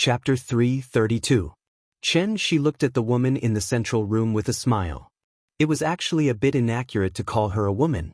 Chapter 332. Chen Shi looked at the woman in the central room with a smile. It was actually a bit inaccurate to call her a woman.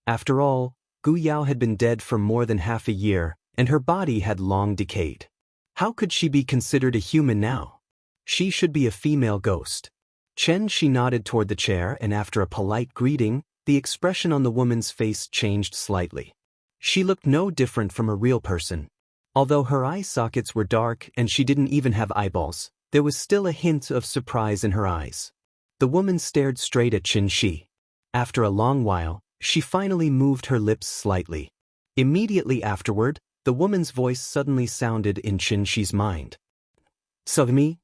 After all, Gu Yao had been dead for more than half a year, and her body had long decayed. How could she be considered a human now? She should be a female ghost. Chen Shi nodded toward the chair, and after a polite greeting, the expression on the woman's face changed slightly. She looked no different from a real person. Although her eye sockets were dark and she didn't even have eyeballs, there was still a hint of surprise in her eyes. The woman stared straight at Chen Shi. After a long while, she finally moved her lips slightly. Immediately afterward, the woman's voice suddenly sounded in Chen Shi's mind. "Sugmi?"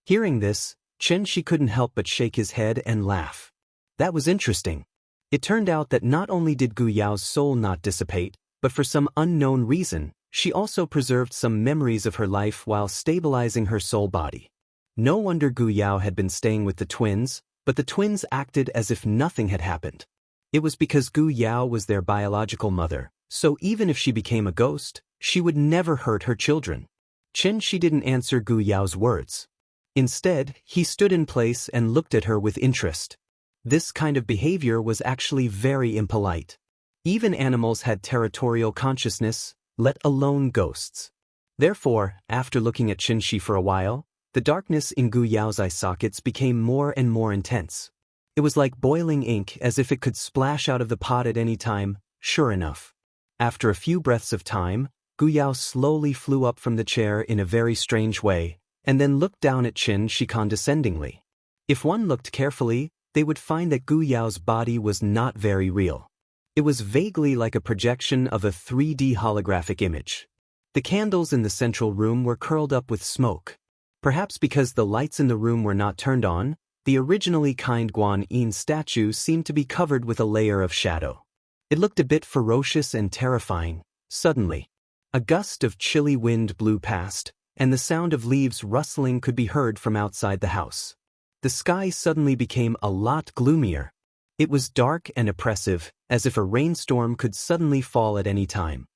Hearing this, Chen Shi couldn't help but shake his head and laugh. That was interesting. It turned out that not only did Gu Yao's soul not dissipate, but for some unknown reason, she also preserved some memories of her life while stabilizing her soul body. No wonder Gu Yao had been staying with the twins, but the twins acted as if nothing had happened. It was because Gu Yao was their biological mother, so even if she became a ghost, she would never hurt her children. Chen Shi didn't answer Gu Yao's words. Instead, he stood in place and looked at her with interest. This kind of behavior was actually very impolite. Even animals had territorial consciousness, let alone ghosts. Therefore, after looking at Chen Shi for a while, the darkness in Gu Yao's eye sockets became more and more intense. It was like boiling ink, as if it could splash out of the pot at any time. Sure enough. After a few breaths of time, Gu Yao slowly flew up from the chair in a very strange way, and then looked down at Chen Shi condescendingly. If one looked carefully, they would find that Gu Yao's body was not very real. It was vaguely like a projection of a 3D holographic image. The candles in the central room were curled up with smoke. Perhaps because the lights in the room were not turned on, the originally kind Guan Yin statue seemed to be covered with a layer of shadow. It looked a bit ferocious and terrifying. Suddenly, a gust of chilly wind blew past, and the sound of leaves rustling could be heard from outside the house. The sky suddenly became a lot gloomier. It was dark and oppressive, as if a rainstorm could suddenly fall at any time.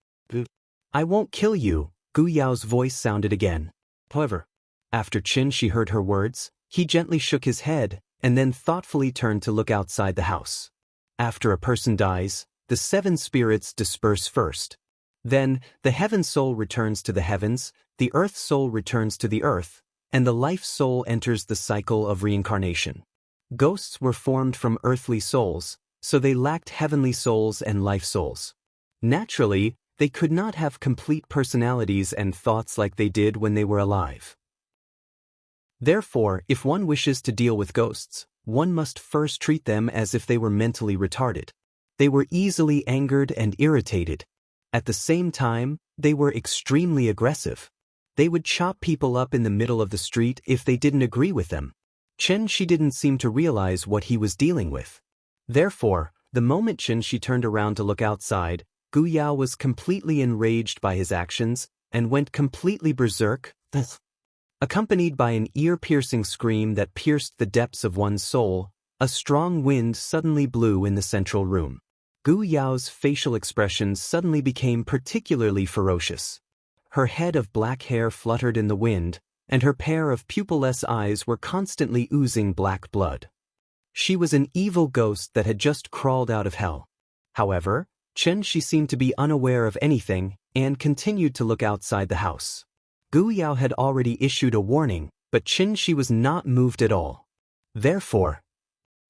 "I won't kill you," Gu Yao's voice sounded again. However, after Chen Shi heard her words, he gently shook his head, and then thoughtfully turned to look outside the house. After a person dies, the 7 spirits disperse first. Then, the heaven soul returns to the heavens, the earth soul returns to the earth, and the life soul enters the cycle of reincarnation. Ghosts were formed from earthly souls, so they lacked heavenly souls and life souls. Naturally, they could not have complete personalities and thoughts like they did when they were alive. Therefore, if one wishes to deal with ghosts, one must first treat them as if they were mentally retarded. They were easily angered and irritated. At the same time, they were extremely aggressive. They would chop people up in the middle of the street if they didn't agree with them. Chen Shi didn't seem to realize what he was dealing with. Therefore, the moment Chen Shi turned around to look outside, Gu Yao was completely enraged by his actions and went completely berserk, accompanied by an ear-piercing scream that pierced the depths of one's soul. A strong wind suddenly blew in the central room. Gu Yao's facial expressions suddenly became particularly ferocious. Her head of black hair fluttered in the wind, and her pair of pupilless eyes were constantly oozing black blood. She was an evil ghost that had just crawled out of hell. However, Chen Shi seemed to be unaware of anything and continued to look outside the house. Gu Yao had already issued a warning, but Chen Shi was not moved at all. Therefore,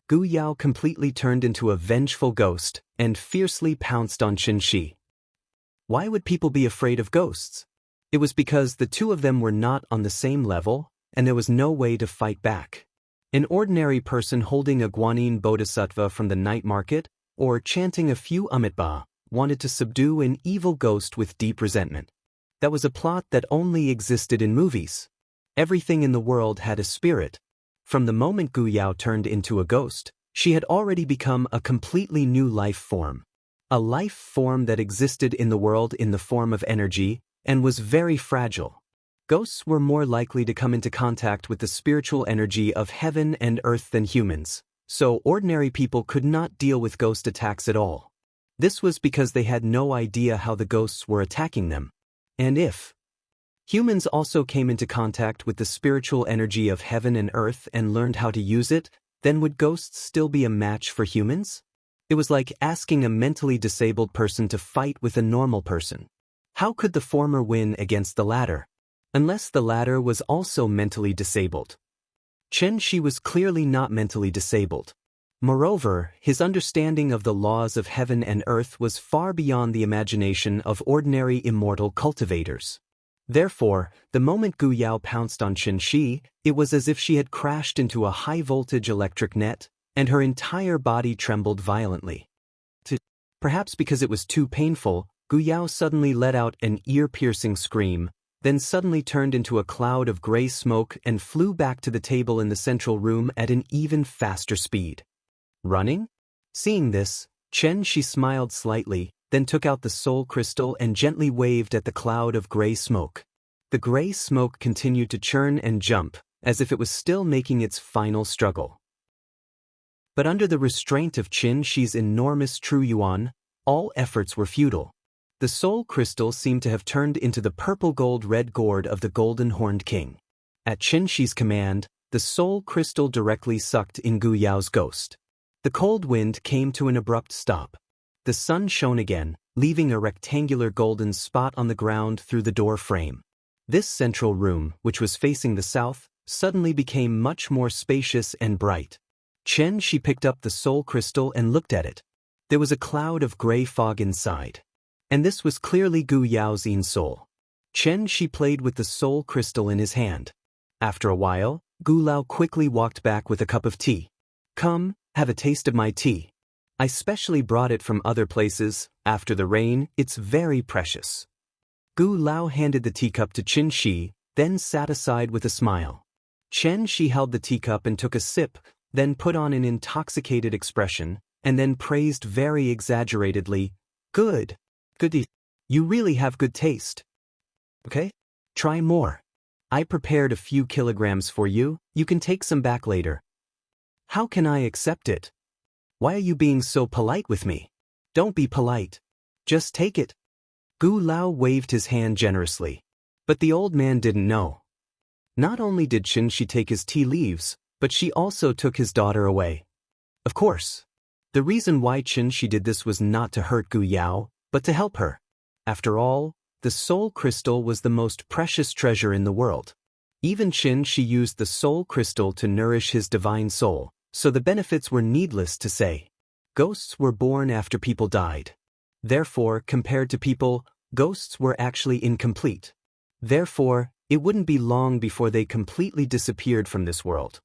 Gu Yao completely turned into a vengeful ghost and fiercely pounced on Chen Shi. Why would people be afraid of ghosts? It was because the two of them were not on the same level, and there was no way to fight back. An ordinary person holding a Guanyin bodhisattva from the night market, or chanting a few Amitabha, wanted to subdue an evil ghost with deep resentment. That was a plot that only existed in movies. Everything in the world had a spirit. From the moment Gu Yao turned into a ghost, she had already become a completely new life form. A life form that existed in the world in the form of energy, and was very fragile. Ghosts were more likely to come into contact with the spiritual energy of heaven and earth than humans, so ordinary people could not deal with ghost attacks at all. This was because they had no idea how the ghosts were attacking them. And if humans also came into contact with the spiritual energy of heaven and earth and learned how to use it, then would ghosts still be a match for humans? It was like asking a mentally disabled person to fight with a normal person. How could the former win against the latter? Unless the latter was also mentally disabled. Chen Shi was clearly not mentally disabled. Moreover, his understanding of the laws of heaven and earth was far beyond the imagination of ordinary immortal cultivators. Therefore, the moment Gu Yao pounced on Chen Shi, it was as if she had crashed into a high-voltage electric net, and her entire body trembled violently. Perhaps because it was too painful, Gu Yao suddenly let out an ear-piercing scream, then suddenly turned into a cloud of gray smoke and flew back to the table in the central room at an even faster speed. Running? Seeing this, Chen Shi smiled slightly, then took out the soul crystal and gently waved at the cloud of gray smoke. The gray smoke continued to churn and jump, as if it was still making its final struggle. But under the restraint of Chen Shi's enormous true yuan, all efforts were futile. The soul crystal seemed to have turned into the purple-gold-red gourd of the golden-horned king. At Chen Shi's command, the soul crystal directly sucked in Gu Yao's ghost. The cold wind came to an abrupt stop. The sun shone again, leaving a rectangular golden spot on the ground through the door frame. This central room, which was facing the south, suddenly became much more spacious and bright. Chen Shi picked up the soul crystal and looked at it. There was a cloud of gray fog inside. And this was clearly Gu Yao's own soul. Chen Shi played with the soul crystal in his hand. After a while, Gu Lao quickly walked back with a cup of tea. Come, have a taste of my tea. I specially brought it from other places. After the rain, it's very precious. Gu Lao handed the teacup to Chen Shi, then sat aside with a smile. Chen Shi held the teacup and took a sip, then put on an intoxicated expression, and then praised very exaggeratedly, "Good. Good. You really have good taste. Okay? Try more. I prepared a few kilograms for you, you can take some back later." "How can I accept it? Why are you being so polite with me?" "Don't be polite. Just take it." Gu Lao waved his hand generously. But the old man didn't know. Not only did Chen Shi take his tea leaves, but she also took his daughter away. Of course. The reason why Chen Shi did this was not to hurt Gu Yao, but to help her. After all, the soul crystal was the most precious treasure in the world. Even Chen Shi used the soul crystal to nourish his divine soul, so the benefits were needless to say. Ghosts were born after people died. Therefore, compared to people, ghosts were actually incomplete. Therefore, it wouldn't be long before they completely disappeared from this world.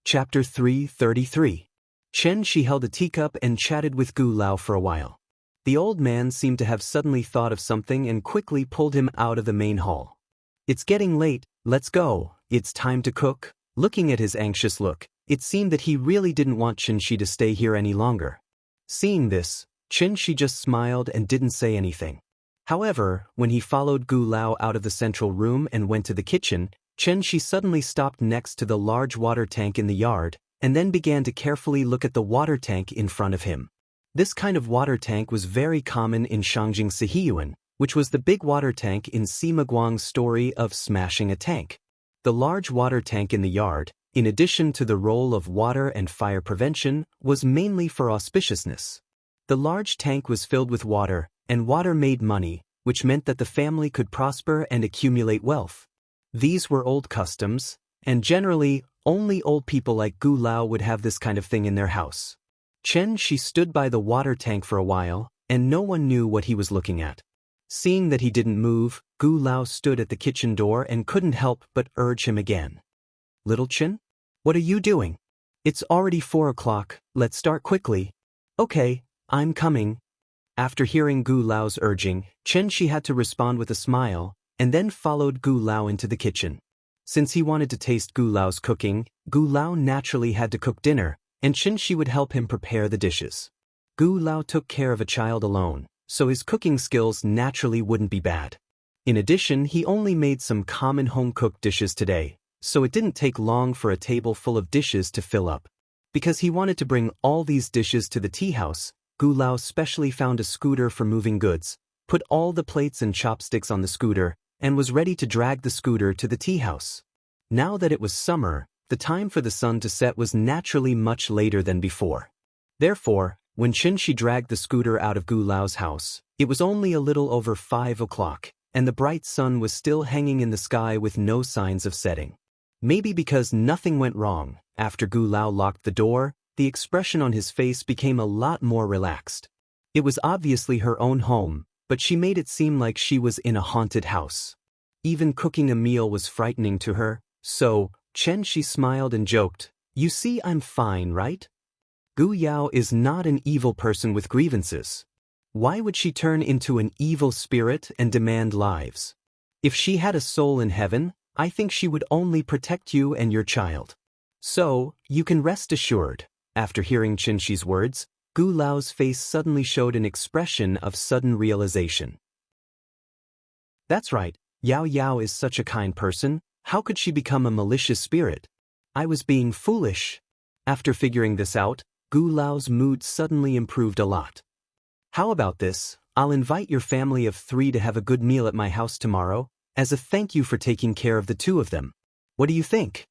Chapter 333. Chen Shi held a teacup and chatted with Gu Lao for a while. The old man seemed to have suddenly thought of something and quickly pulled him out of the main hall. "It's getting late, let's go, it's time to cook." Looking at his anxious look, it seemed that he really didn't want Chen Shi to stay here any longer. Seeing this, Chen Shi just smiled and didn't say anything. However, when he followed Gu Lao out of the central room and went to the kitchen, Chen Shi suddenly stopped next to the large water tank in the yard, and then began to carefully look at the water tank in front of him. This kind of water tank was very common in Shangjing Sihiyuan, which was the big water tank in Sima Guang's story of smashing a tank. The large water tank in the yard, in addition to the role of water and fire prevention, was mainly for auspiciousness. The large tank was filled with water, and water made money, which meant that the family could prosper and accumulate wealth. These were old customs, and generally, only old people like Gu Lao would have this kind of thing in their house. Chen Shi stood by the water tank for a while, and no one knew what he was looking at. Seeing that he didn't move, Gu Lao stood at the kitchen door and couldn't help but urge him again. "Little Chen? What are you doing? It's already 4 o'clock, let's start quickly." "Okay, I'm coming." After hearing Gu Lao's urging, Chen Shi had to respond with a smile, and then followed Gu Lao into the kitchen. Since he wanted to taste Gu Lao's cooking, Gu Lao naturally had to cook dinner, and Chen Shi would help him prepare the dishes. Gu Lao took care of a child alone, so his cooking skills naturally wouldn't be bad. In addition, he only made some common home-cooked dishes today, so it didn't take long for a table full of dishes to fill up. Because he wanted to bring all these dishes to the tea house, Gu Lao specially found a scooter for moving goods, put all the plates and chopsticks on the scooter, and was ready to drag the scooter to the tea house. Now that it was summer, the time for the sun to set was naturally much later than before. Therefore, when Qin dragged the scooter out of Gu Lao's house, it was only a little over 5 o'clock, and the bright sun was still hanging in the sky with no signs of setting. Maybe because nothing went wrong, after Gu Lao locked the door, the expression on his face became a lot more relaxed. It was obviously her own home, but she made it seem like she was in a haunted house. Even cooking a meal was frightening to her, so, she smiled and joked, "You see, I'm fine, right? Gu Yao is not an evil person with grievances. Why would she turn into an evil spirit and demand lives? If she had a soul in heaven, I think she would only protect you and your child. So, you can rest assured." After hearing Qin words, Gu Lao's face suddenly showed an expression of sudden realization. That's right, Yao Yao is such a kind person, how could she become a malicious spirit? I was being foolish. After figuring this out, Gu Lao's mood suddenly improved a lot. How about this? I'll invite your family of 3 to have a good meal at my house tomorrow, as a thank you for taking care of the 2 of them. What do you think?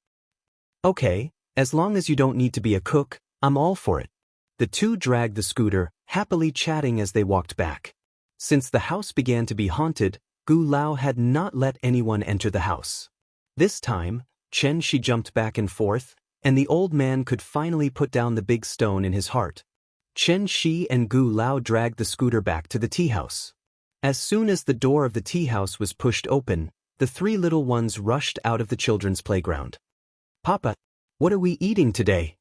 Okay, as long as you don't need to be a cook, I'm all for it. The 2 dragged the scooter, happily chatting as they walked back. Since the house began to be haunted, Gu Lao had not let anyone enter the house. This time, she jumped back and forth, and the old man could finally put down the big stone in his heart. Shi and Gu Lao dragged the scooter back to the tea house. As soon as the door of the tea house was pushed open, the 3 little ones rushed out of the children's playground. "Papa, what are we eating today?"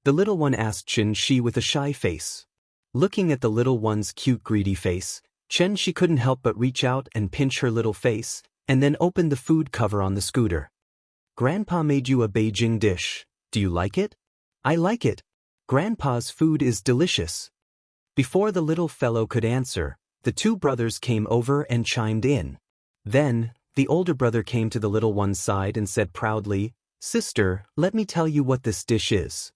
the little one asked Shi with a shy face. Looking at the little one's cute greedy face, she couldn't help but reach out and pinch her little face, and then open the food cover on the scooter. "Grandpa made you a Beijing dish. Do you like it?" "I like it. Grandpa's food is delicious." Before the little fellow could answer, the 2 brothers came over and chimed in. Then, the older brother came to the little one's side and said proudly, "Sister, let me tell you what this dish is."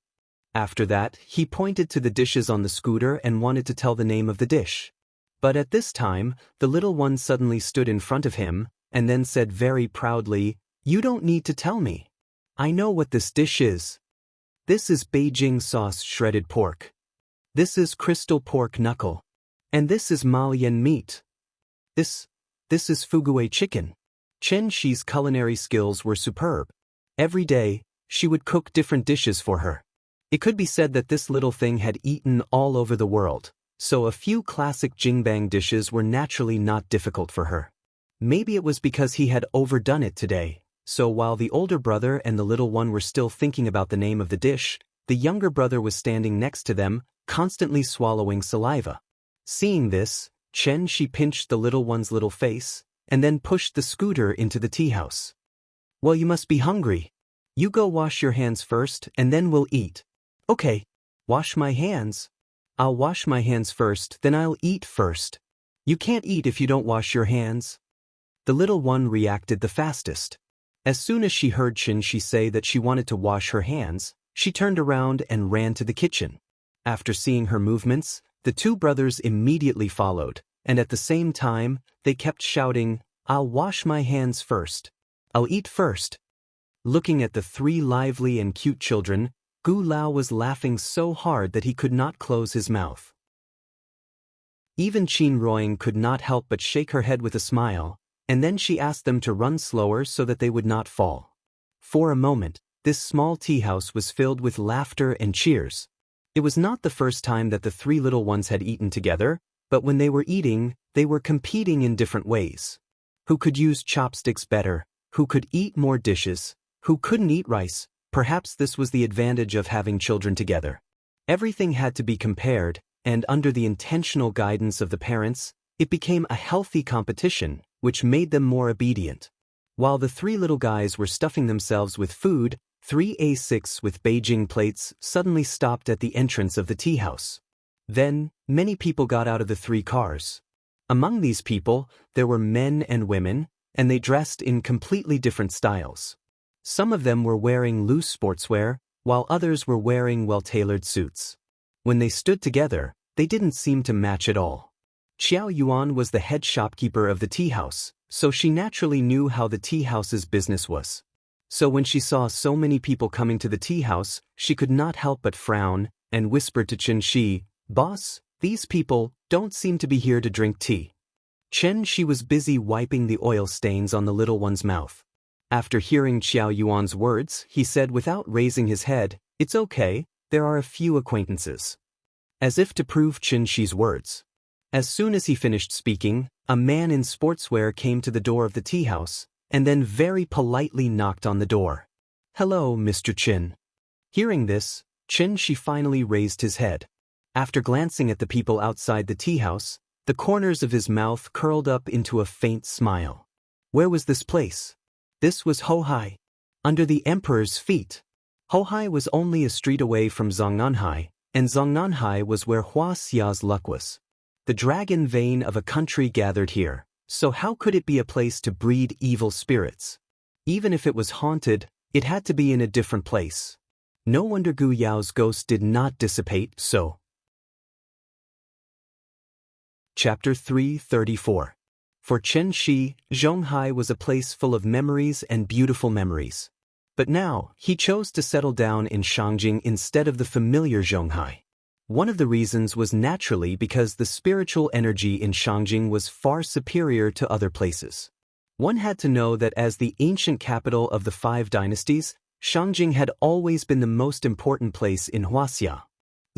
After that, he pointed to the dishes on the scooter and wanted to tell the name of the dish. But at this time, the little one suddenly stood in front of him, and then said very proudly, "You don't need to tell me. I know what this dish is. This is Beijing sauce shredded pork. This is crystal pork knuckle. And this is Malian meat. This is Fuguo chicken." Shi's culinary skills were superb. Every day, she would cook different dishes for her. It could be said that this little thing had eaten all over the world, so a few classic Jingbang dishes were naturally not difficult for her. Maybe it was because he had overdone it today, so while the older brother and the little one were still thinking about the name of the dish, the younger brother was standing next to them, constantly swallowing saliva. Seeing this, she pinched the little one's little face, and then pushed the scooter into the tea house. "Well, you must be hungry. You go wash your hands first, and then we'll eat." "Okay. Wash my hands. I'll wash my hands first, then I'll eat first. You can't eat if you don't wash your hands." The little one reacted the fastest. As soon as she heard she say that she wanted to wash her hands, she turned around and ran to the kitchen. After seeing her movements, the 2 brothers immediately followed, and at the same time, they kept shouting, "I'll wash my hands first. I'll eat first." Looking at the 3 lively and cute children, Gu Lao was laughing so hard that he could not close his mouth. Even Qin Roing could not help but shake her head with a smile, and then she asked them to run slower so that they would not fall. For a moment, this small tea house was filled with laughter and cheers. It was not the first time that the 3 little ones had eaten together, but when they were eating, they were competing in different ways. Who could use chopsticks better? Who could eat more dishes? Who couldn't eat rice? Perhaps this was the advantage of having children together. Everything had to be compared, and under the intentional guidance of the parents, it became a healthy competition, which made them more obedient. While the 3 little guys were stuffing themselves with food, 3 A6 with Beijing plates suddenly stopped at the entrance of the tea house. Then, many people got out of the 3 cars. Among these people, there were men and women, and they dressed in completely different styles. Some of them were wearing loose sportswear, while others were wearing well-tailored suits. When they stood together, they didn't seem to match at all. Xiao Yuan was the head shopkeeper of the tea house, so she naturally knew how the tea house's business was. So when she saw so many people coming to the tea house, she could not help but frown, and whispered to Chen Shi, "Boss, these people don't seem to be here to drink tea." Chen Shi was busy wiping the oil stains on the little one's mouth. After hearing Xiao Yuan's words, he said without raising his head, "It's okay, there are a few acquaintances." As if to prove Chen Shi's words. As soon as he finished speaking, a man in sportswear came to the door of the tea house, and then very politely knocked on the door. "Hello, Mr. Chen." Hearing this, Chen Shi finally raised his head. After glancing at the people outside the tea house, the corners of his mouth curled up into a faint smile. Where was this place? This was Hohai. Under the emperor's feet. Hohai was only a street away from Zongnanhai, and Zongnanhai was where Hua Xia's luck was. The dragon vein of a country gathered here, so how could it be a place to breed evil spirits? Even if it was haunted, it had to be in a different place. No wonder Gu Yao's ghost did not dissipate, so. Chapter 334. For Chen Shi, Zhonghai was a place full of memories and beautiful memories. But now, he chose to settle down in Shangjing instead of the familiar Zhonghai. One of the reasons was naturally because the spiritual energy in Shangjing was far superior to other places. One had to know that as the ancient capital of the 5 dynasties, Shangjing had always been the most important place in Huaxia.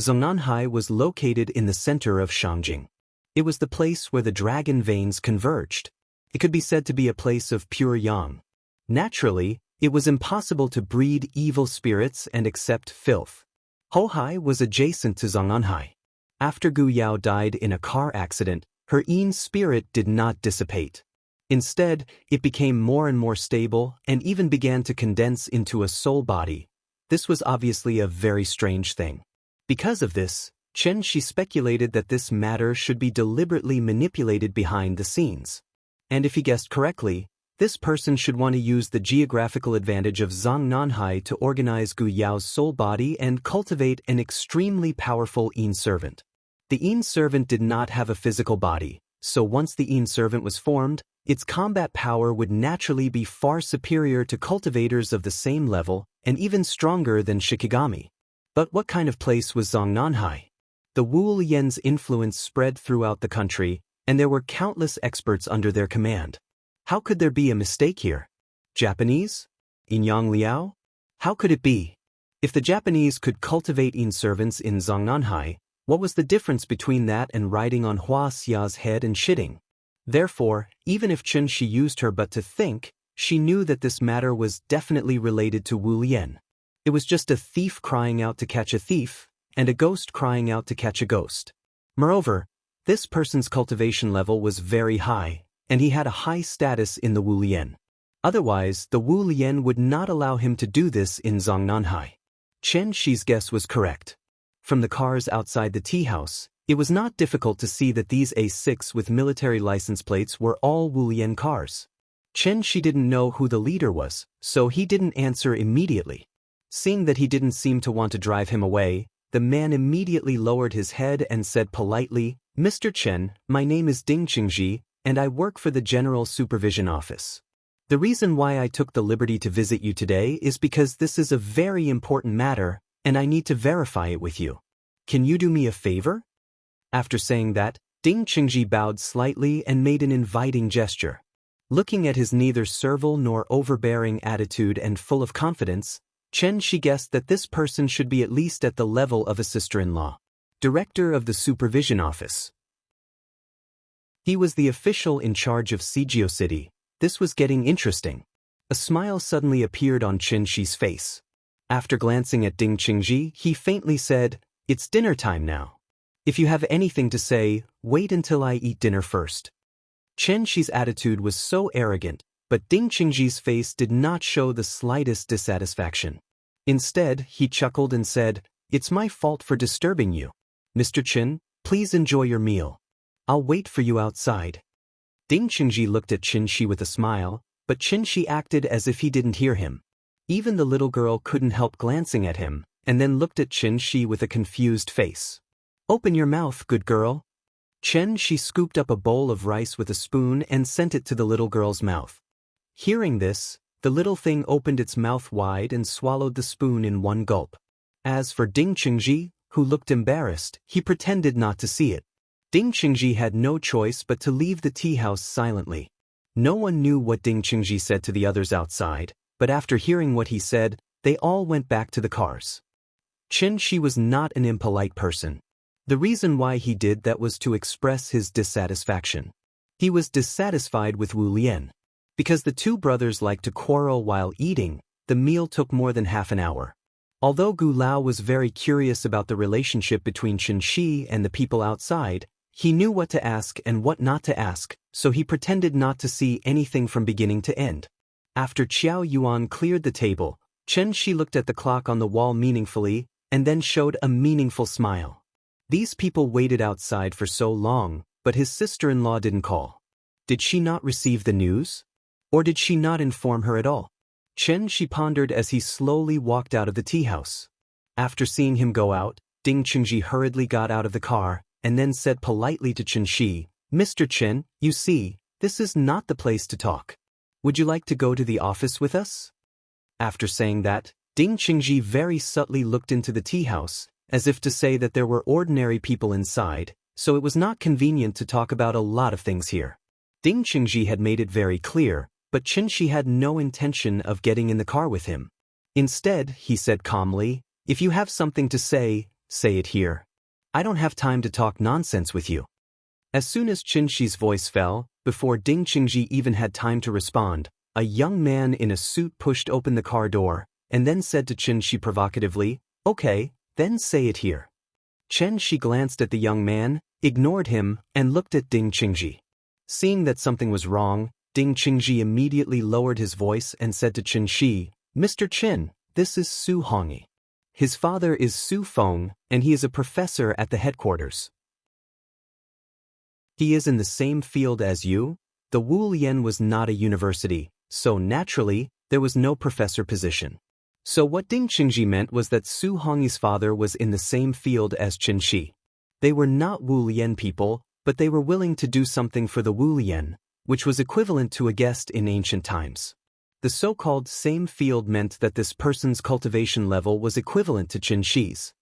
Zongnanhai was located in the center of Shangjing. It was the place where the dragon veins converged. It could be said to be a place of pure yang. Naturally, it was impossible to breed evil spirits and accept filth. Hohai was adjacent to Zongnanhai. After Gu Yao died in a car accident, her yin spirit did not dissipate. Instead, it became more and more stable and even began to condense into a soul body. This was obviously a very strange thing. Because of this, Chen Shi speculated that this matter should be deliberately manipulated behind the scenes. And if he guessed correctly, this person should want to use the geographical advantage of Zongnanhai to organize Gu Yao's soul body and cultivate an extremely powerful yin servant. The yin servant did not have a physical body, so once the yin servant was formed, its combat power would naturally be far superior to cultivators of the same level and even stronger than Shikigami. But what kind of place was Zongnanhai? The Wu Lian's influence spread throughout the country, and there were countless experts under their command. How could there be a mistake here? Japanese? Inyang Liao? How could it be? If the Japanese could cultivate yin servants in Zongnanhai, what was the difference between that and riding on Hua Xia's head and shitting? Therefore, even if Chen Shi used her but to think, she knew that this matter was definitely related to Wu Lian. It was just a thief crying out to catch a thief, and a ghost crying out to catch a ghost. Moreover, this person's cultivation level was very high, and he had a high status in the Wu Lian. Otherwise, the Wu Lian would not allow him to do this in Zongnanhai. Chen Shi's guess was correct. From the cars outside the tea house, it was not difficult to see that these A6 with military license plates were all Wu Lian cars. Chen Shi didn't know who the leader was, so he didn't answer immediately. Seeing that he didn't seem to want to drive him away, the man immediately lowered his head and said politely, "Mr. Chen, my name is Ding Qingji, and I work for the General Supervision Office. The reason why I took the liberty to visit you today is because this is a very important matter, and I need to verify it with you. Can you do me a favor?" After saying that, Ding Qingji bowed slightly and made an inviting gesture. Looking at his neither servile nor overbearing attitude and full of confidence, Chen Shi guessed that this person should be at least at the level of a sister-in-law. Director of the Supervision Office. He was the official in charge of Sijio City. This was getting interesting. A smile suddenly appeared on Chen Shi's face. After glancing at Ding Qingji, he faintly said, "It's dinner time now. If you have anything to say, wait until I eat dinner first." Chen Shi's attitude was so arrogant, but Ding Qingji's face did not show the slightest dissatisfaction. Instead, he chuckled and said, "It's my fault for disturbing you. Mr. Chen, please enjoy your meal. I'll wait for you outside." Ding Qingji looked at Chen Shi with a smile, but Chen Shi acted as if he didn't hear him. Even the little girl couldn't help glancing at him, and then looked at Chen Shi with a confused face. "Open your mouth, good girl." Chen Shi scooped up a bowl of rice with a spoon and sent it to the little girl's mouth. Hearing this, the little thing opened its mouth wide and swallowed the spoon in one gulp. As for Ding Qingji, who looked embarrassed, he pretended not to see it. Ding Qingji had no choice but to leave the tea house silently. No one knew what Ding Qingji said to the others outside, but after hearing what he said, they all went back to the cars. Chen Shi was not an impolite person. The reason why he did that was to express his dissatisfaction. He was dissatisfied with Wu Lian. Because the two brothers liked to quarrel while eating, the meal took more than half an hour. Although Gu Lao was very curious about the relationship between Chen Shi and the people outside, he knew what to ask and what not to ask, so he pretended not to see anything from beginning to end. After Qiao Yuan cleared the table, Chen Shi looked at the clock on the wall meaningfully and then showed a meaningful smile. These people waited outside for so long, but his sister-in-law didn't call. Did she not receive the news? Or did she not inform her at all? Chen Shi pondered as he slowly walked out of the tea house. After seeing him go out, Ding Qingji hurriedly got out of the car and then said politely to Chen Shi, "Mr. Chen, you see, this is not the place to talk. Would you like to go to the office with us?" After saying that, Ding Qingji very subtly looked into the tea house, as if to say that there were ordinary people inside, so it was not convenient to talk about a lot of things here. Ding Qingji had made it very clear, but Chen Shi had no intention of getting in the car with him. Instead, he said calmly, "If you have something to say it here. I don't have time to talk nonsense with you." As soon as Chen Shi's voice fell, before Ding Qingji even had time to respond, a young man in a suit pushed open the car door, and then said to Chen Shi provocatively, "Okay, then say it here." Chen Shi glanced at the young man, ignored him, and looked at Ding Qingji. Seeing that something was wrong, Ding Qingji immediately lowered his voice and said to Chen Shi, "Mr. Chen, this is Su Hongyi. His father is Su Feng, and he is a professor at the headquarters. He is in the same field as you." The Wu Lian was not a university, so naturally, there was no professor position. So what Ding Qingji meant was that Su Hongyi's father was in the same field as Chen Shi. They were not Wu Lian people, but they were willing to do something for the Wu Lian, which was equivalent to a guest in ancient times. The so-called same field meant that this person's cultivation level was equivalent to Chen Shi's.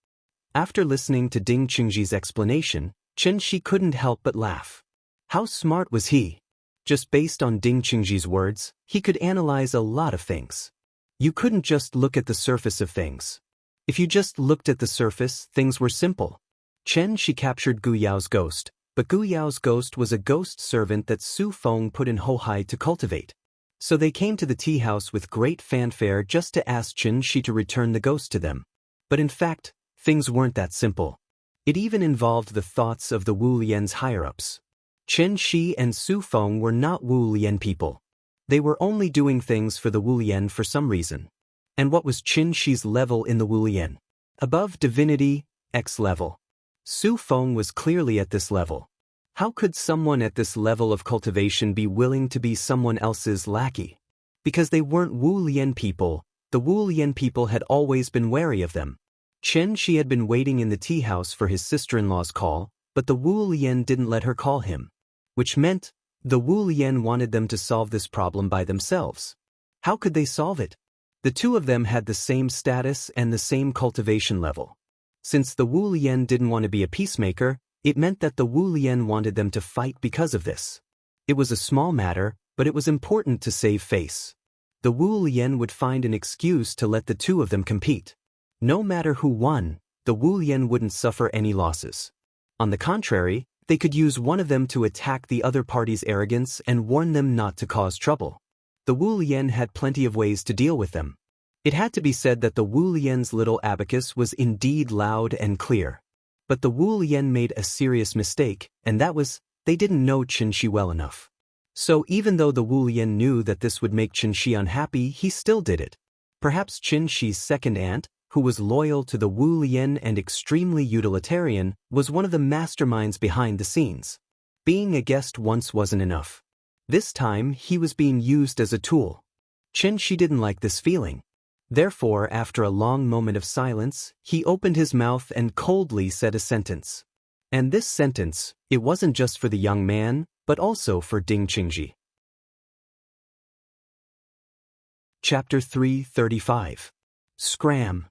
After listening to Ding Qingji's explanation, Chen Shi couldn't help but laugh. How smart was he? Just based on Ding Qingji's words, he could analyze a lot of things. You couldn't just look at the surface of things. If you just looked at the surface, things were simple. Chen Shi captured Gu Yao's ghost, but Gu Yao's ghost was a ghost servant that Su Feng put in Hohai to cultivate. So they came to the tea house with great fanfare just to ask Chen Shi to return the ghost to them. But in fact, things weren't that simple. It even involved the thoughts of the Wu Lian's higher-ups. Chen Shi and Su Feng were not Wu Lian people. They were only doing things for the Wu Lian for some reason. And what was Chen Shi's level in the Wu Lian? Above divinity, X level. Su Feng was clearly at this level. How could someone at this level of cultivation be willing to be someone else's lackey? Because they weren't Wu Lian people, the Wu Lian people had always been wary of them. Chen Shi had been waiting in the tea house for his sister-in-law's call, but the Wu Lian didn't let her call him. Which meant, the Wu Lian wanted them to solve this problem by themselves. How could they solve it? The two of them had the same status and the same cultivation level. Since the Wu Lian didn't want to be a peacemaker, it meant that the Wu Lian wanted them to fight because of this. It was a small matter, but it was important to save face. The Wu Lian would find an excuse to let the two of them compete. No matter who won, the Wu Lian wouldn't suffer any losses. On the contrary, they could use one of them to attack the other party's arrogance and warn them not to cause trouble. The Wu Lian had plenty of ways to deal with them. It had to be said that the Wu Lian's little abacus was indeed loud and clear. But the Wu Lian made a serious mistake, and that was, they didn't know Chen Shi well enough. So even though the Wu Lian knew that this would make Chen Shi unhappy, he still did it. Perhaps Chen Shi's second aunt, who was loyal to the Wu Lian and extremely utilitarian, was one of the masterminds behind the scenes. Being a guest once wasn't enough. This time, he was being used as a tool. Chen Shi didn't like this feeling. Therefore, after a long moment of silence, he opened his mouth and coldly said a sentence. And this sentence, it wasn't just for the young man, but also for Ding Qingji. Chapter 335. Scram.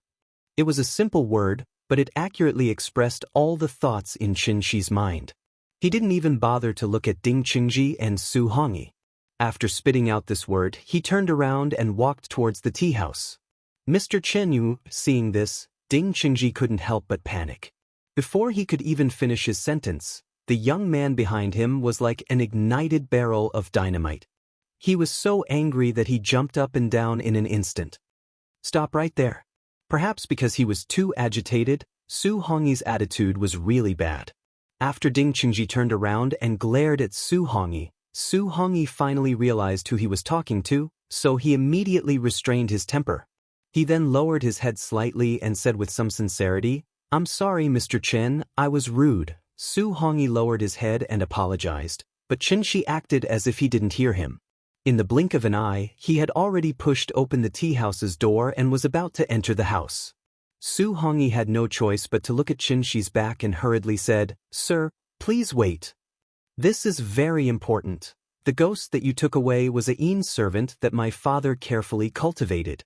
It was a simple word, but it accurately expressed all the thoughts in Qinxi's mind. He didn't even bother to look at Ding Qingji and Su Hongyi. After spitting out this word, he turned around and walked towards the tea house. Mr. Chen Yu, seeing this, Ding Qingji couldn't help but panic. Before he could even finish his sentence, the young man behind him was like an ignited barrel of dynamite. He was so angry that he jumped up and down in an instant. Stop right there. Perhaps because he was too agitated, Su Hongyi's attitude was really bad. After Ding Qingji turned around and glared at Su Hongyi finally realized who he was talking to, so he immediately restrained his temper. He then lowered his head slightly and said with some sincerity, "I'm sorry, Mr. Chen, I was rude." Su Hongyi lowered his head and apologized, but Qinshi acted as if he didn't hear him. In the blink of an eye, he had already pushed open the tea house's door and was about to enter the house. Su Hongyi had no choice but to look at Qinshi's back and hurriedly said, "Sir, please wait. This is very important. The ghost that you took away was a Yin servant that my father carefully cultivated.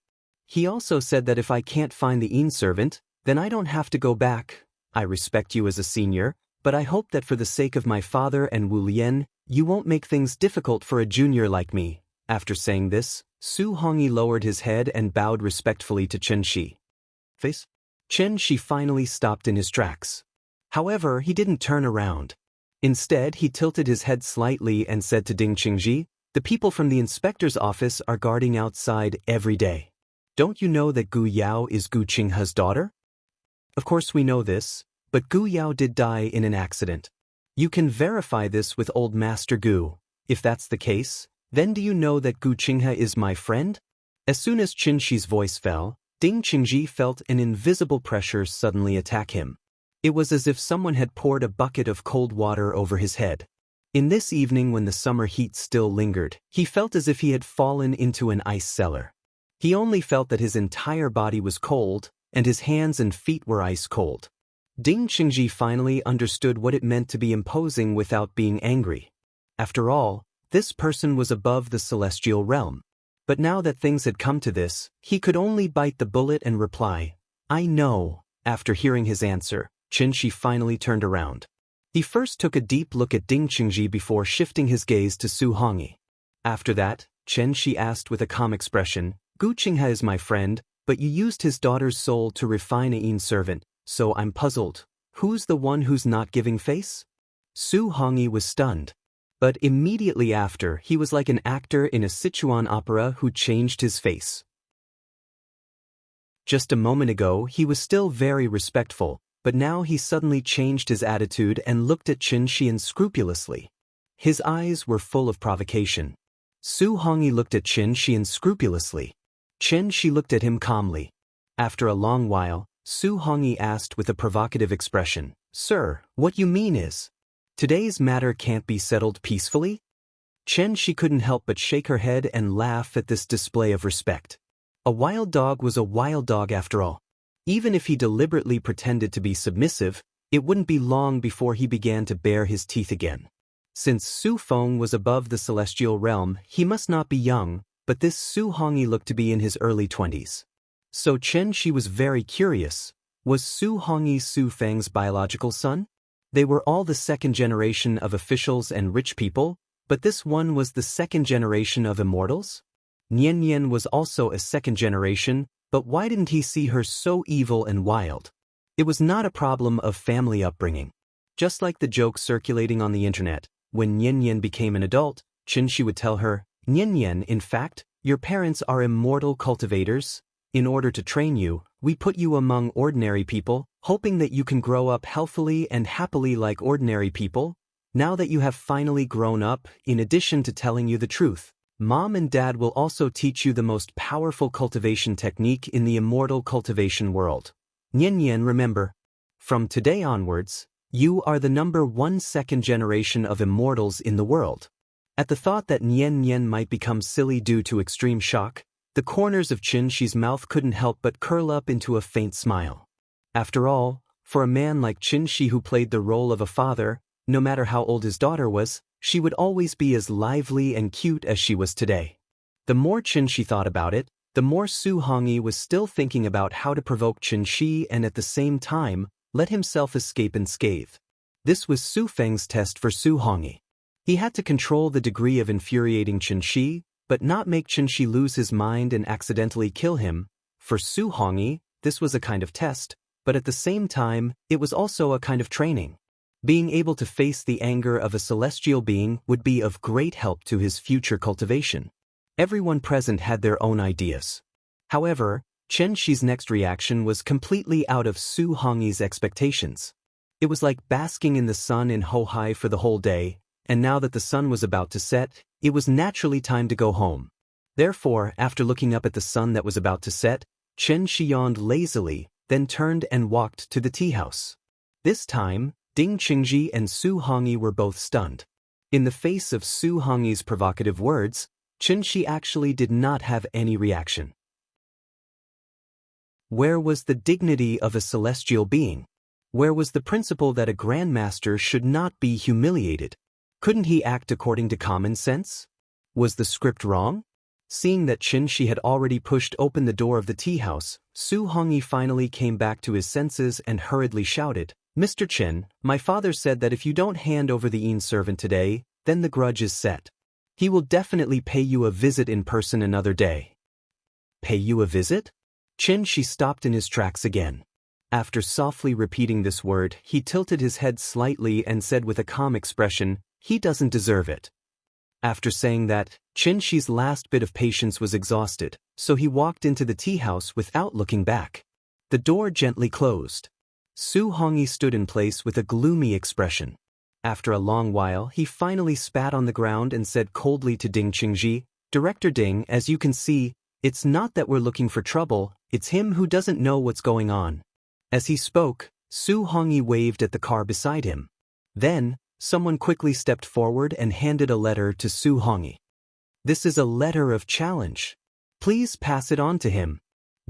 He also said that if I can't find the Yin servant, then I don't have to go back. I respect you as a senior, but I hope that for the sake of my father and Wu Lian, you won't make things difficult for a junior like me." After saying this, Su Hongyi lowered his head and bowed respectfully to Qinshi. Qinshi finally stopped in his tracks. However, he didn't turn around. Instead, he tilted his head slightly and said to Ding Qingji, "The people from the inspector's office are guarding outside every day. Don't you know that Gu Yao is Gu Qinghe's daughter?" Of course we know this, but Gu Yao did die in an accident. You can verify this with old Master Gu. If that's the case, then do you know that Gu Qinghe is my friend? As soon as Qinshi's voice fell, Ding Qingji felt an invisible pressure suddenly attack him. It was as if someone had poured a bucket of cold water over his head. In this evening when the summer heat still lingered, he felt as if he had fallen into an ice cellar. He only felt that his entire body was cold, and his hands and feet were ice cold. Ding Qingji finally understood what it meant to be imposing without being angry. After all, this person was above the celestial realm. But now that things had come to this, he could only bite the bullet and reply, "I know." After hearing his answer, Qinshi finally turned around. He first took a deep look at Ding Qingji before shifting his gaze to Su Hongyi. After that, Qinshi asked with a calm expression, "Gu Qinghe is my friend, but you used his daughter's soul to refine a Yin servant, so I'm puzzled. Who's the one who's not giving face?" Su Hongyi was stunned. But immediately after, he was like an actor in a Sichuan opera who changed his face. Just a moment ago, he was still very respectful, but now he suddenly changed his attitude and looked at Qinshi unscrupulously. His eyes were full of provocation. Su Hongyi looked at Qinshi unscrupulously. Qinshi looked at him calmly. After a long while, Su Hongyi asked with a provocative expression, "Sir, what you mean is, today's matter can't be settled peacefully?" Qinshi couldn't help but shake her head and laugh at this display of respect. A wild dog was a wild dog after all. Even if he deliberately pretended to be submissive, it wouldn't be long before he began to bare his teeth again. Since Su Feng was above the celestial realm, he must not be young, but this Su Hongyi looked to be in his early 20s. So Qinshi was very curious. Was Su Hongyi Su Feng's biological son? They were all the second generation of officials and rich people, but this one was the second generation of immortals? Nian Nian was also a second generation, but why didn't he see her so evil and wild? It was not a problem of family upbringing. Just like the joke circulating on the internet, when Nian Nian became an adult, Qinshi would tell her, "Nian Nian, in fact, your parents are immortal cultivators. In order to train you, we put you among ordinary people, hoping that you can grow up healthily and happily like ordinary people. Now that you have finally grown up, in addition to telling you the truth, Mom and Dad will also teach you the most powerful cultivation technique in the immortal cultivation world. Nian Nian, remember, from today onwards, you are the number 1 second generation of immortals in the world." At the thought that Nian Nian might become silly due to extreme shock, the corners of Qinshi's mouth couldn't help but curl up into a faint smile. After all, For a man like Qin Shi who played the role of a father, no matter how old his daughter was, she would always be as lively and cute as she was today. The more Qin Shi thought about it, the more Su Hongyi was still thinking about how to provoke Qin Shi and at the same time, let himself escape unscathed. This was Su Feng's test for Su Hongyi. He had to control the degree of infuriating Qin Shi, but not make Qin Shi lose his mind and accidentally kill him. For Su Hongyi, this was a kind of test, but at the same time, it was also a kind of training. Being able to face the anger of a celestial being would be of great help to his future cultivation. Everyone present had their own ideas. However, Qin Shi's next reaction was completely out of Su Hongyi's expectations. It was like basking in the sun in Hohai for the whole day, and now that the sun was about to set, it was naturally time to go home. Therefore, after looking up at the sun that was about to set, Qin Shi yawned lazily, then turned and walked to the tea house. This time, Ding Qingji and Su Hongyi were both stunned. In the face of Su Hongyi's provocative words, Qin Shi actually did not have any reaction. Where was the dignity of a celestial being? Where was the principle that a grandmaster should not be humiliated? Couldn't he act according to common sense? Was the script wrong? Seeing that Qin Shi had already pushed open the door of the tea house, Su Hongyi finally came back to his senses and hurriedly shouted, "Mr. Qin, my father said that if you don't hand over the inn servant today, then the grudge is set. He will definitely pay you a visit in person another day." Pay you a visit? Qin Shi stopped in his tracks again. After softly repeating this word, he tilted his head slightly and said with a calm expression, "He doesn't deserve it." After saying that, Qin Shi's last bit of patience was exhausted, so he walked into the tea house without looking back. The door gently closed. Su Hongyi stood in place with a gloomy expression. After a long while, he finally spat on the ground and said coldly to Ding Qingji, "Director Ding, as you can see, it's not that we're looking for trouble, it's him who doesn't know what's going on." As he spoke, Su Hongyi waved at the car beside him. Then, someone quickly stepped forward and handed a letter to Su Hongyi. "This is a letter of challenge. Please pass it on to him."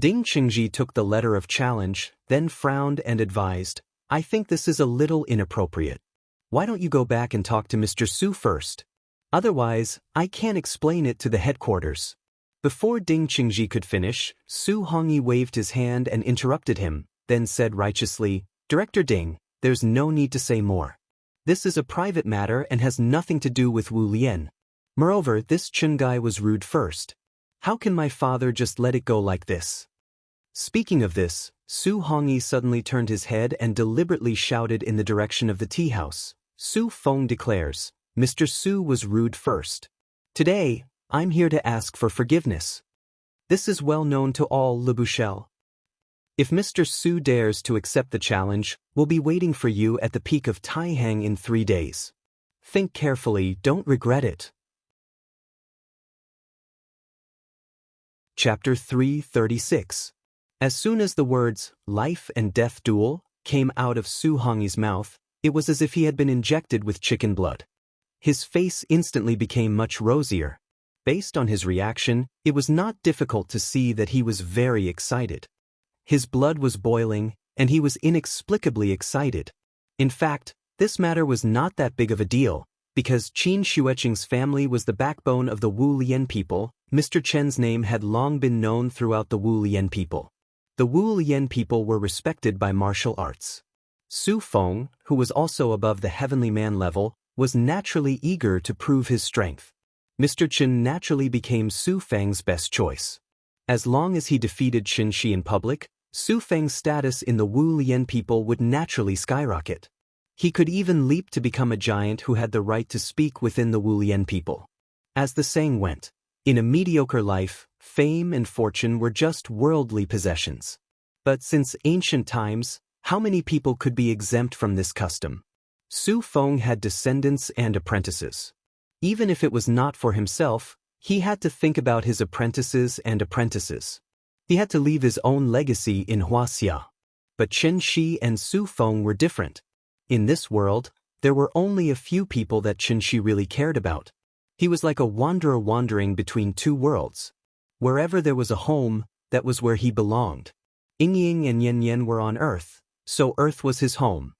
Ding Qingji took the letter of challenge, then frowned and advised, "I think this is a little inappropriate. Why don't you go back and talk to Mr. Su first? Otherwise, I can't explain it to the headquarters." Before Ding Qingji could finish, Su Hongyi waved his hand and interrupted him, then said righteously, "Director Ding, there's no need to say more. This is a private matter and has nothing to do with Wu Lian. Moreover, this Chun guy was rude first. How can my father just let it go like this?" Speaking of this, Su Hongyi suddenly turned his head and deliberately shouted in the direction of the tea house. "Su Feng declares, Mr. Su was rude first. Today, I'm here to ask for forgiveness. This is well known to all Le Bouchel. If Mr. Su dares to accept the challenge, we'll be waiting for you at the peak of Taihang in 3 days. Think carefully, don't regret it." Chapter 336. As soon as the words, "life and death duel," came out of Su Hongyi's mouth, it was as if he had been injected with chicken blood. His face instantly became much rosier. Based on his reaction, it was not difficult to see that he was very excited. His blood was boiling, and he was inexplicably excited. In fact, this matter was not that big of a deal, because Qin Xueqing's family was the backbone of the Wu Lian people. Mr. Chen's name had long been known throughout the Wu Lian people. The Wu Lian people were respected by martial arts. Su Feng, who was also above the heavenly man level, was naturally eager to prove his strength. Mr. Chen naturally became Su Feng's best choice. As long as he defeated Qin Shi in public, Su Feng's status in the Wu Lian people would naturally skyrocket. He could even leap to become a giant who had the right to speak within the Wu Lian people. As the saying went, in a mediocre life, fame and fortune were just worldly possessions. But since ancient times, how many people could be exempt from this custom? Su Feng had descendants and apprentices. Even if it was not for himself, he had to think about his apprentices and apprentices. He had to leave his own legacy in Huaxia. But Qin Shi and Su Feng were different. In this world, there were only a few people that Qin Shi really cared about. He was like a wanderer wandering between two worlds. Wherever there was a home, that was where he belonged. Ying and Yen Yen were on earth. so Earth was his home.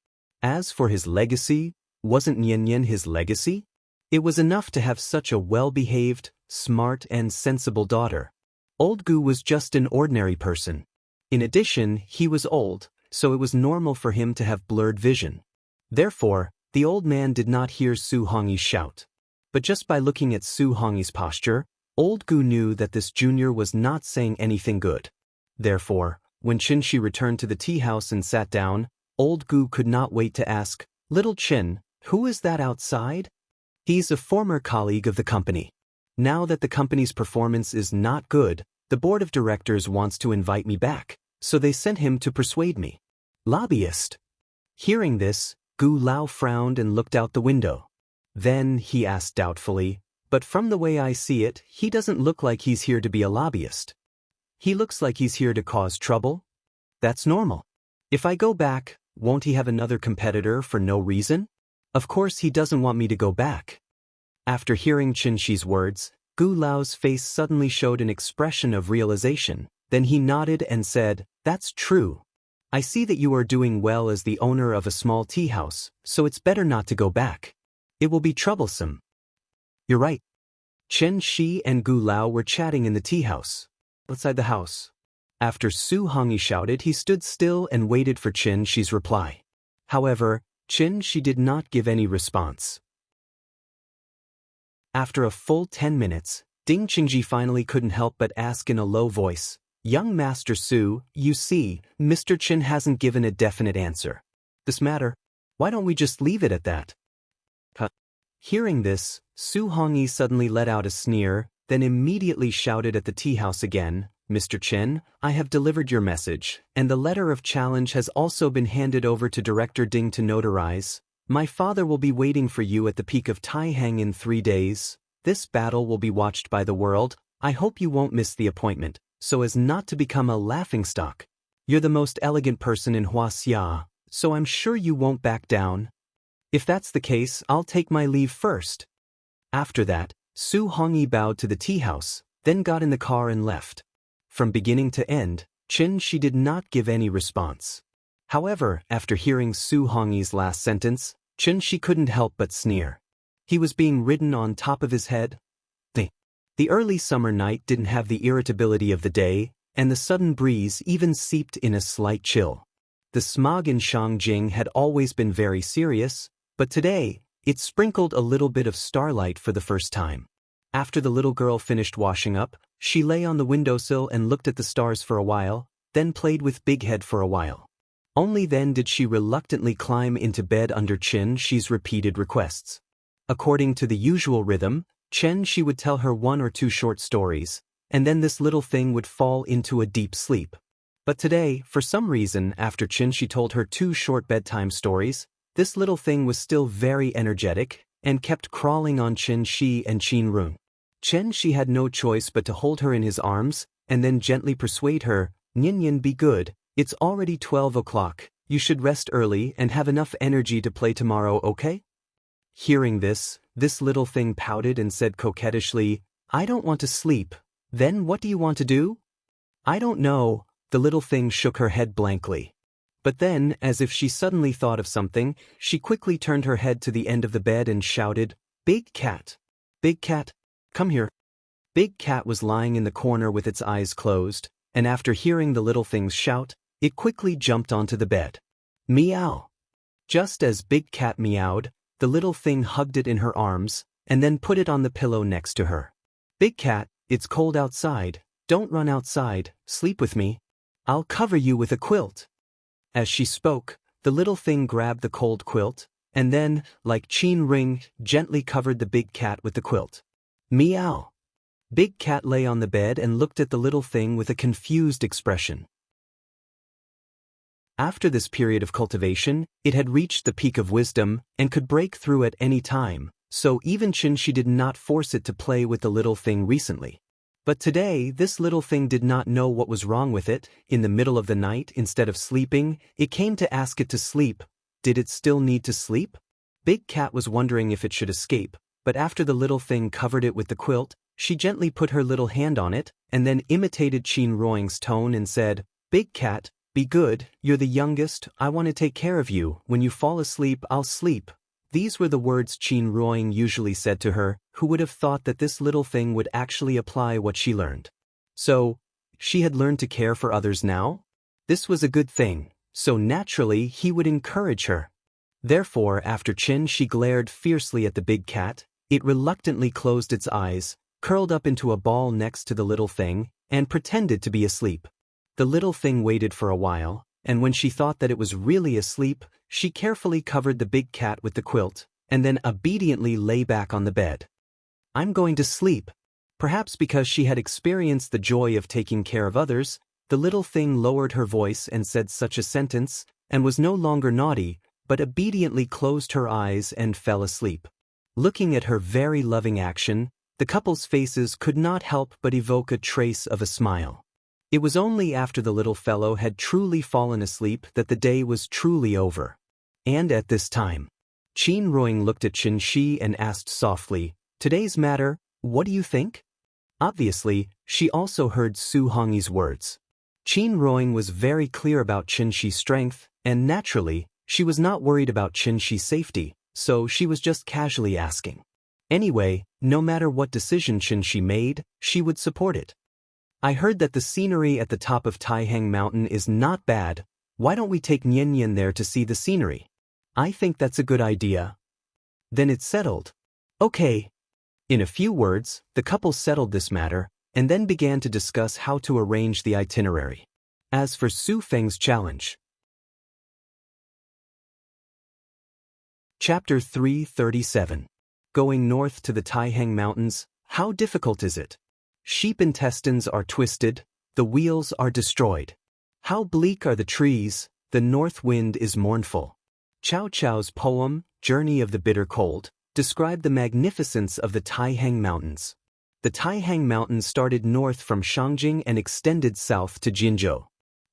As for his legacy, wasn't Nian his legacy? It was enough to have such a well-behaved, smart and sensible daughter. Old Gu was just an ordinary person. In addition, he was old, so it was normal for him to have blurred vision. Therefore, the old man did not hear Su Hongyi shout. But just by looking at Su Hongyi's posture, Old Gu knew that this junior was not saying anything good. Therefore, when Qin Shi returned to the tea house and sat down, Old Gu could not wait to ask, "Little Qin, who is that outside?" "He's a former colleague of the company. Now that the company's performance is not good, the board of directors wants to invite me back, so they sent him to persuade me." "Lobbyist?" Hearing this, Gu Lao frowned and looked out the window. Then he asked doubtfully, "But from the way I see it, he doesn't look like he's here to be a lobbyist. He looks like he's here to cause trouble? That's normal. If I go back, won't he have another competitor for no reason? Of course he doesn't want me to go back." After hearing Qin Shi's words, Gu Lao's face suddenly showed an expression of realization. Then he nodded and said, "That's true. I see that you are doing well as the owner of a small tea house, so it's better not to go back. It will be troublesome." "You're right." Qin Shi and Gu Lao were chatting in the tea house. Outside the house. After Su Hongyi shouted, he stood still and waited for Qin Shi's reply. However, Qin Shi did not give any response. After a full 10 minutes, Ding Qingji finally couldn't help but ask in a low voice, "Young Master Su, you see, Mr. Qin hasn't given a definite answer. This matter, why don't we just leave it at that?" Hearing this, Su Hongyi suddenly let out a sneer, then immediately shouted at the tea house again, "Mr. Qin, I have delivered your message, and the letter of challenge has also been handed over to Director Ding to notarize. My father will be waiting for you at the peak of Taihang in 3 days. This battle will be watched by the world. I hope you won't miss the appointment, so as not to become a laughingstock. You're the most elegant person in Huaxia, so I'm sure you won't back down. If that's the case, I'll take my leave first." After that, Su Hongyi bowed to the tea house, then got in the car and left. From beginning to end, Qin Shi did not give any response. However, after hearing Su Hongyi's last sentence, Qin Shi couldn't help but sneer. He was being ridden on top of his head. The early summer night didn't have the irritability of the day, and the sudden breeze even seeped in a slight chill. The smog in Shangjing had always been very serious, but today, it sprinkled a little bit of starlight for the first time. After the little girl finished washing up, she lay on the windowsill and looked at the stars for a while, then played with Big Head for a while. Only then did she reluctantly climb into bed under Qin Shi's repeated requests. According to the usual rhythm, Qin Shi would tell her 1 or 2 short stories, and then this little thing would fall into a deep sleep. But today, for some reason, after Qin Shi told her 2 short bedtime stories, this little thing was still very energetic, and kept crawling on Qin Shi and Qin Run. Qin Shi had no choice but to hold her in his arms, and then gently persuade her, "Nian, be good, it's already 12 o'clock, you should rest early and have enough energy to play tomorrow, okay?" Hearing this little thing pouted and said coquettishly, "I don't want to sleep. Then what do you want to do?" "I don't know." The little thing shook her head blankly. But then, as if she suddenly thought of something, she quickly turned her head to the end of the bed and shouted, "Big Cat! Big Cat, come here." Big Cat was lying in the corner with its eyes closed, and after hearing the little thing's shout, it quickly jumped onto the bed. Meow! Just as Big Cat meowed, the little thing hugged it in her arms, and then put it on the pillow next to her. "Big Cat, it's cold outside, don't run outside, sleep with me. I'll cover you with a quilt." As she spoke, the little thing grabbed the cold quilt, and then, like Qin Ring, gently covered the Big Cat with the quilt. Meow! Big Cat lay on the bed and looked at the little thing with a confused expression. After this period of cultivation, it had reached the peak of wisdom, and could break through at any time, so even Qin Shi did not force it to play with the little thing recently. But today, this little thing did not know what was wrong with it. In the middle of the night, instead of sleeping, it came to ask it to sleep. Did it still need to sleep? Big Cat was wondering if it should escape, but after the little thing covered it with the quilt, she gently put her little hand on it, and then imitated Qin Ruoying's tone and said, "Big Cat, Be good, you're the youngest, I want to take care of you, when you fall asleep I'll sleep. These were the words Qin Ruoying usually said to her. Who would have thought that this little thing would actually apply what she learned? So, she had learned to care for others now? This was a good thing, so naturally he would encourage her. Therefore, after Qin she glared fiercely at the big cat, it reluctantly closed its eyes, curled up into a ball next to the little thing, and pretended to be asleep. The little thing waited for a while, and when she thought that it was really asleep, she carefully covered the big cat with the quilt, and then obediently lay back on the bed. I'm going to sleep. Perhaps because she had experienced the joy of taking care of others, the little thing lowered her voice and said such a sentence, and was no longer naughty, but obediently closed her eyes and fell asleep. Looking at her very loving action, the couple's faces could not help but evoke a trace of a smile. It was only after the little fellow had truly fallen asleep that the day was truly over. And at this time, Qin Ruoying looked at Qin Shi and asked softly, "Today's matter, what do you think?" Obviously, she also heard Su Hongyi's words. Qin Ruoying was very clear about Qin Shi's strength, and naturally, she was not worried about Qin Shi's safety, so she was just casually asking. Anyway, no matter what decision Qin Shi made, she would support it. I heard that the scenery at the top of Taihang Mountain is not bad. Why don't we take Nian Nian there to see the scenery? I think that's a good idea. Then it's settled. Okay. In a few words, the couple settled this matter, and then began to discuss how to arrange the itinerary. As for Su Feng's challenge. Chapter 337. Going north to the Taihang Mountains, how difficult is it? Sheep intestines are twisted, the wheels are destroyed. How bleak are the trees, the north wind is mournful. Cao Cao's poem, Journey of the Bitter Cold, described the magnificence of the Taihang Mountains. The Taihang Mountains started north from Shangjing and extended south to Jinzhou.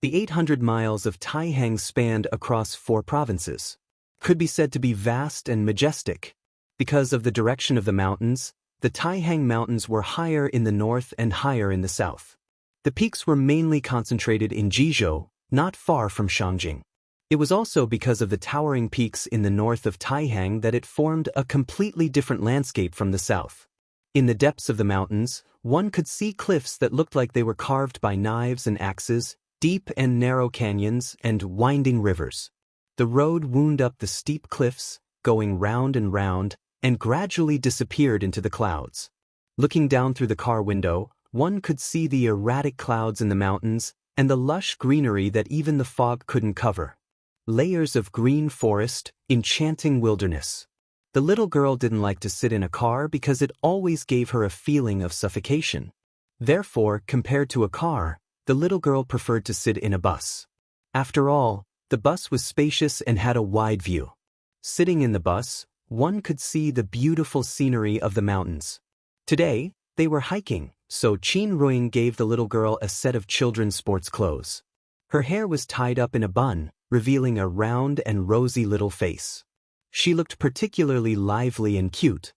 The 800 miles of Taihang spanned across 4 provinces. Could be said to be vast and majestic. Because of the direction of the mountains, the Taihang Mountains were higher in the north and higher in the south. The peaks were mainly concentrated in Jizhou, not far from Shangjing. It was also because of the towering peaks in the north of Taihang that it formed a completely different landscape from the south. In the depths of the mountains, one could see cliffs that looked like they were carved by knives and axes, deep and narrow canyons, and winding rivers. The road wound up the steep cliffs, going round and round, and gradually disappeared into the clouds. Looking down through the car window, one could see the erratic clouds in the mountains and the lush greenery that even the fog couldn't cover. Layers of green forest, enchanting wilderness. The little girl didn't like to sit in a car because it always gave her a feeling of suffocation. Therefore, compared to a car, the little girl preferred to sit in a bus. After all, the bus was spacious and had a wide view. Sitting in the bus, one could see the beautiful scenery of the mountains. Today, they were hiking, so Qin Ruoying gave the little girl a set of children's sports clothes. Her hair was tied up in a bun, revealing a round and rosy little face. She looked particularly lively and cute.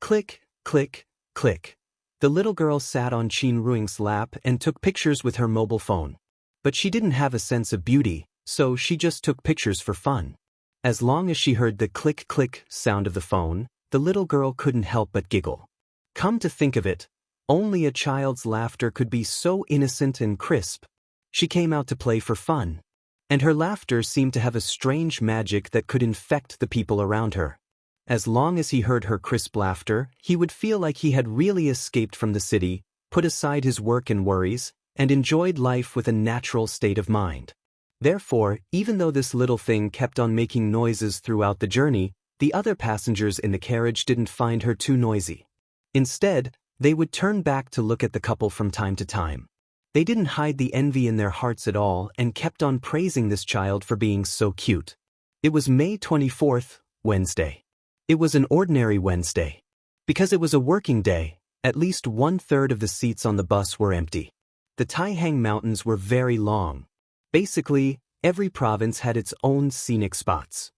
Click, click, click. The little girl sat on Qin Ruoying's lap and took pictures with her mobile phone. But she didn't have a sense of beauty, so she just took pictures for fun. As long as she heard the click-click sound of the phone, the little girl couldn't help but giggle. Come to think of it, only a child's laughter could be so innocent and crisp. She came out to play for fun. And her laughter seemed to have a strange magic that could infect the people around her. As long as he heard her crisp laughter, he would feel like he had really escaped from the city, put aside his work and worries, and enjoyed life with a natural state of mind. Therefore, even though this little thing kept on making noises throughout the journey, the other passengers in the carriage didn't find her too noisy. Instead, they would turn back to look at the couple from time to time. They didn't hide the envy in their hearts at all and kept on praising this child for being so cute. It was May 24th, Wednesday. It was an ordinary Wednesday. Because it was a working day, at least 1/3 of the seats on the bus were empty. The Taihang Mountains were very long. Basically, every province had its own scenic spots.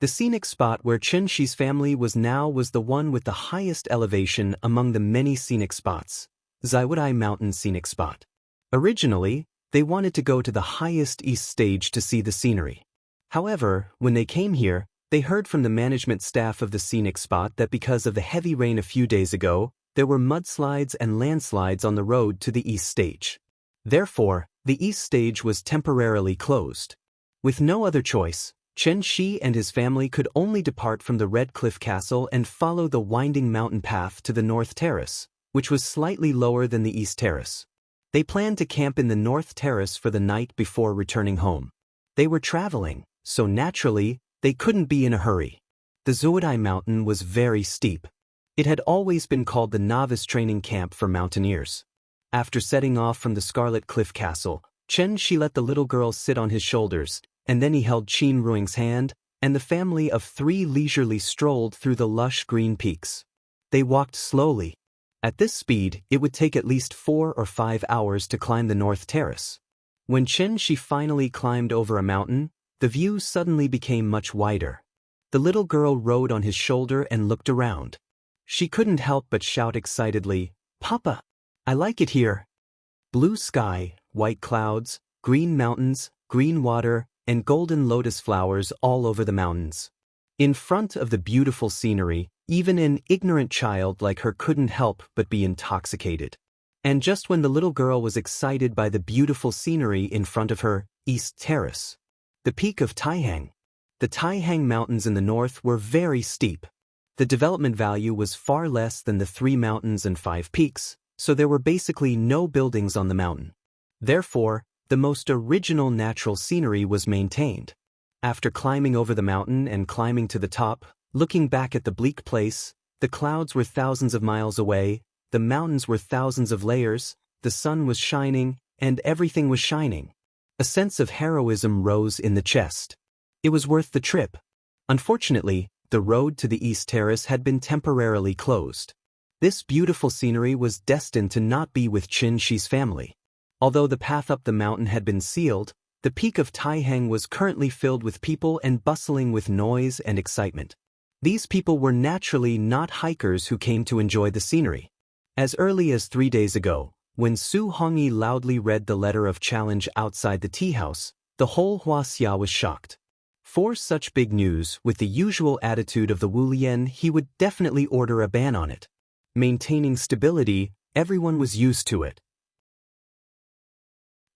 The scenic spot where Qin Shi's family was now was the one with the highest elevation among the many scenic spots, Zaiwudai Mountain Scenic Spot. Originally, They wanted to go to the highest east stage to see the scenery. However, when they came here, they heard from the management staff of the scenic spot that because of the heavy rain a few days ago, there were mudslides and landslides on the road to the east stage. Therefore, the east stage was temporarily closed. With no other choice, Chen Shi and his family could only depart from the Red Cliff Castle and follow the winding mountain path to the North Terrace, which was slightly lower than the East Terrace. They planned to camp in the North Terrace for the night before returning home. They were traveling, so naturally, they couldn't be in a hurry. The Zuodai Mountain was very steep. It had always been called the novice training camp for mountaineers. After setting off from the Scarlet Cliff Castle, Chen Shi let the little girl sit on his shoulders, and then he held Qin Ruing's hand, and the family of three leisurely strolled through the lush green peaks. They walked slowly. At this speed, it would take at least 4 or 5 hours to climb the North Terrace. When Chen Shi finally climbed over a mountain, the view suddenly became much wider. The little girl rode on his shoulder and looked around. She couldn't help but shout excitedly, "Papa! I like it here!" Blue sky, white clouds, green mountains, green water, and golden lotus flowers all over the mountains. In front of the beautiful scenery, even an ignorant child like her couldn't help but be intoxicated. And just when the little girl was excited by the beautiful scenery in front of her, East Terrace, the peak of Taihang. The Taihang Mountains in the north were very steep. The development value was far less than the 3 mountains and 5 peaks, so there were basically no buildings on the mountain. Therefore, the most original natural scenery was maintained. After climbing over the mountain and climbing to the top, looking back at the bleak place, the clouds were thousands of miles away, the mountains were thousands of layers, the sun was shining, and everything was shining. A sense of heroism rose in the chest. It was worth the trip. Unfortunately, the road to the East Terrace had been temporarily closed. This beautiful scenery was destined to not be with Chen Shi's family. Although the path up the mountain had been sealed, the peak of Taihang was currently filled with people and bustling with noise and excitement. These people were naturally not hikers who came to enjoy the scenery. As early as 3 days ago, when Su Hongyi loudly read the letter of challenge outside the tea house, the whole Huaxia was shocked. For such big news, with the usual attitude of the Wu Lian, he would definitely order a ban on it. Maintaining stability, everyone was used to it.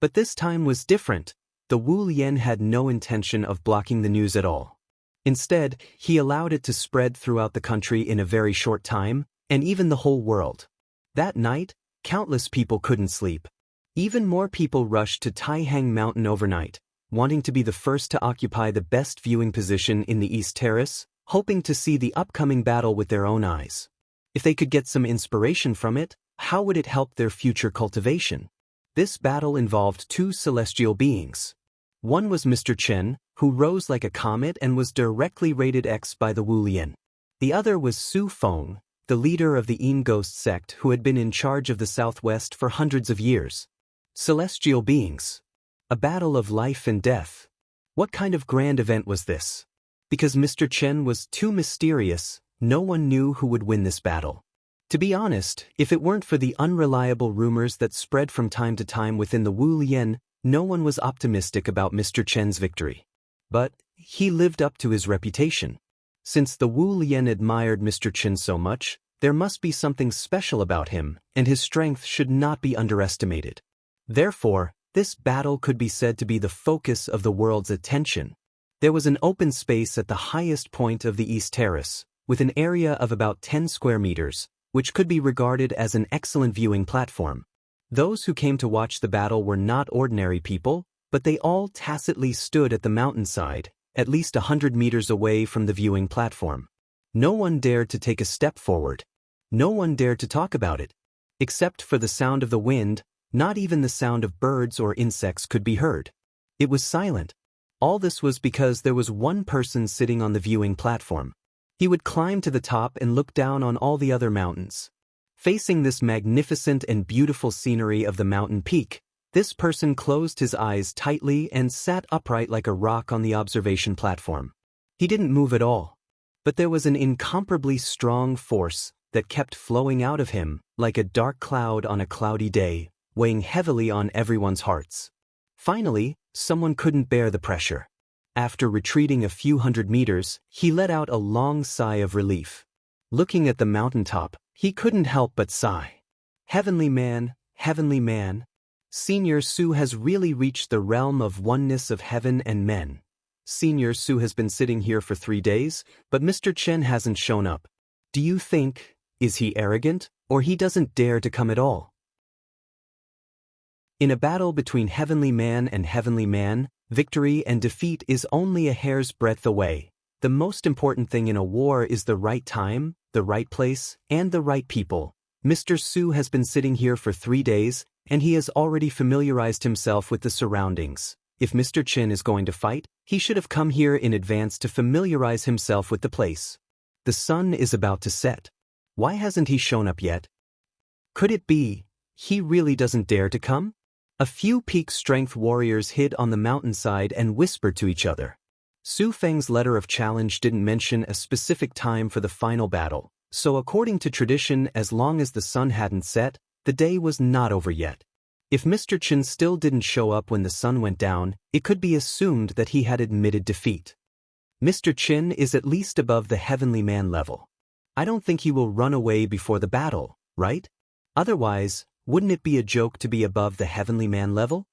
But this time was different. The Wu Lian had no intention of blocking the news at all. Instead, he allowed it to spread throughout the country in a very short time, and even the whole world. That night, countless people couldn't sleep. Even more people rushed to Taihang Mountain overnight, wanting to be the first to occupy the best viewing position in the East Terrace, hoping to see the upcoming battle with their own eyes. If they could get some inspiration from it, how would it help their future cultivation? This battle involved 2 celestial beings. One was Mr. Chen, who rose like a comet and was directly rated X by the Wu Lian. The other was Su Feng, the leader of the Yin Ghost sect who had been in charge of the Southwest for hundreds of years. Celestial beings. A battle of life and death. What kind of grand event was this? Because Mr. Chen was too mysterious, no one knew who would win this battle. To be honest, if it weren't for the unreliable rumors that spread from time to time within the Wu Lian, no one was optimistic about Mr. Chen's victory. But he lived up to his reputation. Since the Wu Lian admired Mr. Chen so much, there must be something special about him, and his strength should not be underestimated. Therefore, this battle could be said to be the focus of the world's attention. There was an open space at the highest point of the East Terrace, with an area of about 10 square meters, which could be regarded as an excellent viewing platform. Those who came to watch the battle were not ordinary people, but they all tacitly stood at the mountainside, at least 100 meters away from the viewing platform. No one dared to take a step forward. No one dared to talk about it. Except for the sound of the wind, not even the sound of birds or insects could be heard. It was silent. All this was because there was one person sitting on the viewing platform. He would climb to the top and look down on all the other mountains. Facing this magnificent and beautiful scenery of the mountain peak, this person closed his eyes tightly and sat upright like a rock on the observation platform. He didn't move at all. But there was an incomparably strong force that kept flowing out of him, like a dark cloud on a cloudy day, weighing heavily on everyone's hearts. Finally, someone couldn't bear the pressure. After retreating a few hundred meters, he let out a long sigh of relief. Looking at the mountaintop, he couldn't help but sigh. Heavenly man, Senior Su has really reached the realm of oneness of heaven and men. Senior Su has been sitting here for 3 days, but Mr. Chen hasn't shown up. Do you think, is he arrogant, or he doesn't dare to come at all? In a battle between heavenly man and heavenly man, victory and defeat is only a hair's breadth away. The most important thing in a war is the right time, the right place, and the right people. Mr. Su has been sitting here for 3 days, and he has already familiarized himself with the surroundings. If Mr. Chen is going to fight, he should have come here in advance to familiarize himself with the place. The sun is about to set. Why hasn't he shown up yet? Could it be, he really doesn't dare to come? A few peak strength warriors hid on the mountainside and whispered to each other. Su Feng's letter of challenge didn't mention a specific time for the final battle, so according to tradition, as long as the sun hadn't set, the day was not over yet. If Mr. Chen still didn't show up when the sun went down, it could be assumed that he had admitted defeat. Mr. Chen is at least above the heavenly man level. I don't think he will run away before the battle, right? Otherwise, wouldn't it be a joke to be above the heavenly man level?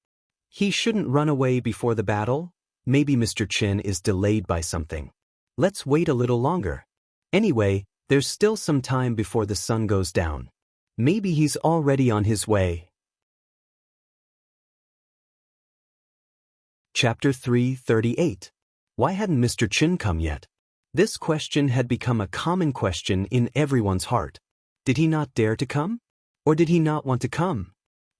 He shouldn't run away before the battle. Maybe Mr. Chen is delayed by something. Let's wait a little longer. Anyway, there's still some time before the sun goes down. Maybe he's already on his way. Chapter 338. Why hadn't Mr. Chen come yet? This question had become a common question in everyone's heart. Did he not dare to come? Or did he not want to come?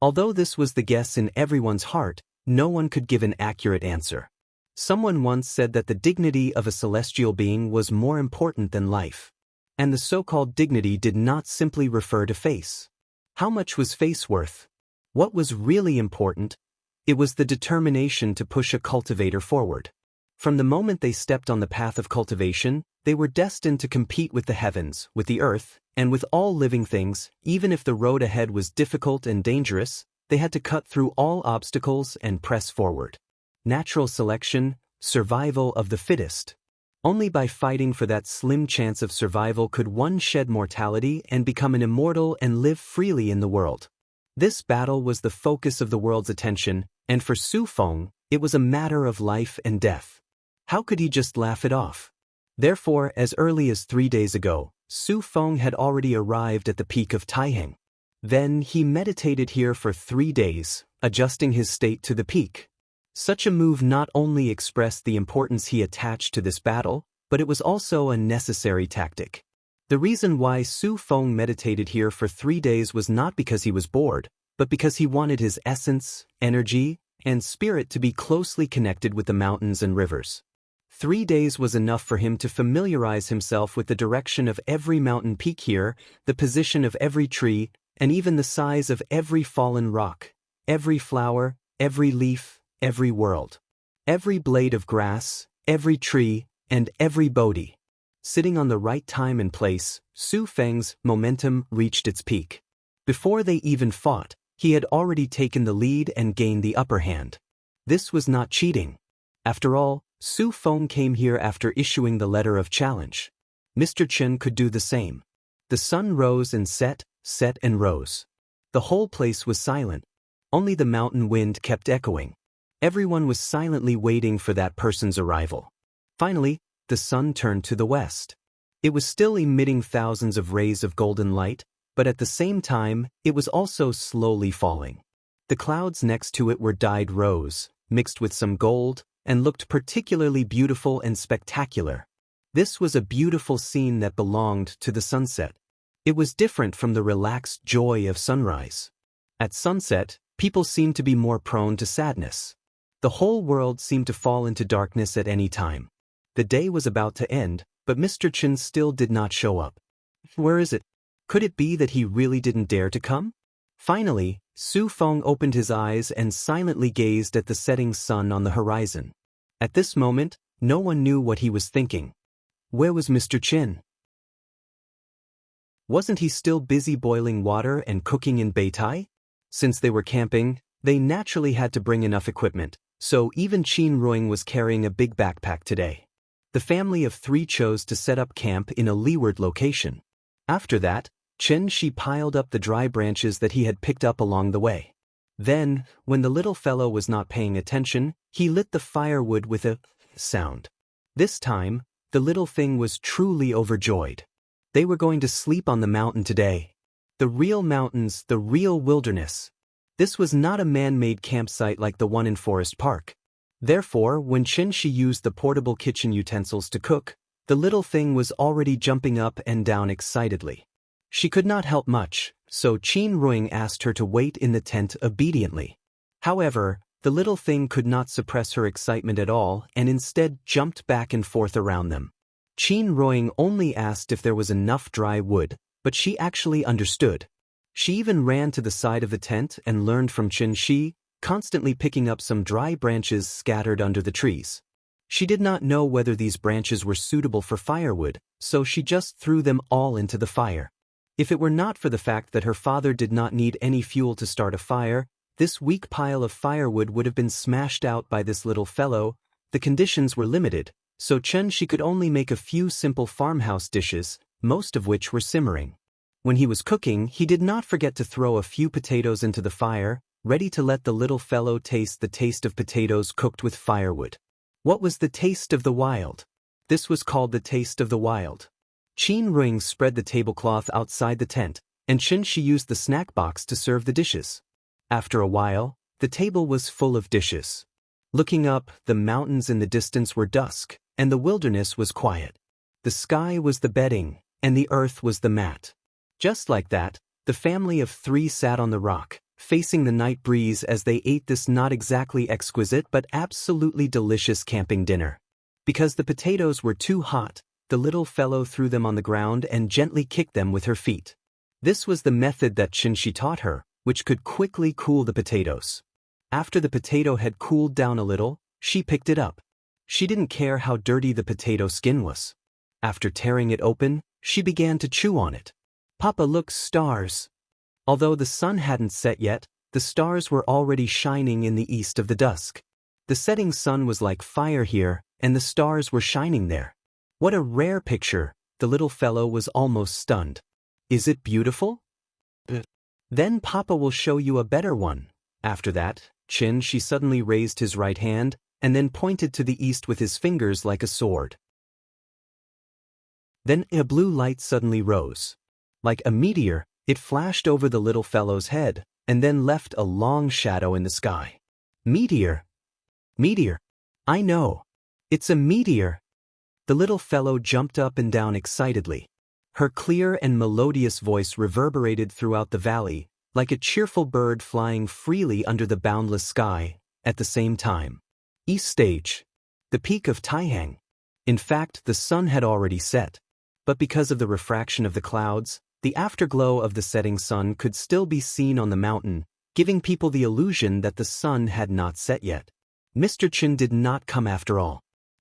Although this was the guess in everyone's heart, no one could give an accurate answer. Someone once said that the dignity of a celestial being was more important than life. And the so-called dignity did not simply refer to face. How much was face worth? What was really important? It was the determination to push a cultivator forward. From the moment they stepped on the path of cultivation, they were destined to compete with the heavens, with the earth, and with all living things. Even if the road ahead was difficult and dangerous, they had to cut through all obstacles and press forward. Natural selection, survival of the fittest. Only by fighting for that slim chance of survival could one shed mortality and become an immortal and live freely in the world. This battle was the focus of the world's attention, and for Su Feng, it was a matter of life and death. How could he just laugh it off? Therefore, as early as 3 days ago, Su Feng had already arrived at the peak of Taiheng. Then he meditated here for 3 days, adjusting his state to the peak. Such a move not only expressed the importance he attached to this battle, but it was also a necessary tactic. The reason why Su Feng meditated here for 3 days was not because he was bored, but because he wanted his essence, energy, and spirit to be closely connected with the mountains and rivers. 3 days was enough for him to familiarize himself with the direction of every mountain peak here, the position of every tree, and even the size of every fallen rock, every flower, every leaf, every world, every blade of grass, every tree, and every bodhi. Sitting on the right time and place, Su Feng's momentum reached its peak. Before they even fought, he had already taken the lead and gained the upper hand. This was not cheating. After all, Su Feng came here after issuing the letter of challenge. Mr. Chen could do the same. The sun rose and set and rose. The whole place was silent. Only the mountain wind kept echoing. Everyone was silently waiting for that person's arrival. Finally, the sun turned to the west. It was still emitting thousands of rays of golden light, but at the same time, it was also slowly falling. The clouds next to it were dyed rose, mixed with some gold, and looked particularly beautiful and spectacular. This was a beautiful scene that belonged to the sunset. It was different from the relaxed joy of sunrise. At sunset, people seemed to be more prone to sadness. The whole world seemed to fall into darkness at any time. The day was about to end, but Mr. Chen still did not show up. Where is it? Could it be that he really didn't dare to come? Finally, Su Feng opened his eyes and silently gazed at the setting sun on the horizon. At this moment, no one knew what he was thinking. Where was Mr. Chen? Wasn't he still busy boiling water and cooking in Beitai? Since they were camping, They naturally had to bring enough equipment, so even Qin Ruing was carrying a big backpack today. The family of 3 chose to set up camp in a leeward location. After that, Chen Shi piled up the dry branches that he had picked up along the way. Then, when the little fellow was not paying attention, he lit the firewood with a sound. This time, the little thing was truly overjoyed. They were going to sleep on the mountain today. The real mountains, the real wilderness. This was not a man-made campsite like the one in Forest Park. Therefore, when Chen Shi used the portable kitchen utensils to cook, the little thing was already jumping up and down excitedly. She could not help much, so Qin Ruing asked her to wait in the tent obediently. However, the little thing could not suppress her excitement at all and instead jumped back and forth around them. Qin Ruing only asked if there was enough dry wood, but she actually understood. She even ran to the side of the tent and learned from Chen Shi, constantly picking up some dry branches scattered under the trees. She did not know whether these branches were suitable for firewood, so she just threw them all into the fire. If it were not for the fact that her father did not need any fuel to start a fire, this weak pile of firewood would have been smashed out by this little fellow. The conditions were limited, so Chen Shi could only make a few simple farmhouse dishes, most of which were simmering. When he was cooking, he did not forget to throw a few potatoes into the fire, ready to let the little fellow taste the taste of potatoes cooked with firewood. What was the taste of the wild? This was called the taste of the wild. Qin Ruing spread the tablecloth outside the tent, and Chen Shi used the snack box to serve the dishes. After a while, the table was full of dishes. Looking up, the mountains in the distance were dusk, and the wilderness was quiet. The sky was the bedding, and the earth was the mat. Just like that, the family of 3 sat on the rock, facing the night breeze as they ate this not exactly exquisite but absolutely delicious camping dinner. Because the potatoes were too hot, the little fellow threw them on the ground and gently kicked them with her feet. This was the method that Chen Shi taught her, which could quickly cool the potatoes. After the potato had cooled down a little, she picked it up. She didn't care how dirty the potato skin was. After tearing it open, she began to chew on it. Papa, look, stars. Although the sun hadn't set yet, the stars were already shining in the east of the dusk. The setting sun was like fire here, and the stars were shining there. What a rare picture! The little fellow was almost stunned. Is it beautiful? Then Papa will show you a better one. After that, Chen Shi suddenly raised his right hand, and then pointed to the east with his fingers like a sword. Then a blue light suddenly rose. Like a meteor, it flashed over the little fellow's head, and then left a long shadow in the sky. Meteor! Meteor! I know! It's a meteor! The little fellow jumped up and down excitedly. Her clear and melodious voice reverberated throughout the valley, like a cheerful bird flying freely under the boundless sky. At the same time, East Stage, the peak of Taihang. In fact, the sun had already set. But because of the refraction of the clouds, the afterglow of the setting sun could still be seen on the mountain, giving people the illusion that the sun had not set yet. Mr. Chen did not come after all.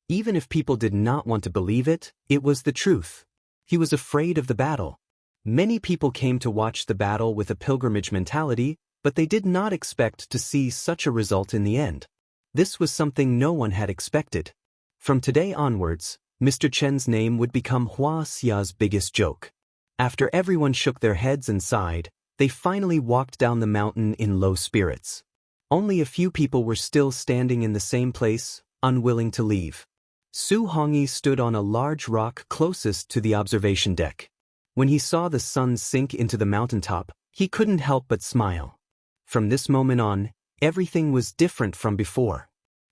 Even if people did not want to believe it, it was the truth. He was afraid of the battle. Many people came to watch the battle with a pilgrimage mentality, but they did not expect to see such a result in the end. This was something no one had expected. From today onwards, Mr. Chen's name would become Hua Xia's biggest joke. After everyone shook their heads and sighed, they finally walked down the mountain in low spirits. Only a few people were still standing in the same place, unwilling to leave. Su Hongyi stood on a large rock closest to the observation deck. When he saw the sun sink into the mountaintop, he couldn't help but smile. From this moment on, everything was different from before.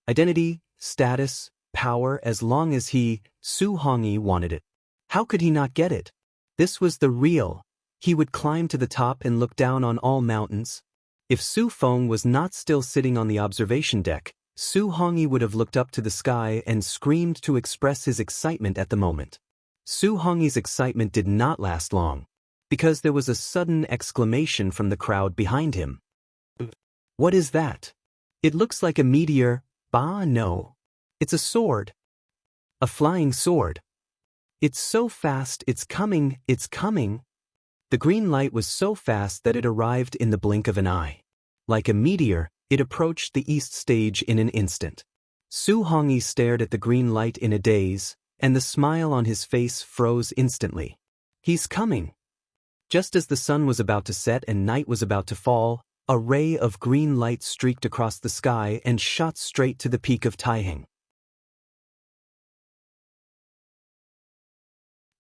Identity, status, power, as long as he, Su Hongyi, wanted it. How could he not get it? This was the real. He would climb to the top and look down on all mountains. If Su Feng was not still sitting on the observation deck, Su Hongyi would have looked up to the sky and screamed to express his excitement at the moment. Su Hongyi's excitement did not last long, because there was a sudden exclamation from the crowd behind him. What is that? It looks like a meteor. Bah, no. It's a sword. A flying sword. It's so fast, it's coming, it's coming. The green light was so fast that it arrived in the blink of an eye. Like a meteor, It approached the east stage in an instant. Su Hongyi stared at the green light in a daze, and the smile on his face froze instantly. He's coming. Just as the sun was about to set and night was about to fall, a ray of green light streaked across the sky and shot straight to the peak of Taiheng.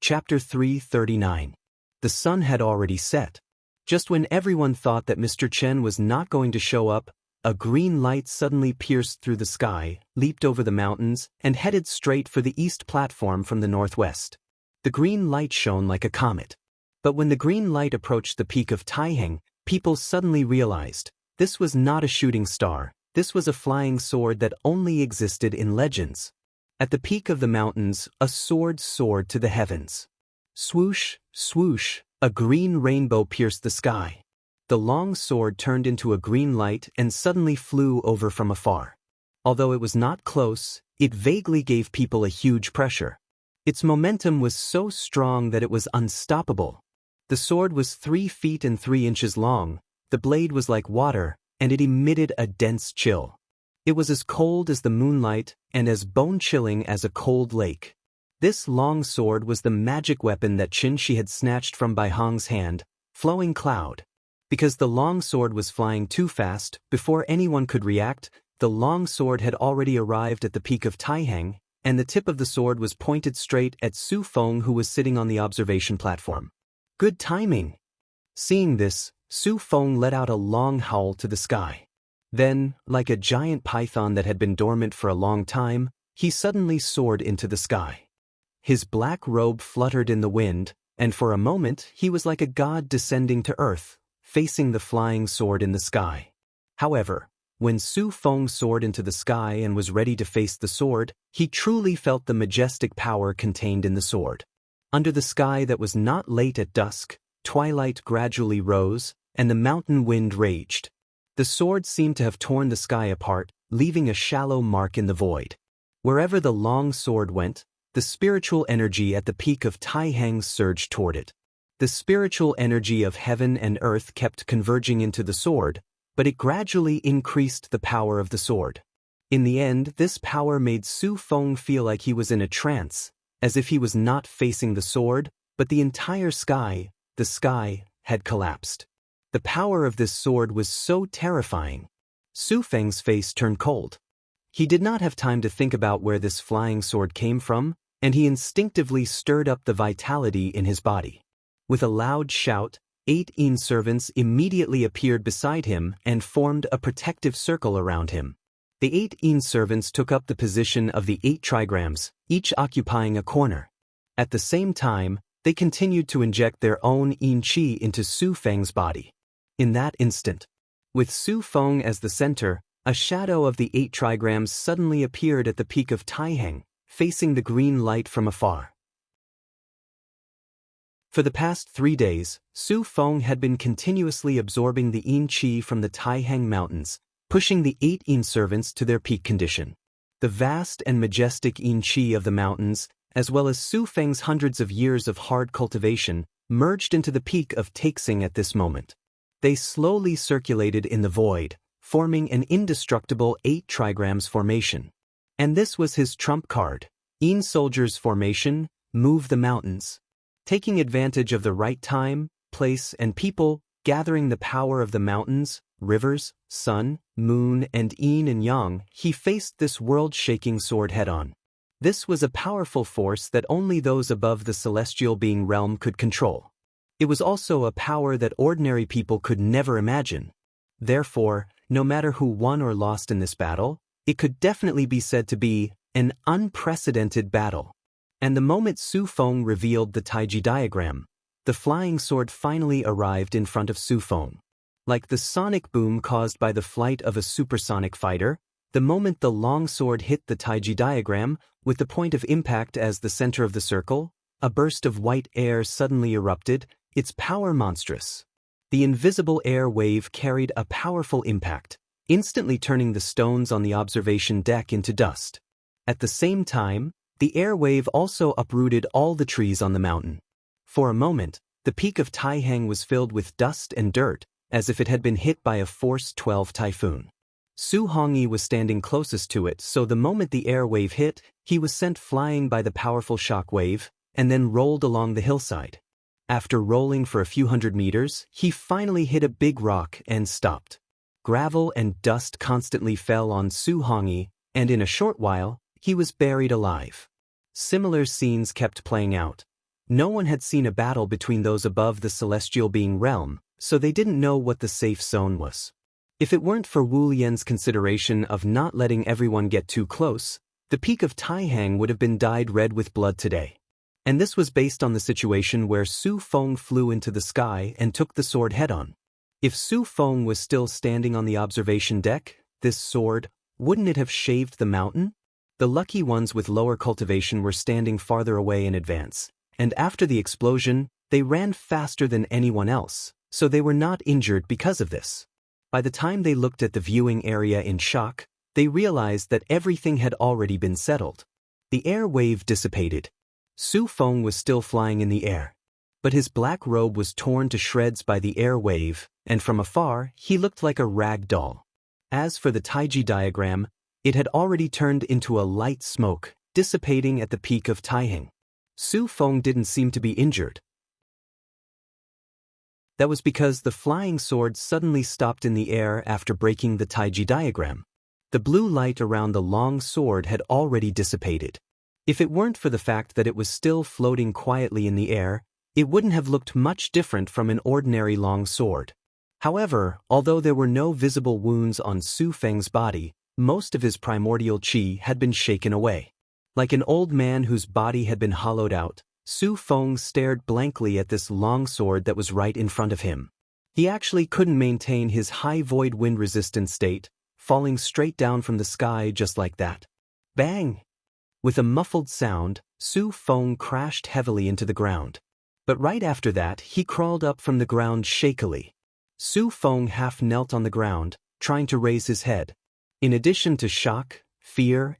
Chapter 339. The sun had already set. Just when everyone thought that Mr. Chen was not going to show up, a green light suddenly pierced through the sky, leaped over the mountains, and headed straight for the east platform from the northwest. The green light shone like a comet. But when the green light approached the peak of Taiheng, people suddenly realized, this was not a shooting star, this was a flying sword that only existed in legends. At the peak of the mountains, a sword soared to the heavens. Swoosh, swoosh, a green rainbow pierced the sky. The long sword turned into a green light and suddenly flew over from afar. Although it was not close, it vaguely gave people a huge pressure. Its momentum was so strong that it was unstoppable. The sword was 3 feet and 3 inches long, the blade was like water, and it emitted a dense chill. It was as cold as the moonlight and as bone-chilling as a cold lake. This long sword was the magic weapon that Qin Shi had snatched from Bai Hong's hand, Flowing Cloud. Because the long sword was flying too fast, before anyone could react, the long sword had already arrived at the peak of Taiheng, and the tip of the sword was pointed straight at Su Feng, who was sitting on the observation platform. Good timing! Seeing this, Su Feng let out a long howl to the sky. Then, like a giant python that had been dormant for a long time, he suddenly soared into the sky. His black robe fluttered in the wind, and for a moment he was like a god descending to earth, facing the flying sword in the sky. However, when Su Feng soared into the sky and was ready to face the sword, he truly felt the majestic power contained in the sword. Under the sky that was not late at dusk, twilight gradually rose, and the mountain wind raged. The sword seemed to have torn the sky apart, leaving a shallow mark in the void. Wherever the long sword went, the spiritual energy at the peak of Taiheng surged toward it. The spiritual energy of heaven and earth kept converging into the sword, but it gradually increased the power of the sword. In the end, this power made Su Feng feel like he was in a trance, as if he was not facing the sword, but the entire sky, the sky, had collapsed. The power of this sword was so terrifying. Su Feng's face turned cold. He did not have time to think about where this flying sword came from, and he instinctively stirred up the vitality in his body. With a loud shout, 8 Yin servants immediately appeared beside him and formed a protective circle around him. The 8 Yin servants took up the position of the 8 trigrams, each occupying a corner. At the same time, they continued to inject their own Yin Qi into Su Feng's body. In that instant, with Su Feng as the center, a shadow of the 8 trigrams suddenly appeared at the peak of Taiheng, facing the green light from afar. For the past 3 days, Su Feng had been continuously absorbing the Yin Qi from the Taiheng mountains, pushing the 8 Yin servants to their peak condition. The vast and majestic Yin Qi of the mountains, as well as Su Feng's hundreds of years of hard cultivation, merged into the peak of Taixing at this moment. They slowly circulated in the void, forming an indestructible 8 trigrams formation. And this was his trump card. Yin Soldier's formation, move the mountains. Taking advantage of the right time, place, and people, gathering the power of the mountains, rivers, sun, moon, and yin and yang, he faced this world-shaking sword head-on. This was a powerful force that only those above the celestial being realm could control. It was also a power that ordinary people could never imagine. Therefore, no matter who won or lost in this battle, it could definitely be said to be an unprecedented battle. And the moment Su Feng revealed the Taiji diagram, the flying sword finally arrived in front of Su Feng. Like the sonic boom caused by the flight of a supersonic fighter, the moment the long sword hit the Taiji diagram, with the point of impact as the center of the circle, a burst of white air suddenly erupted, its power monstrous. The invisible air wave carried a powerful impact, instantly turning the stones on the observation deck into dust. At the same time, the air wave also uprooted all the trees on the mountain. For a moment, the peak of Taiheng was filled with dust and dirt, as if it had been hit by a Force 12 typhoon. Su Hongyi was standing closest to it, so the moment the air wave hit, he was sent flying by the powerful shock wave, and then rolled along the hillside. After rolling for a few hundred meters, he finally hit a big rock and stopped. Gravel and dust constantly fell on Su Hongyi, and in a short while, he was buried alive. Similar scenes kept playing out. No one had seen a battle between those above the celestial being realm, so they didn't know what the safe zone was. If it weren't for Wu Lian's consideration of not letting everyone get too close, the peak of Taihang would have been dyed red with blood today. And this was based on the situation where Su Feng flew into the sky and took the sword head-on. If Su Feng was still standing on the observation deck, this sword, wouldn't it have shaved the mountain? The lucky ones with lower cultivation were standing farther away in advance, and after the explosion, they ran faster than anyone else, so they were not injured because of this. By the time they looked at the viewing area in shock, they realized that everything had already been settled. The air wave dissipated. Su Feng was still flying in the air, but his black robe was torn to shreds by the air wave, and from afar, he looked like a rag doll. As for the Taiji diagram, it had already turned into a light smoke, dissipating at the peak of Taihang. Su Feng didn't seem to be injured. That was because the flying sword suddenly stopped in the air after breaking the Taiji diagram. The blue light around the long sword had already dissipated. If it weren't for the fact that it was still floating quietly in the air, it wouldn't have looked much different from an ordinary long sword. However, although there were no visible wounds on Su Feng's body, most of his primordial qi had been shaken away. Like an old man whose body had been hollowed out, Su Feng stared blankly at this long sword that was right in front of him. He actually couldn't maintain his high void wind resistant state, falling straight down from the sky just like that. Bang! With a muffled sound, Su Feng crashed heavily into the ground. But right after that, he crawled up from the ground shakily. Su Feng half knelt on the ground, trying to raise his head. In addition to shock, fear,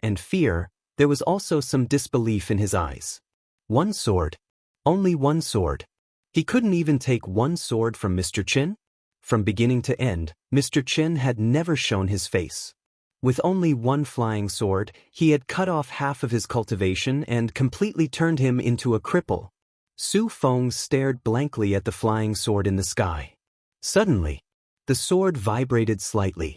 there was also some disbelief in his eyes. One sword. Only one sword. He couldn't even take one sword from Mr. Qin? From beginning to end, Mr. Qin had never shown his face. With only one flying sword, he had cut off half of his cultivation and completely turned him into a cripple. Su Feng stared blankly at the flying sword in the sky. Suddenly, the sword vibrated slightly.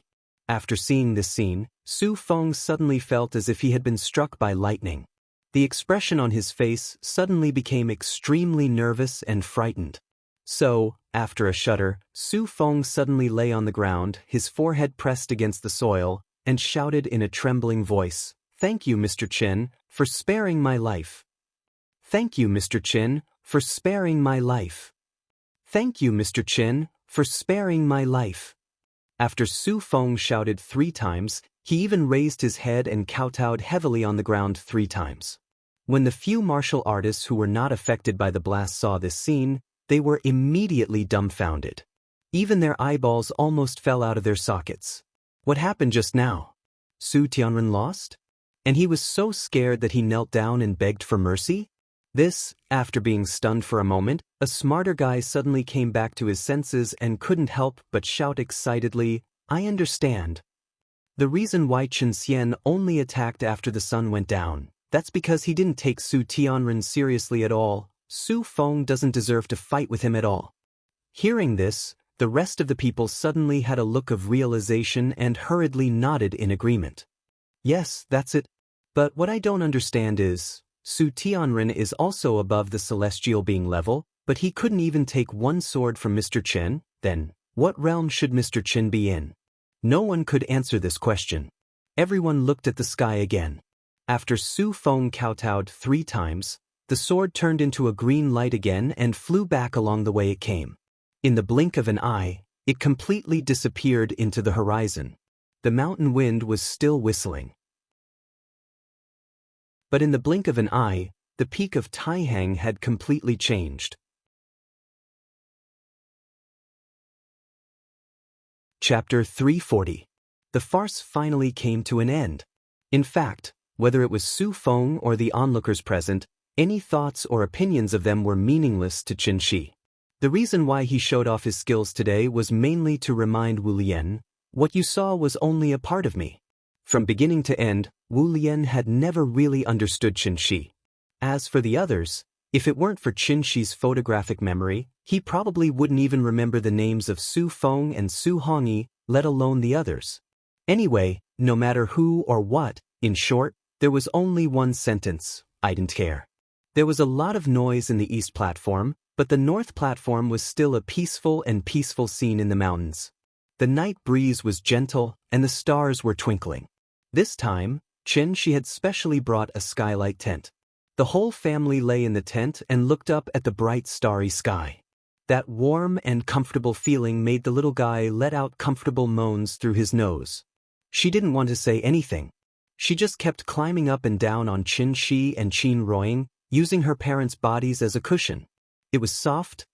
After seeing this scene, Su Feng suddenly felt as if he had been struck by lightning. The expression on his face suddenly became extremely nervous and frightened. So, after a shudder, Su Feng suddenly lay on the ground, his forehead pressed against the soil, and shouted in a trembling voice, "Thank you, Mr. Qin, for sparing my life. Thank you, Mr. Qin, for sparing my life. Thank you, Mr. Qin, for sparing my life." After Su Feng shouted 3 times, he even raised his head and kowtowed heavily on the ground 3 times. When the few martial artists who were not affected by the blast saw this scene, they were immediately dumbfounded. Even their eyeballs almost fell out of their sockets. What happened just now? Su Tianren lost? And he was so scared that he knelt down and begged for mercy? This, after being stunned for a moment, a smarter guy suddenly came back to his senses and couldn't help but shout excitedly, "I understand. The reason why Chen Xian only attacked after the sun went down, that's because he didn't take Su Tianren seriously at all. Su Feng doesn't deserve to fight with him at all." Hearing this, the rest of the people suddenly had a look of realization and hurriedly nodded in agreement. Yes, that's it. But what I don't understand is, Su Tianren is also above the celestial being level, but he couldn't even take one sword from Mr. Qin, then, what realm should Mr. Qin be in? No one could answer this question. Everyone looked at the sky again. After Su Feng kowtowed 3 times, the sword turned into a green light again and flew back along the way it came. In the blink of an eye, it completely disappeared into the horizon. The mountain wind was still whistling. But in the blink of an eye, the peak of Taihang had completely changed. Chapter 340. The farce finally came to an end. In fact, whether it was Su Feng or the onlookers present, any thoughts or opinions of them were meaningless to Qin Shi. The reason why he showed off his skills today was mainly to remind Wu Lian, What you saw was only a part of me. From beginning to end, Wu Lian had never really understood Qin Shi. As for the others, if it weren't for Qin Shi's photographic memory, he probably wouldn't even remember the names of Su Feng and Su Hongyi, let alone the others. Anyway, no matter who or what, in short, there was only one sentence: I didn't care. There was a lot of noise in the east platform, but the north platform was still a peaceful scene in the mountains. The night breeze was gentle, and the stars were twinkling. This time, Qin Shi had specially brought a skylight tent. The whole family lay in the tent and looked up at the bright starry sky. That warm and comfortable feeling made the little guy let out comfortable moans through his nose. She didn't want to say anything. She just kept climbing up and down on Qin Shi and Qin Ruoying, using her parents' bodies as a cushion. It was soft,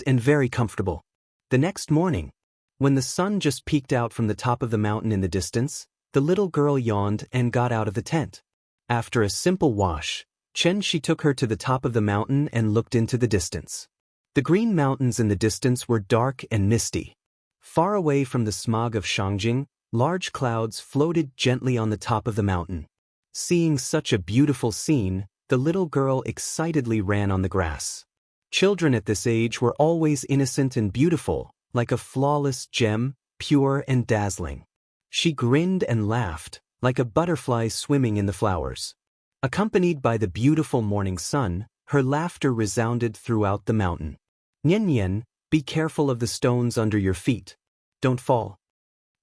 and very comfortable. The next morning, when the sun just peeked out from the top of the mountain in the distance, the little girl yawned and got out of the tent. After a simple wash, Qin Shi took her to the top of the mountain and looked into the distance. The green mountains in the distance were dark and misty. Far away from the smog of Shangjing, large clouds floated gently on the top of the mountain. Seeing such a beautiful scene, the little girl excitedly ran on the grass. Children at this age were always innocent and beautiful, like a flawless gem, pure and dazzling. She grinned and laughed, like a butterfly swimming in the flowers. Accompanied by the beautiful morning sun, her laughter resounded throughout the mountain. Nian Nian, be careful of the stones under your feet. Don't fall.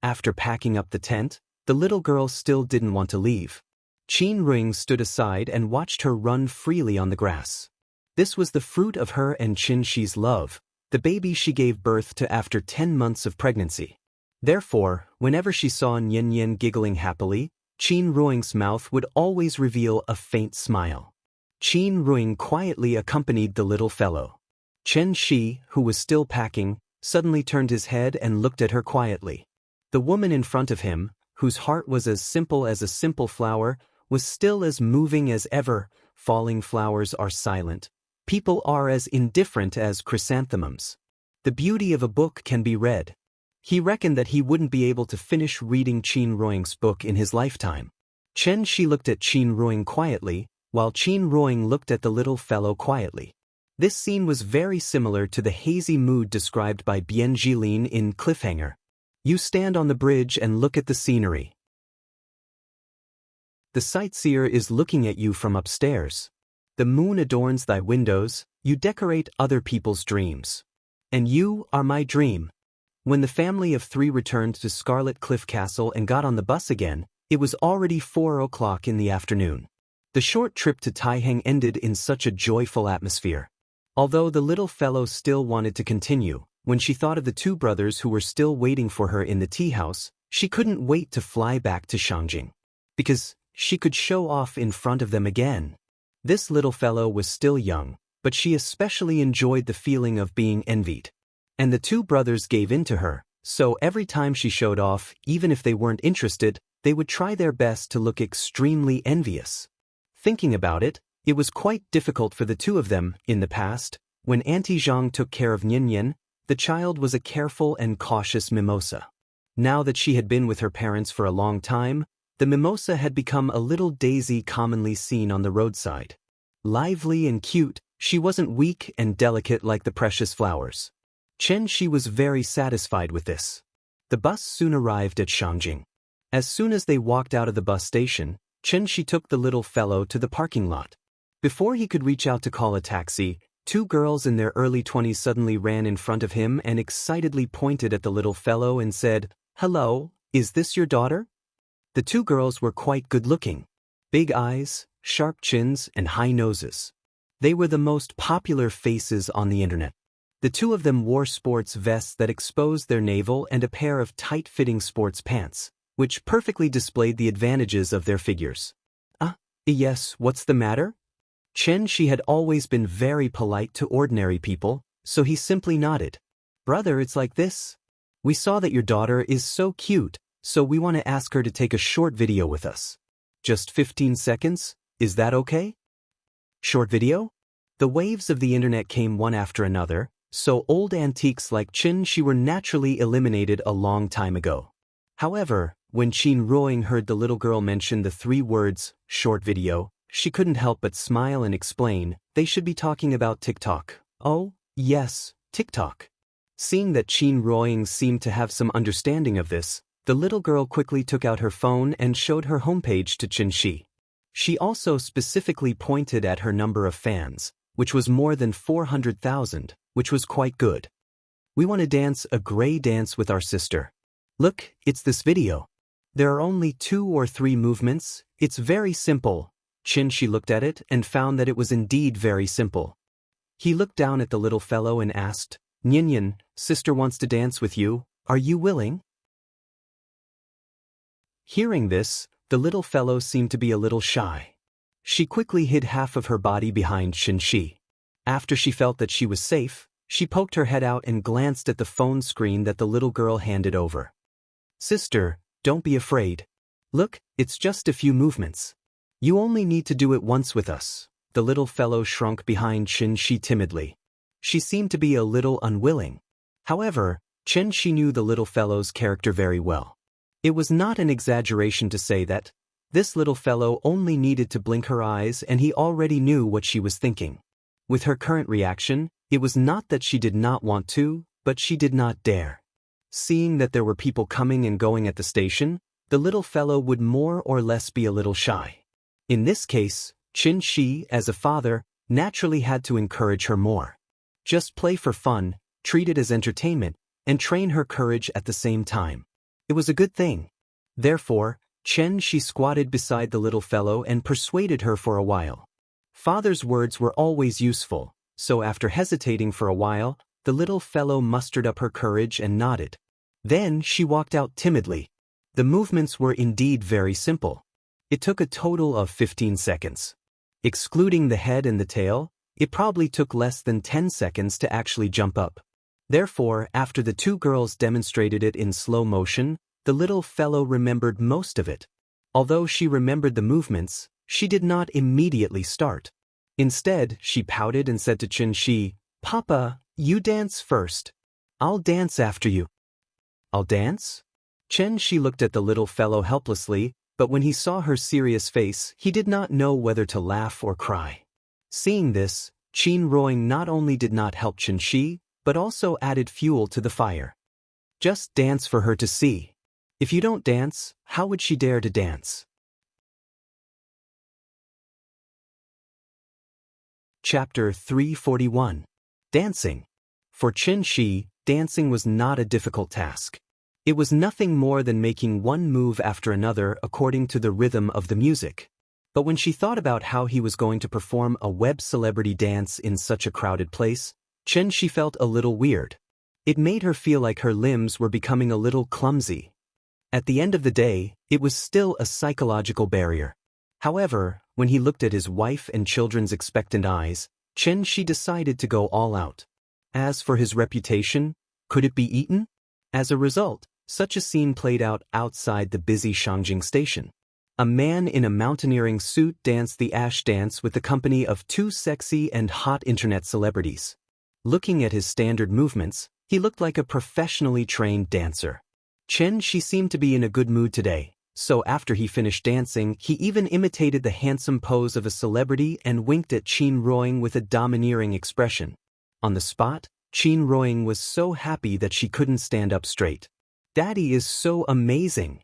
After packing up the tent, the little girl still didn't want to leave. Qin Ring stood aside and watched her run freely on the grass. This was the fruit of her and Qin Shi's love, the baby she gave birth to after 10 months of pregnancy. Therefore, whenever she saw Nian Nian giggling happily, Qin Ruoying's mouth would always reveal a faint smile. Qin Ruoying quietly accompanied the little fellow. Qin Shi, who was still packing, suddenly turned his head and looked at her quietly. The woman in front of him, whose heart was as simple as a simple flower, was still as moving as ever. Falling flowers are silent. People are as indifferent as chrysanthemums. The beauty of a book can be read. He reckoned that he wouldn't be able to finish reading Qin Ruoying's book in his lifetime. Qin Shi looked at Qin Ruoying quietly, while Qin Ruoying looked at the little fellow quietly. This scene was very similar to the hazy mood described by Bian Jilin in Cliffhanger. You stand on the bridge and look at the scenery. The sightseer is looking at you from upstairs. The moon adorns thy windows, you decorate other people's dreams. And you are my dream. When the family of 3 returned to Scarlet Cliff Castle and got on the bus again, it was already 4 o'clock in the afternoon. The short trip to Taiheng ended in such a joyful atmosphere. Although the little fellow still wanted to continue, when she thought of the 2 brothers who were still waiting for her in the tea house, she couldn't wait to fly back to Shangjing. Because she could show off in front of them again. This little fellow was still young, but she especially enjoyed the feeling of being envied. And the 2 brothers gave in to her, so every time she showed off, even if they weren't interested, they would try their best to look extremely envious. Thinking about it, it was quite difficult for the 2 of them. In the past, when Auntie Zhang took care of Nian Nian, the child was a careful and cautious mimosa. Now that she had been with her parents for a long time, the mimosa had become a little daisy commonly seen on the roadside. Lively and cute, she wasn't weak and delicate like the precious flowers. Qin Shi was very satisfied with this. The bus soon arrived at Shangjing. As soon as they walked out of the bus station, Qin Shi took the little fellow to the parking lot. Before he could reach out to call a taxi, 2 girls in their early 20s suddenly ran in front of him and excitedly pointed at the little fellow and said, "Hello, is this your daughter?" The 2 girls were quite good-looking. Big eyes, sharp chins, and high noses. They were the most popular faces on the internet. The 2 of them wore sports vests that exposed their navel and a pair of tight-fitting sports pants, which perfectly displayed the advantages of their figures. Yes, what's the matter?" Qin Shi had always been very polite to ordinary people, so he simply nodded. "Brother, it's like this. We saw that your daughter is so cute, so we want to ask her to take a short video with us. Just 15 seconds, is that okay?" Short video? The waves of the internet came one after another, so old antiques like Qin Shi were naturally eliminated a long time ago. However, when Qin Ruoying heard the little girl mention the 3 words, short video, she couldn't help but smile and explain, they should be talking about TikTok. Oh, yes, TikTok. Seeing that Qin Ruoying seemed to have some understanding of this, the little girl quickly took out her phone and showed her homepage to Qin Shi. She also specifically pointed at her number of fans, which was more than 400,000, which was quite good. We want to dance a gray dance with our sister. Look, it's this video. There are only 2 or 3 movements, it's very simple. Qin Shi looked at it and found that it was indeed very simple. He looked down at the little fellow and asked, Nyan, sister wants to dance with you, are you willing? Hearing this, the little fellow seemed to be a little shy. She quickly hid half of her body behind Qin Shi. After she felt that she was safe, she poked her head out and glanced at the phone screen that the little girl handed over. Sister, don't be afraid. Look, it's just a few movements. You only need to do it once with us. The little fellow shrunk behind Qin Shi timidly. She seemed to be a little unwilling. However, Qin Shi knew the little fellow's character very well. It was not an exaggeration to say that this little fellow only needed to blink her eyes and he already knew what she was thinking. With her current reaction, it was not that she did not want to, but she did not dare. Seeing that there were people coming and going at the station, the little fellow would more or less be a little shy. In this case, Qin Shi, as a father, naturally had to encourage her more. Just play for fun, treat it as entertainment, and train her courage at the same time. It was a good thing. Therefore, Qin Shi squatted beside the little fellow and persuaded her for a while. Father's words were always useful, so after hesitating for a while, the little fellow mustered up her courage and nodded. Then she walked out timidly. The movements were indeed very simple. It took a total of 15 seconds. Excluding the head and the tail, it probably took less than 10 seconds to actually jump up. Therefore, after the 2 girls demonstrated it in slow motion, the little fellow remembered most of it. Although she remembered the movements, she did not immediately start. Instead, she pouted and said to Qin Shi, Papa, you dance first. I'll dance after you. I'll dance? Qin Shi looked at the little fellow helplessly, but when he saw her serious face, he did not know whether to laugh or cry. Seeing this, Qin Ruoying not only did not help Qin Shi, but also added fuel to the fire. Just dance for her to see. If you don't dance, how would she dare to dance? Chapter 341. Dancing. For Qin Shi, dancing was not a difficult task. It was nothing more than making one move after another according to the rhythm of the music. But when she thought about how he was going to perform a web celebrity dance in such a crowded place, Qin Shi felt a little weird. It made her feel like her limbs were becoming a little clumsy. At the end of the day, it was still a psychological barrier. However, when he looked at his wife and children's expectant eyes, Qin Shi decided to go all out. As for his reputation, could it be eaten? As a result, such a scene played out outside the busy Shangjing station. A man in a mountaineering suit danced the ash dance with the company of 2 sexy and hot internet celebrities. Looking at his standard movements, he looked like a professionally trained dancer. Qin Shi seemed to be in a good mood today, so after he finished dancing, he even imitated the handsome pose of a celebrity and winked at Qin Ruoying with a domineering expression. On the spot, Qin Ruoying was so happy that she couldn't stand up straight. Daddy is so amazing.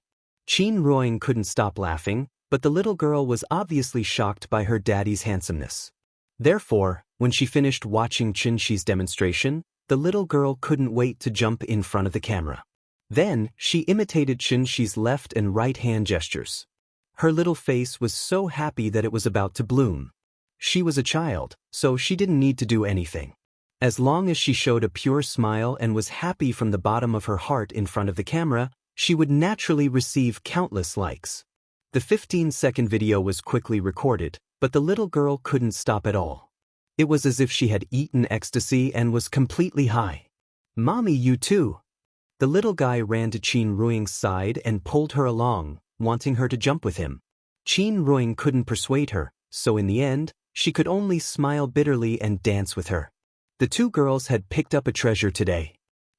Qin Ruoying couldn't stop laughing, but the little girl was obviously shocked by her daddy's handsomeness. Therefore, when she finished watching Qin Shi's demonstration, the little girl couldn't wait to jump in front of the camera. Then, she imitated Qin Shi's left and right hand gestures. Her little face was so happy that it was about to bloom. She was a child, so she didn't need to do anything. As long as she showed a pure smile and was happy from the bottom of her heart in front of the camera, she would naturally receive countless likes. The 15-second video was quickly recorded, but the little girl couldn't stop at all. It was as if she had eaten ecstasy and was completely high. Mommy, you too. The little guy ran to Qin Ruoying's side and pulled her along, wanting her to jump with him. Qin Ruoying couldn't persuade her, so in the end, she could only smile bitterly and dance with her. The 2 girls had picked up a treasure today.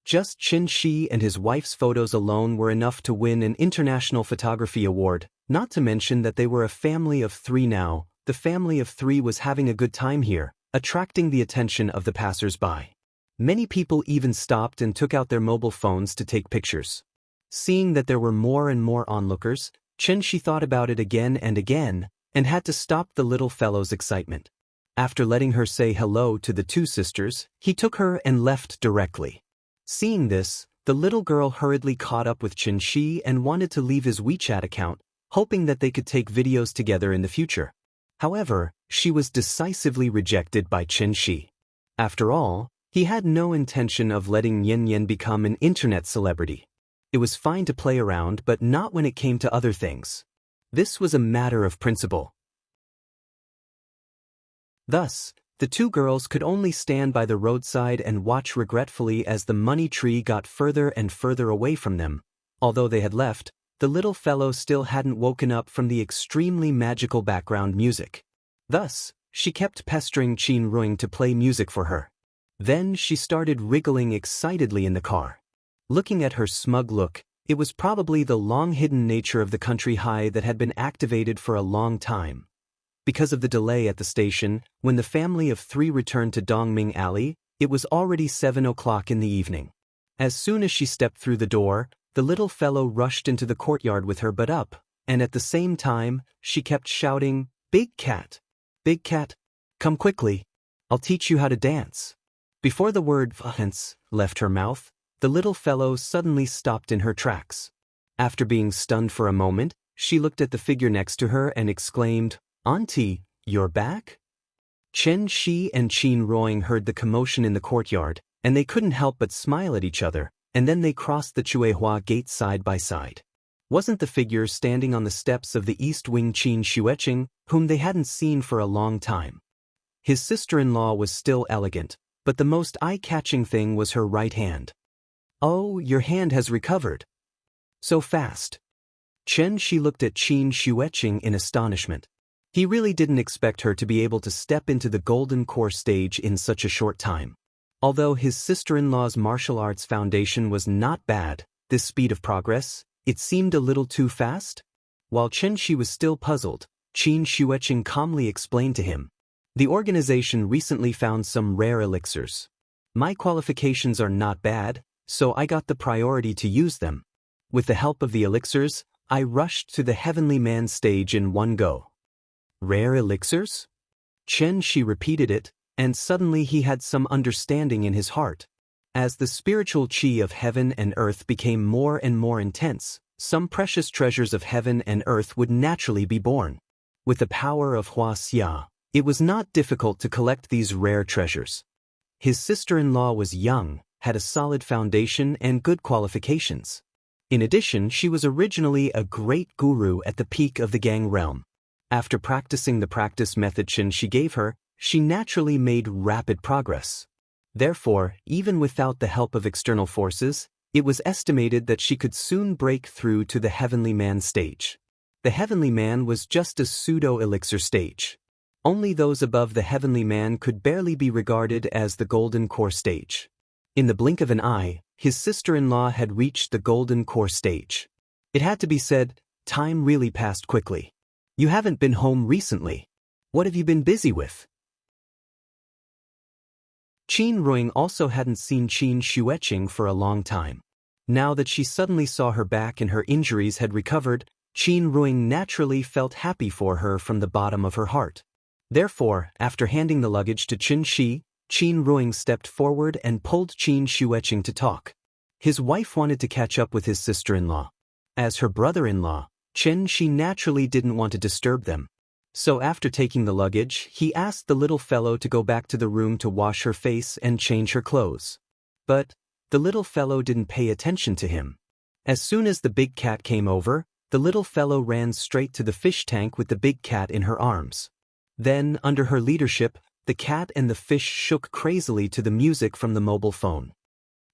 Just Qin Shi and his wife's photos alone were enough to win an international photography award, not to mention that they were a family of 3 now. The family of 3 was having a good time here, attracting the attention of the passers-by. Many people even stopped and took out their mobile phones to take pictures. Seeing that there were more and more onlookers, Qin Shi thought about it again and had to stop the little fellow's excitement. After letting her say hello to the 2 sisters, he took her and left directly. Seeing this, the little girl hurriedly caught up with Qin Shi and wanted to leave his WeChat account, hoping that they could take videos together in the future. However, she was decisively rejected by Qin Shi. After all, he had no intention of letting Yen Yen become an internet celebrity. It was fine to play around, but not when it came to other things. This was a matter of principle. Thus, the 2 girls could only stand by the roadside and watch regretfully as the money tree got further and further away from them. Although they had left, the little fellow still hadn't woken up from the extremely magical background music. Thus, she kept pestering Qin Ruing to play music for her. Then she started wriggling excitedly in the car. Looking at her smug look, it was probably the long-hidden nature of the country high that had been activated for a long time. Because of the delay at the station, when the family of 3 returned to Dongming Alley, it was already 7 o'clock in the evening. As soon as she stepped through the door, the little fellow rushed into the courtyard with her butt up, and at the same time, she kept shouting, Big cat, come quickly. I'll teach you how to dance." Before the word "vahance" left her mouth, the little fellow suddenly stopped in her tracks. After being stunned for a moment, she looked at the figure next to her and exclaimed, "Auntie, you're back?" Qin Shi and Qin Ruing heard the commotion in the courtyard, and they couldn't help but smile at each other, and then they crossed the Chuehua gate side by side. Wasn't the figure standing on the steps of the east wing Qin Xueqing, whom they hadn't seen for a long time? His sister-in-law was still elegant, but the most eye-catching thing was her right hand. "Oh, your hand has recovered. So fast." Chen Shi looked at Qin Xueqing in astonishment. He really didn't expect her to be able to step into the golden core stage in such a short time. Although his sister-in-law's martial arts foundation was not bad, this speed of progress, it seemed a little too fast? While Chen Shi was still puzzled, Qin Xueqing calmly explained to him, "The organization recently found some rare elixirs. My qualifications are not bad, so I got the priority to use them. With the help of the elixirs, I rushed to the Heavenly Man stage in one go." "Rare elixirs?" Chen Shi repeated it, and suddenly he had some understanding in his heart. As the spiritual qi of heaven and earth became more and more intense, some precious treasures of heaven and earth would naturally be born. With the power of Hua Xia, it was not difficult to collect these rare treasures. His sister-in-law was young, had a solid foundation and good qualifications. In addition, she was originally a great guru at the peak of the Gang realm. After practicing the practice method Qin Shi gave her, she naturally made rapid progress. Therefore, even without the help of external forces, it was estimated that she could soon break through to the Heavenly Man stage. The Heavenly Man was just a pseudo-elixir stage. Only those above the Heavenly Man could barely be regarded as the Golden Core stage. In the blink of an eye, his sister-in-law had reached the Golden Core stage. It had to be said, time really passed quickly. "You haven't been home recently. What have you been busy with?" Qin Ruing also hadn't seen Qin Xueqing for a long time. Now that she suddenly saw her back and her injuries had recovered, Qin Ruing naturally felt happy for her from the bottom of her heart. Therefore, after handing the luggage to Qin Shi, Qin Ruing stepped forward and pulled Qin Xueqing to talk. His wife wanted to catch up with his sister-in-law. As her brother-in-law, Qin Shi naturally didn't want to disturb them. So after taking the luggage, he asked the little fellow to go back to the room to wash her face and change her clothes. But the little fellow didn't pay attention to him. As soon as the big cat came over, the little fellow ran straight to the fish tank with the big cat in her arms. Then, under her leadership, the cat and the fish shook crazily to the music from the mobile phone.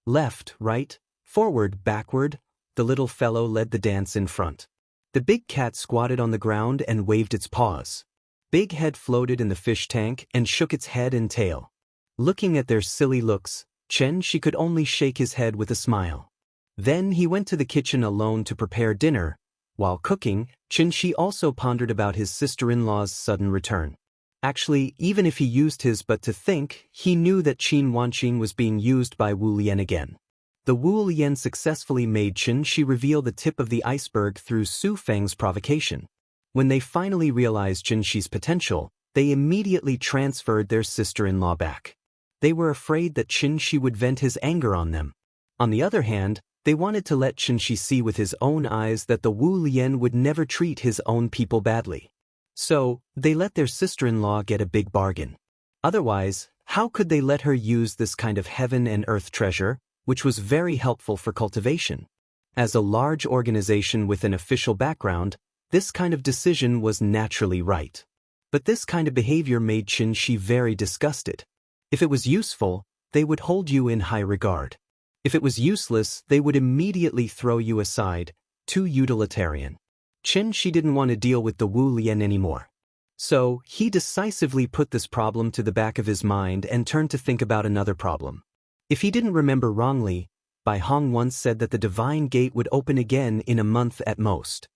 Left, right, forward, backward, the little fellow led the dance in front. The big cat squatted on the ground and waved its paws. Big head floated in the fish tank and shook its head and tail. Looking at their silly looks, Chen Shi could only shake his head with a smile. Then he went to the kitchen alone to prepare dinner. While cooking, Chen Shi also pondered about his sister-in-law's sudden return. Actually, even if he used his but to think, he knew that Qin Wanqing was being used by Wu Lian again. The Wu Lian successfully made Chen Shi reveal the tip of the iceberg through Su Feng's provocation. When they finally realized Chen Shi's potential, they immediately transferred their sister-in-law back. They were afraid that Chen Shi would vent his anger on them. On the other hand, they wanted to let Chen Shi see with his own eyes that the Wu Lian would never treat his own people badly. So, they let their sister-in-law get a big bargain. Otherwise, how could they let her use this kind of heaven and earth treasure, which was very helpful for cultivation? As a large organization with an official background, this kind of decision was naturally right. But this kind of behavior made Chen Shi very disgusted. If it was useful, they would hold you in high regard. If it was useless, they would immediately throw you aside, too utilitarian. Chen Shi didn't want to deal with the Wu Lian anymore. So, he decisively put this problem to the back of his mind and turned to think about another problem. If he didn't remember wrongly, Bai Hong once said that the divine gate would open again in a month at most.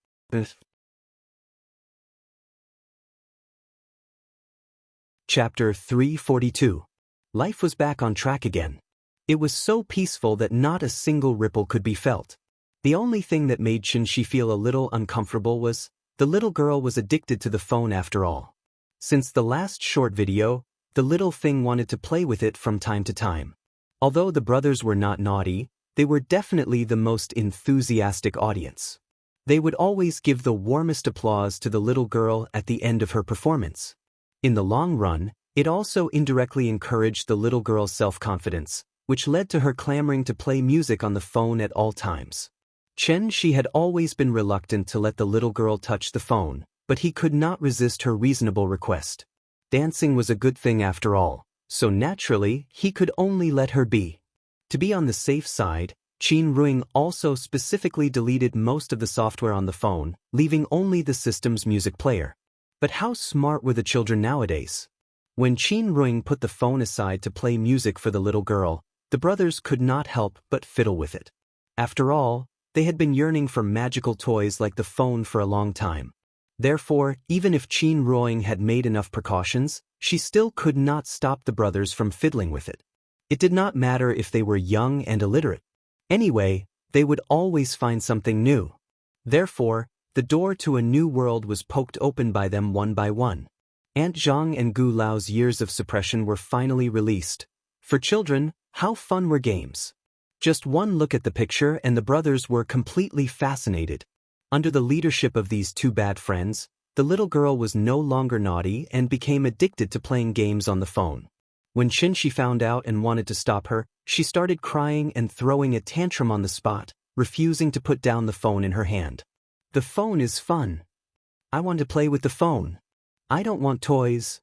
Chapter 342. Life was back on track again. It was so peaceful that not a single ripple could be felt. The only thing that made Chen Shi feel a little uncomfortable was, the little girl was addicted to the phone after all. Since the last short video, the little thing wanted to play with it from time to time. Although the brothers were not naughty, they were definitely the most enthusiastic audience. They would always give the warmest applause to the little girl at the end of her performance. In the long run, it also indirectly encouraged the little girl's self-confidence, which led to her clamoring to play music on the phone at all times. Chen Shi had always been reluctant to let the little girl touch the phone, but he could not resist her reasonable request. Dancing was a good thing after all, so naturally, he could only let her be. To be on the safe side, Qin Ruing also specifically deleted most of the software on the phone, leaving only the system's music player. But how smart were the children nowadays? When Qin Ruing put the phone aside to play music for the little girl, the brothers could not help but fiddle with it. After all, they had been yearning for magical toys like the phone for a long time. Therefore, even if Qin Ruing had made enough precautions, she still could not stop the brothers from fiddling with it. It did not matter if they were young and illiterate. Anyway, they would always find something new. Therefore, the door to a new world was poked open by them one by one. Aunt Zhang and Gu Lao's years of suppression were finally released. For children, how fun were games? Just one look at the picture and the brothers were completely fascinated. Under the leadership of these two bad friends, the little girl was no longer naughty and became addicted to playing games on the phone. When Chen Shi found out and wanted to stop her, she started crying and throwing a tantrum on the spot, refusing to put down the phone in her hand. The phone is fun. I want to play with the phone. I don't want toys.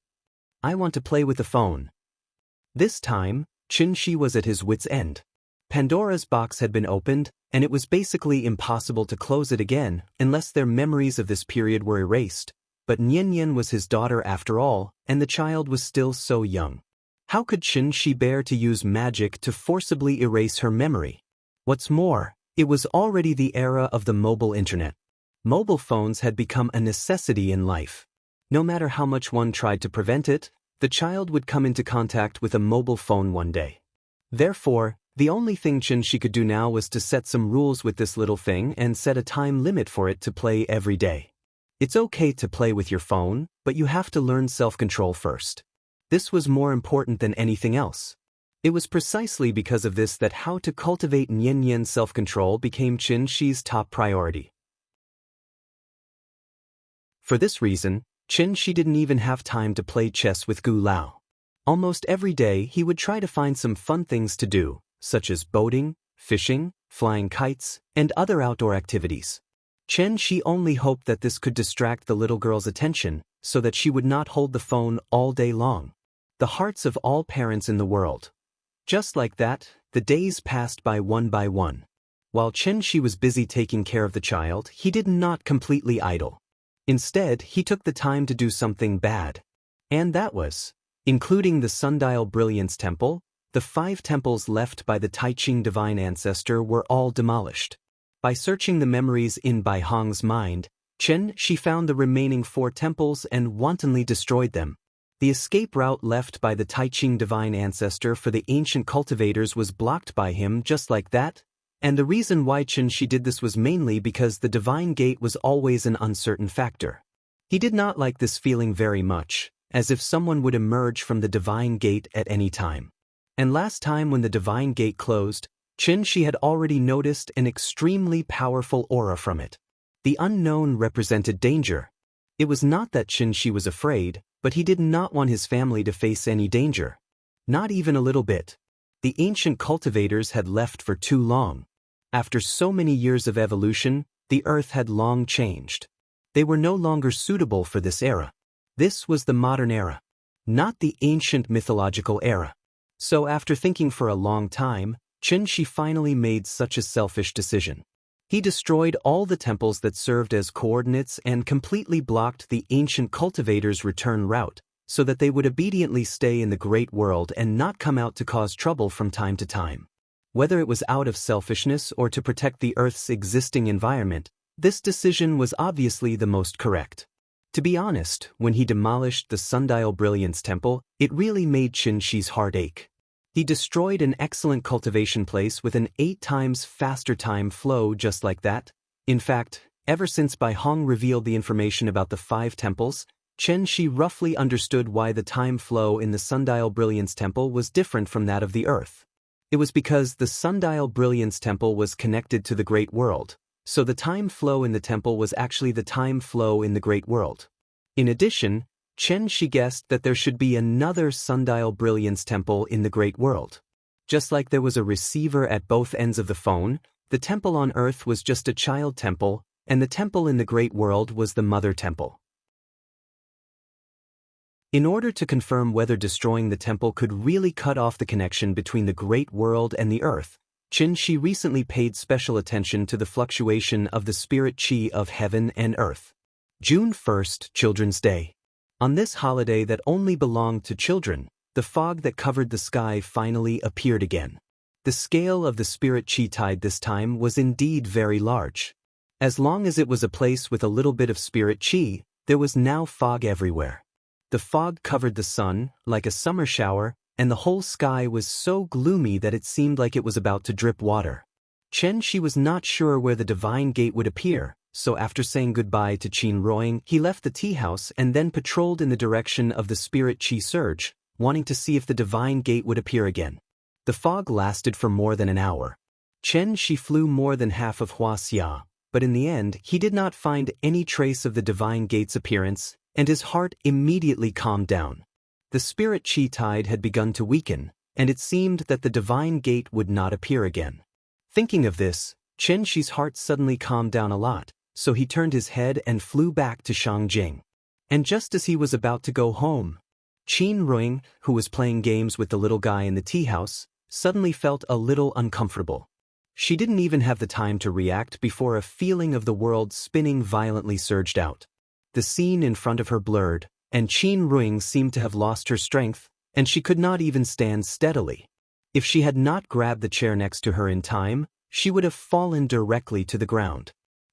I want to play with the phone. This time, Chen Shi was at his wit's end. Pandora's box had been opened, and it was basically impossible to close it again unless their memories of this period were erased. But Nian was his daughter after all, and the child was still so young. How could Chen Shi bear to use magic to forcibly erase her memory? What's more, it was already the era of the mobile internet. Mobile phones had become a necessity in life. No matter how much one tried to prevent it, the child would come into contact with a mobile phone one day. Therefore, the only thing Chen Shi could do now was to set some rules with this little thing and set a time limit for it to play every day. It's okay to play with your phone, but you have to learn self-control first. This was more important than anything else. It was precisely because of this that how to cultivate Nian's self-control became Chen Shi's top priority. For this reason, Chen Shi didn't even have time to play chess with Gu Lao. Almost every day he would try to find some fun things to do, such as boating, fishing, flying kites, and other outdoor activities. Chen Shi only hoped that this could distract the little girl's attention, so that she would not hold the phone all day long. The hearts of all parents in the world. Just like that, the days passed by one by one. While Chen Shi was busy taking care of the child, he did not completely idle. Instead, he took the time to do something bad. And that was, including the Sundial Brilliance Temple, The 5 temples left by the Taiching divine ancestor were all demolished. By searching the memories in Bai Hong's mind, Chen Shi found the remaining 4 temples and wantonly destroyed them. The escape route left by the Taiching divine ancestor for the ancient cultivators was blocked by him just like that, and the reason why Chen Shi did this was mainly because the divine gate was always an uncertain factor. He did not like this feeling very much, as if someone would emerge from the divine gate at any time. And last time when the divine gate closed, Chen Shi had already noticed an extremely powerful aura from it. The unknown represented danger. It was not that Chen Shi was afraid, but he did not want his family to face any danger. Not even a little bit. The ancient cultivators had left for too long. After so many years of evolution, the earth had long changed. They were no longer suitable for this era. This was the modern era, not the ancient mythological era. So after thinking for a long time, Chen Shi finally made such a selfish decision. He destroyed all the temples that served as coordinates and completely blocked the ancient cultivators' return route, so that they would obediently stay in the great world and not come out to cause trouble from time to time. Whether it was out of selfishness or to protect the Earth's existing environment, this decision was obviously the most correct. To be honest, when he demolished the Sundial Brilliance Temple, it really made Chen Shi's heart ache. He destroyed an excellent cultivation place with an 8 times faster time flow just like that. In fact, ever since Bai Hong revealed the information about the 5 temples, Chen Shi roughly understood why the time flow in the Sundial Brilliance Temple was different from that of the Earth. It was because the Sundial Brilliance Temple was connected to the Great World, so the time flow in the temple was actually the time flow in the Great World. In addition, Chen Shi guessed that there should be another Sundial Brilliance Temple in the Great World. Just like there was a receiver at both ends of the phone, the temple on Earth was just a child temple, and the temple in the Great World was the mother temple. In order to confirm whether destroying the temple could really cut off the connection between the Great World and the Earth, Chen Shi recently paid special attention to the fluctuation of the spirit qi of heaven and earth. June 1st, Children's Day. On this holiday that only belonged to children, the fog that covered the sky finally appeared again. The scale of the spirit qi tide this time was indeed very large. As long as it was a place with a little bit of spirit qi, there was now fog everywhere. The fog covered the sun, like a summer shower, and the whole sky was so gloomy that it seemed like it was about to drip water. Chen Shi was not sure where the divine gate would appear, so after saying goodbye to Qin Ruoying, he left the tea house and then patrolled in the direction of the spirit qi surge, wanting to see if the divine gate would appear again. The fog lasted for more than an hour. Chen Shi flew more than half of Huaxia, but in the end he did not find any trace of the divine gate's appearance, and his heart immediately calmed down. The spirit qi tide had begun to weaken, and it seemed that the divine gate would not appear again. Thinking of this, Chen Shi's heart suddenly calmed down a lot, so he turned his head and flew back to Shangjing. And just as he was about to go home, Qin Ruoying, who was playing games with the little guy in the tea house, suddenly felt a little uncomfortable. She didn't even have the time to react before a feeling of the world spinning violently surged out. The scene in front of her blurred, and Qin Ruoying seemed to have lost her strength, and she could not even stand steadily. If she had not grabbed the chair next to her in time, she would have fallen directly to the ground.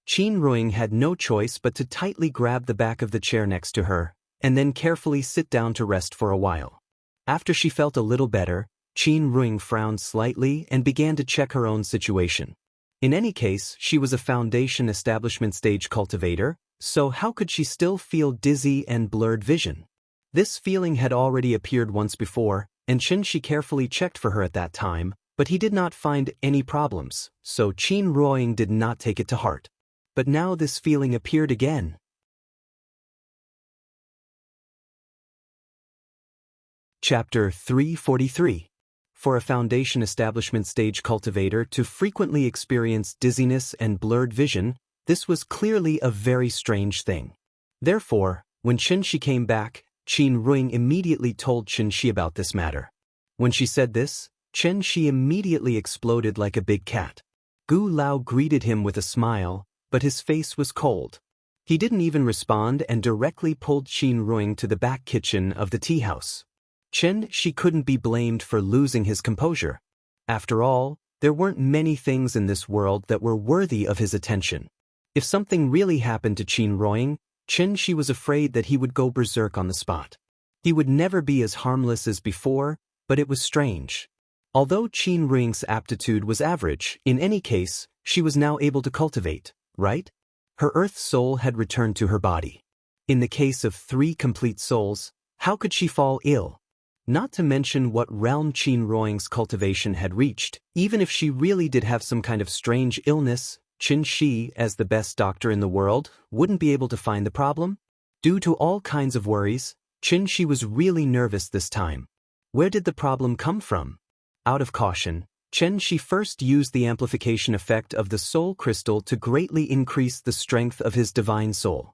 Qin Ruoying had no choice but to tightly grab the back of the chair next to her, and then carefully sit down to rest for a while. After she felt a little better, Qin Ruoying frowned slightly and began to check her own situation. In any case, she was a foundation establishment stage cultivator, so how could she still feel dizzy and blurred vision? This feeling had already appeared once before, and Chen Shi carefully checked for her at that time, but he did not find any problems, so Qin Ruoying did not take it to heart. But now this feeling appeared again. Chapter 343. For a foundation establishment stage cultivator to frequently experience dizziness and blurred vision, this was clearly a very strange thing. Therefore, when Chen Shi came back, Qin Ruoying immediately told Chen Shi about this matter. When she said this, Chen Shi immediately exploded like a big cat. Gu Lao greeted him with a smile, but his face was cold. He didn't even respond and directly pulled Qin Ruoying to the back kitchen of the tea house. Chen Shi couldn't be blamed for losing his composure. After all, there weren't many things in this world that were worthy of his attention. If something really happened to Qin Ruoying, Chen Shi was afraid that he would go berserk on the spot. He would never be as harmless as before, but it was strange. Although Qin Ruoying's aptitude was average, in any case, she was now able to cultivate, right? Her earth soul had returned to her body. In the case of 3 complete souls, how could she fall ill? Not to mention what realm Qin Ruoying's cultivation had reached. Even if she really did have some kind of strange illness, Qin Shi, as the best doctor in the world, wouldn't be able to find the problem? Due to all kinds of worries, Qin Shi was really nervous this time. Where did the problem come from? Out of caution, Chen Shi first used the amplification effect of the soul crystal to greatly increase the strength of his divine soul.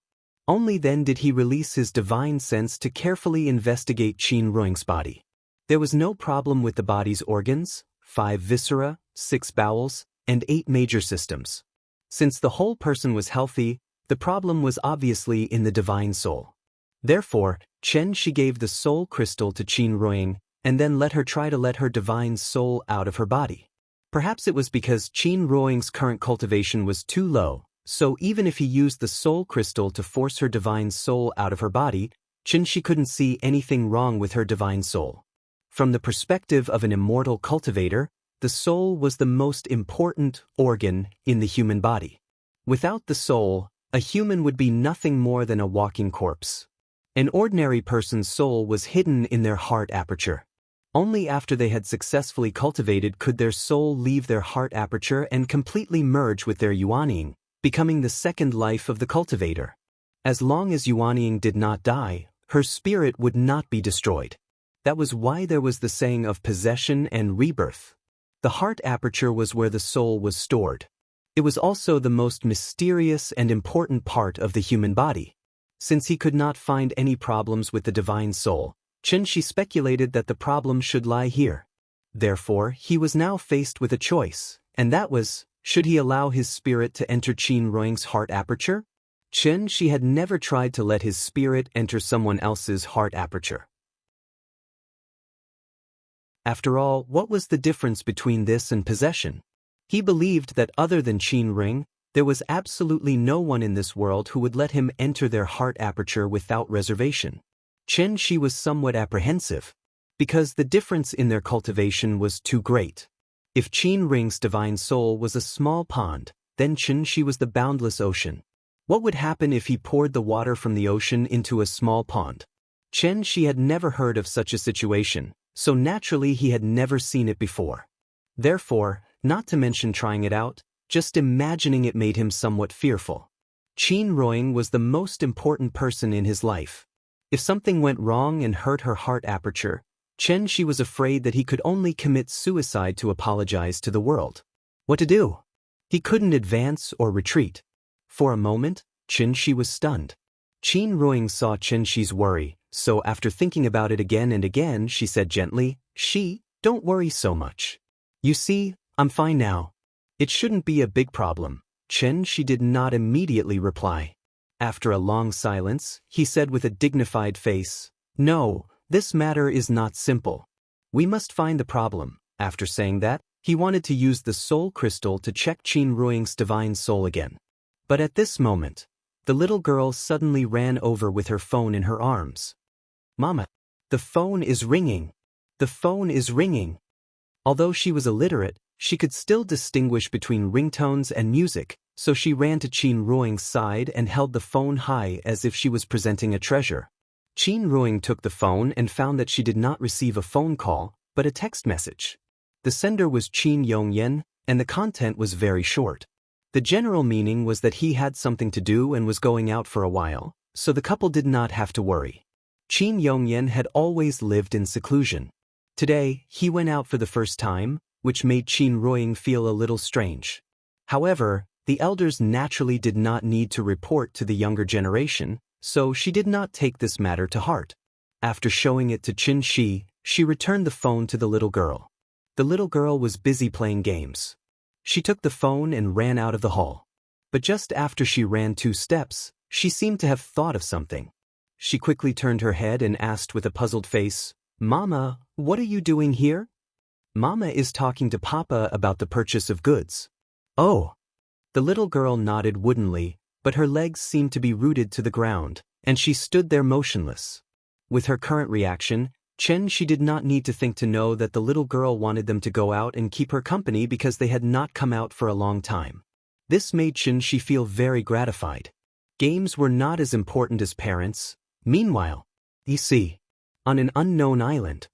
Only then did he release his divine sense to carefully investigate Qin Ruoying's body. There was no problem with the body's organs, 5 viscera, 6 bowels, and 8 major systems. Since the whole person was healthy, the problem was obviously in the divine soul. Therefore, Chen Shi gave the soul crystal to Qin Ruoying, and then let her try to let her divine soul out of her body. Perhaps it was because Qin Ruoying's current cultivation was too low, so even if he used the soul crystal to force her divine soul out of her body, Chen Shi couldn't see anything wrong with her divine soul. From the perspective of an immortal cultivator, the soul was the most important organ in the human body. Without the soul, a human would be nothing more than a walking corpse. An ordinary person's soul was hidden in their heart aperture. Only after they had successfully cultivated could their soul leave their heart aperture and completely merge with their yuanying, becoming the second life of the cultivator. As long as yuanying did not die, her spirit would not be destroyed. That was why there was the saying of possession and rebirth. The heart aperture was where the soul was stored. It was also the most mysterious and important part of the human body. Since he could not find any problems with the divine soul, Chen Shi speculated that the problem should lie here. Therefore, he was now faced with a choice, and that was, should he allow his spirit to enter Qin Ruoying's heart aperture? Chen Shi had never tried to let his spirit enter someone else's heart aperture. After all, what was the difference between this and possession? He believed that other than Qin Ruoying, there was absolutely no one in this world who would let him enter their heart aperture without reservation. Chen Shi was somewhat apprehensive, because the difference in their cultivation was too great. If Qin Ruoying's divine soul was a small pond, then Chen Shi was the boundless ocean. What would happen if he poured the water from the ocean into a small pond? Chen Shi had never heard of such a situation, so naturally he had never seen it before. Therefore, not to mention trying it out, just imagining it made him somewhat fearful. Qin Ruoying was the most important person in his life. If something went wrong and hurt her heart aperture, Chen Shi was afraid that he could only commit suicide to apologize to the world. What to do? He couldn't advance or retreat. For a moment, Chen Shi was stunned. Qin Ruoying saw Chen Shi's worry, so after thinking about it again and again, she said gently, "Shi, don't worry so much. You see, I'm fine now. It shouldn't be a big problem." Chen Shi did not immediately reply. After a long silence, he said with a dignified face, "No, this matter is not simple. We must find the problem." After saying that, he wanted to use the soul crystal to check Qin Ruoying's divine soul again. But at this moment, the little girl suddenly ran over with her phone in her arms. "Mama, the phone is ringing. The phone is ringing." Although she was illiterate, she could still distinguish between ringtones and music, so she ran to Qin Ruoying's side and held the phone high as if she was presenting a treasure. Qin Ruoying took the phone and found that she did not receive a phone call, but a text message. The sender was Qin Yongyan, and the content was very short. The general meaning was that he had something to do and was going out for a while, so the couple did not have to worry. Qin Yongyan had always lived in seclusion. Today, he went out for the first time, which made Qin Ruoying feel a little strange. However, the elders naturally did not need to report to the younger generation, so she did not take this matter to heart. After showing it to Chen Shi, she returned the phone to the little girl. The little girl was busy playing games. She took the phone and ran out of the hall. But just after she ran 2 steps, she seemed to have thought of something. She quickly turned her head and asked with a puzzled face, Mama, what are you doing here? Mama is talking to Papa about the purchase of goods. Oh. The little girl nodded woodenly, but her legs seemed to be rooted to the ground, and she stood there motionless. With her current reaction, she did not need to think to know that the little girl wanted them to go out and keep her company because they had not come out for a long time. This made she feel very gratified. Games were not as important as parents. Meanwhile, you see, on an unknown island.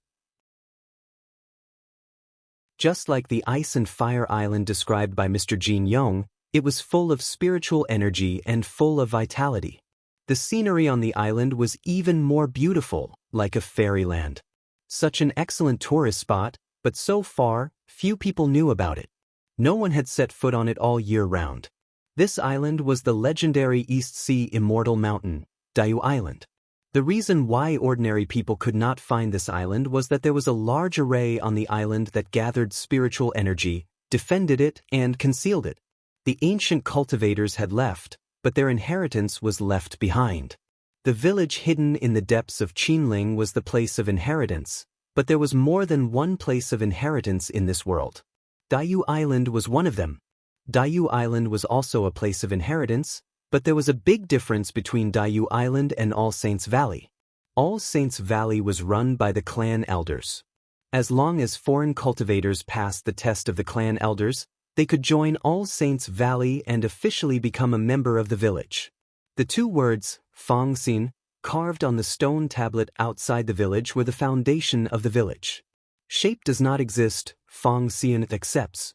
Just like the ice and fire island described by Mr. Jin Yong, it was full of spiritual energy and full of vitality. The scenery on the island was even more beautiful, like a fairyland. Such an excellent tourist spot, but so far, few people knew about it. No one had set foot on it all year round. This island was the legendary East Sea Immortal Mountain, Diu Island. The reason why ordinary people could not find this island was that there was a large array on the island that gathered spiritual energy, defended it, and concealed it. The ancient cultivators had left, but their inheritance was left behind. The village hidden in the depths of Qinling was the place of inheritance, but there was more than one place of inheritance in this world. Diu Island was one of them. Diu Island was also a place of inheritance, but there was a big difference between Diu Island and All Saints Valley. All Saints Valley was run by the clan elders. As long as foreign cultivators passed the test of the clan elders, they could join All Saints Valley and officially become a member of the village. The two words, Fangxin, carved on the stone tablet outside the village were the foundation of the village. Shape does not exist, Fangxian accepts.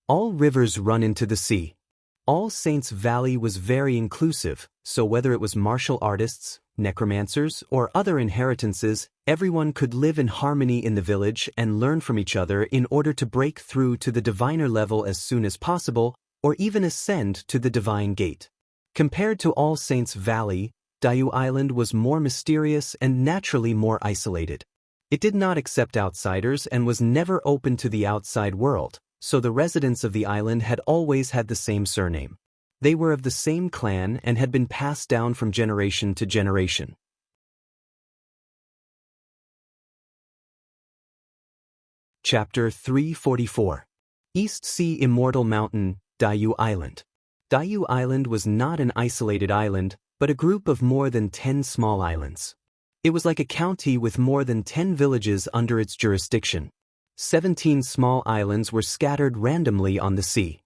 All rivers run into the sea. All Saints Valley was very inclusive, so whether it was martial artists, necromancers, or other inheritances, everyone could live in harmony in the village and learn from each other in order to break through to the diviner level as soon as possible, or even ascend to the divine gate. Compared to All Saints Valley, Diu Island was more mysterious and naturally more isolated. It did not accept outsiders and was never open to the outside world, so the residents of the island had always had the same surname. They were of the same clan and had been passed down from generation to generation. Chapter 344. East Sea Immortal Mountain, Diu Island. Diu Island was not an isolated island, but a group of more than 10 small islands. It was like a county with more than 10 villages under its jurisdiction. 17 small islands were scattered randomly on the sea.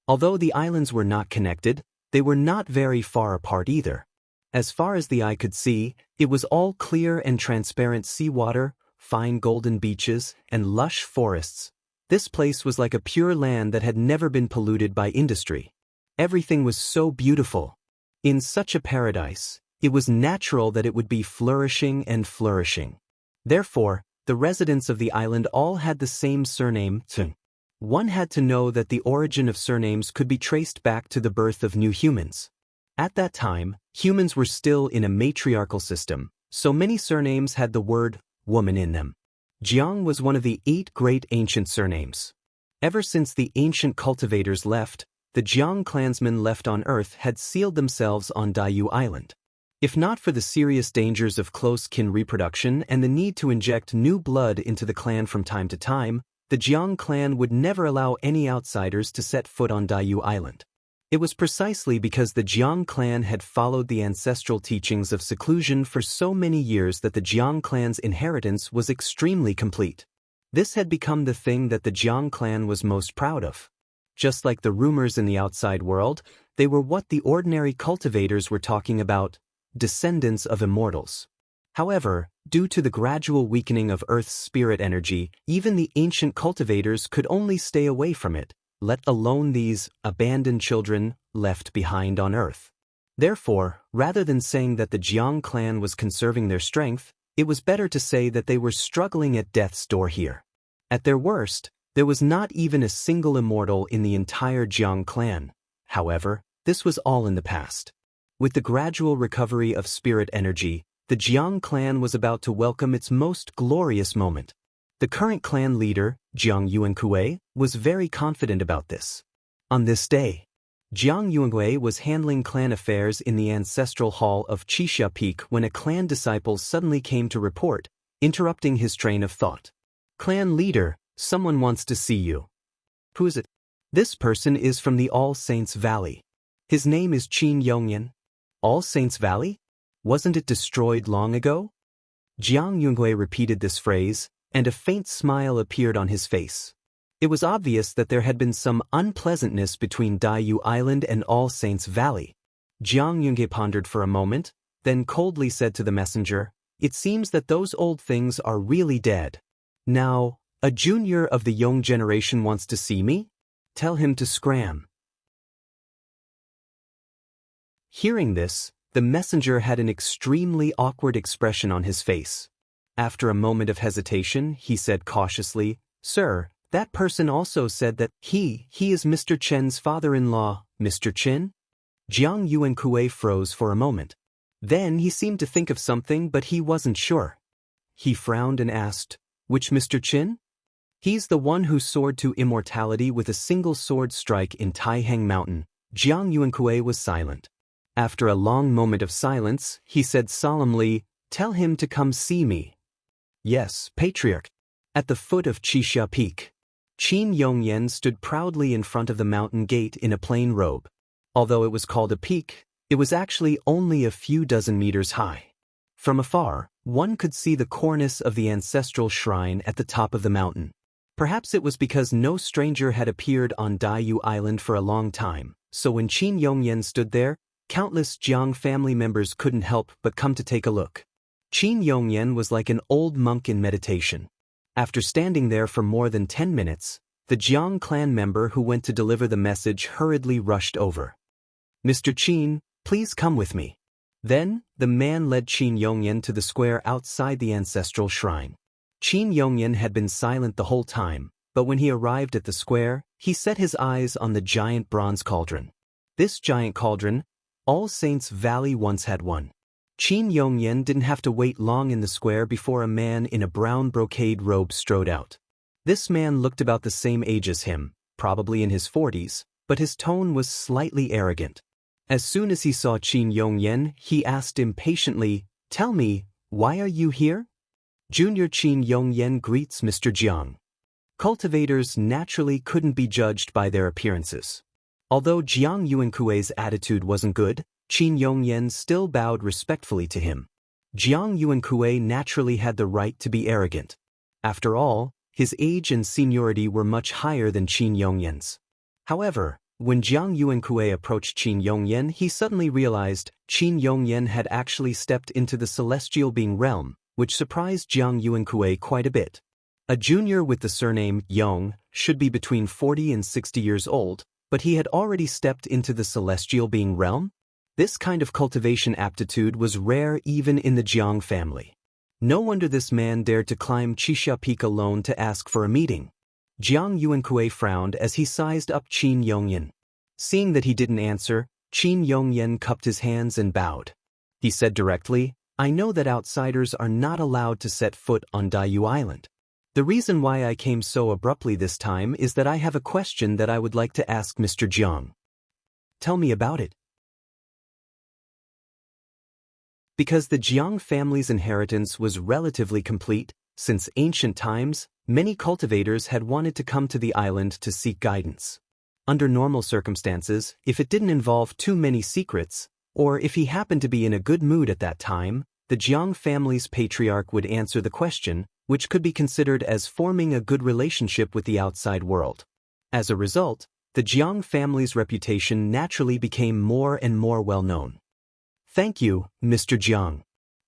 Although the islands were not connected, they were not very far apart either. As far as the eye could see, it was all clear and transparent seawater, fine golden beaches, and lush forests. This place was like a pure land that had never been polluted by industry. Everything was so beautiful. In such a paradise, it was natural that it would be flourishing and flourishing. Therefore, the residents of the island all had the same surname, Tsung. One had to know that the origin of surnames could be traced back to the birth of new humans. At that time, humans were still in a matriarchal system, so many surnames had the word woman in them. Jiang was one of the 8 great ancient surnames. Ever since the ancient cultivators left, the Jiang clansmen left on Earth had sealed themselves on Diu Island. If not for the serious dangers of close kin reproduction and the need to inject new blood into the clan from time to time, the Jiang clan would never allow any outsiders to set foot on Diu Island. It was precisely because the Jiang clan had followed the ancestral teachings of seclusion for so many years that the Jiang clan's inheritance was extremely complete. This had become the thing that the Jiang clan was most proud of. Just like the rumors in the outside world, they were what the ordinary cultivators were talking about, descendants of immortals. However, due to the gradual weakening of Earth's spirit energy, even the ancient cultivators could only stay away from it, let alone these abandoned children left behind on Earth. Therefore, rather than saying that the Jiang clan was conserving their strength, it was better to say that they were struggling at death's door here. At their worst, there was not even a single immortal in the entire Jiang clan. However, this was all in the past. With the gradual recovery of spirit energy, the Jiang clan was about to welcome its most glorious moment. The current clan leader, Jiang Yuankue, was very confident about this. On this day, Jiang Yuankue was handling clan affairs in the ancestral hall of Qixia Peak when a clan disciple suddenly came to report, interrupting his train of thought. Clan leader, someone wants to see you. Who is it? This person is from the All Saints Valley. His name is Qin Yongyan. All Saints Valley? Wasn't it destroyed long ago? Jiang Yunhui repeated this phrase, and a faint smile appeared on his face. It was obvious that there had been some unpleasantness between Daiyu Island and All Saints Valley. Jiang Yunhui pondered for a moment, then coldly said to the messenger, "It seems that those old things are really dead. Now, a junior of the young generation wants to see me? Tell him to scram." Hearing this, the messenger had an extremely awkward expression on his face. After a moment of hesitation, he said cautiously, "Sir, that person also said that he is Mr. Chen's father-in-law, Mr. Chen?" Jiang Yuankue froze for a moment. Then he seemed to think of something, but he wasn't sure. He frowned and asked, "Which Mr. Chen?" "He's the one who soared to immortality with a single sword strike in Taiheng Mountain." Jiang Yuankue was silent. After a long moment of silence, he said solemnly, "Tell him to come see me." "Yes, Patriarch." At the foot of Qixia Peak, Qin Yongyan stood proudly in front of the mountain gate in a plain robe. Although it was called a peak, it was actually only a few dozen meters high. From afar, one could see the cornice of the ancestral shrine at the top of the mountain. Perhaps it was because no stranger had appeared on Daiyu Island for a long time, so when Qin Yongyan stood there, countless Jiang family members couldn't help but come to take a look. Qin Yongyan was like an old monk in meditation. After standing there for more than 10 minutes, the Jiang clan member who went to deliver the message hurriedly rushed over. "Mr. Qin, please come with me." Then, the man led Qin Yongyan to the square outside the ancestral shrine. Qin Yongyan had been silent the whole time, but when he arrived at the square, he set his eyes on the giant bronze cauldron. This giant cauldron, All Saints Valley once had one. Qin Yongyan didn't have to wait long in the square before a man in a brown brocade robe strode out. This man looked about the same age as him, probably in his 40s, but his tone was slightly arrogant. As soon as he saw Qin Yongyan, he asked impatiently, "Tell me, why are you here?" Junior Qin Yongyan greets Mr. Jiang. Cultivators naturally couldn't be judged by their appearances. Although Jiang Yuankue's attitude wasn't good, Qin Yongyan still bowed respectfully to him. Jiang Yuankue naturally had the right to be arrogant. After all, his age and seniority were much higher than Qin Yongyan's. However, when Jiang Yuankue approached Qin Yongyan, he suddenly realized Qin Yongyan had actually stepped into the celestial being realm, which surprised Jiang Yuankue quite a bit. A junior with the surname Yong should be between 40 and 60 years old, but he had already stepped into the celestial being realm? This kind of cultivation aptitude was rare even in the Jiang family. No wonder this man dared to climb Qixia Peak alone to ask for a meeting. Jiang Yuankue frowned as he sized up Qin Yongyan. Seeing that he didn't answer, Qin Yongyan cupped his hands and bowed. He said directly, "I know that outsiders are not allowed to set foot on Daiyu Island. The reason why I came so abruptly this time is that I have a question that I would like to ask Mr. Jiang." "Tell me about it." Because the Jiang family's inheritance was relatively complete, since ancient times, many cultivators had wanted to come to the island to seek guidance. Under normal circumstances, if it didn't involve too many secrets, or if he happened to be in a good mood at that time, the Jiang family's patriarch would answer the question, which could be considered as forming a good relationship with the outside world. As a result, the Jiang family's reputation naturally became more and more well-known. "Thank you, Mr. Jiang."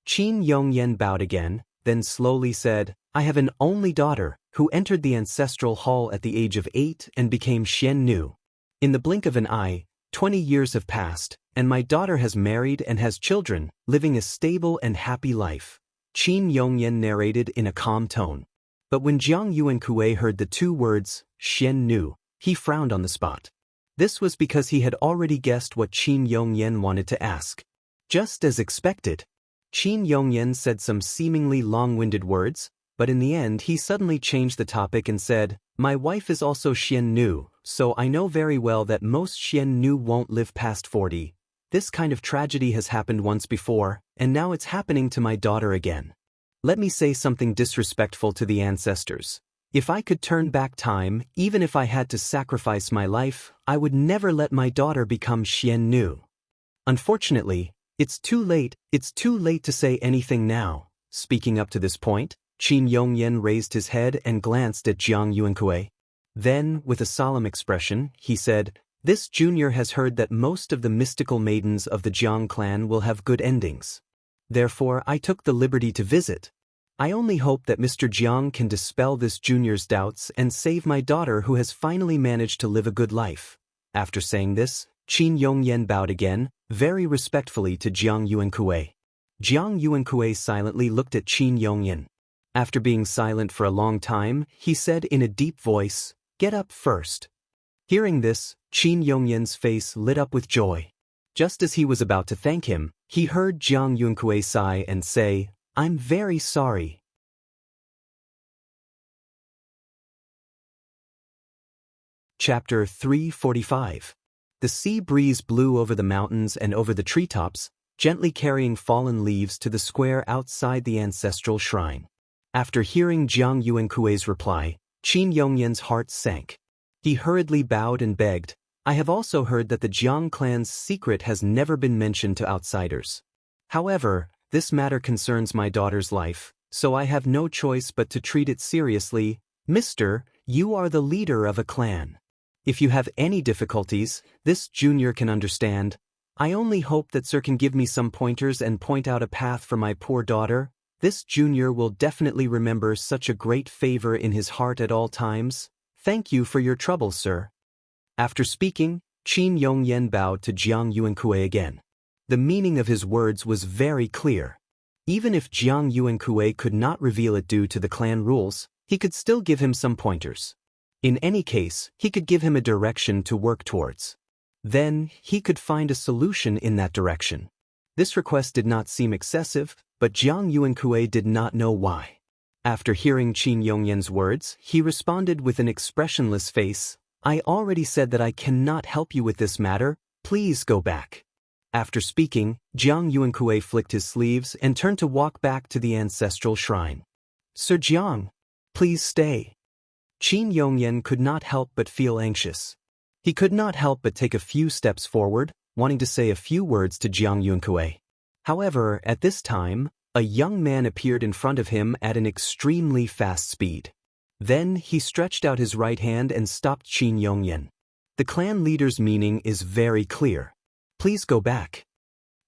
Qin Yongyan bowed again, then slowly said, "I have an only daughter who entered the ancestral hall at the age of 8 and became Xian Nu. In the blink of an eye, 20 years have passed, and my daughter has married and has children, living a stable and happy life," Qin Yongyan narrated in a calm tone. But when Jiang Yuankue heard the two words, Xian Nu, he frowned on the spot. This was because he had already guessed what Qin Yongyan wanted to ask. Just as expected, Qin Yongyan said some seemingly long-winded words, but in the end he suddenly changed the topic and said, "My wife is also Xian Nu, so I know very well that most Xian Nu won't live past 40. This kind of tragedy has happened once before, and now it's happening to my daughter again." Let me say something disrespectful to the ancestors. If I could turn back time, even if I had to sacrifice my life, I would never let my daughter become Xian Nu. Unfortunately, it's too late to say anything now. Speaking up to this point, Qin Yongyan raised his head and glanced at Jiang Yuankui. Then, with a solemn expression, he said, "This junior has heard that most of the mystical maidens of the Jiang clan will have good endings. Therefore, I took the liberty to visit. I only hope that Mr. Jiang can dispel this junior's doubts and save my daughter who has finally managed to live a good life." After saying this, Qin Yongyan bowed again, very respectfully to Jiang Yuankui. Jiang Yuankui silently looked at Qin Yongyan. After being silent for a long time, he said in a deep voice, "Get up first." Hearing this, Qin Yongyan's face lit up with joy. Just as he was about to thank him, he heard Jiang Yuankui sigh and say, "I'm very sorry." Chapter 345. The sea breeze blew over the mountains and over the treetops, gently carrying fallen leaves to the square outside the ancestral shrine. After hearing Jiang Yuankui's reply, Qin Yongyan's heart sank. He hurriedly bowed and begged, "I have also heard that the Jiang clan's secret has never been mentioned to outsiders. However, this matter concerns my daughter's life, so I have no choice but to treat it seriously. Mister, you are the leader of a clan. If you have any difficulties, this junior can understand. I only hope that sir can give me some pointers and point out a path for my poor daughter. This junior will definitely remember such a great favor in his heart at all times. Thank you for your trouble, sir." After speaking, Qin Yongyan bowed to Jiang Yuankui again. The meaning of his words was very clear. Even if Jiang Yuankui could not reveal it due to the clan rules, he could still give him some pointers. In any case, he could give him a direction to work towards. Then, he could find a solution in that direction. This request did not seem excessive, but Jiang Yuankui did not know why. After hearing Qin Yongyan's words, he responded with an expressionless face, "I already said that I cannot help you with this matter, please go back." After speaking, Jiang Yuankui flicked his sleeves and turned to walk back to the ancestral shrine. "Sir Jiang, please stay." Qin Yongyan could not help but feel anxious. He could not help but take a few steps forward, wanting to say a few words to Jiang Yuankui. However, at this time, a young man appeared in front of him at an extremely fast speed. Then he stretched out his right hand and stopped Qin Yongyan. The clan leader's meaning is very clear. Please go back.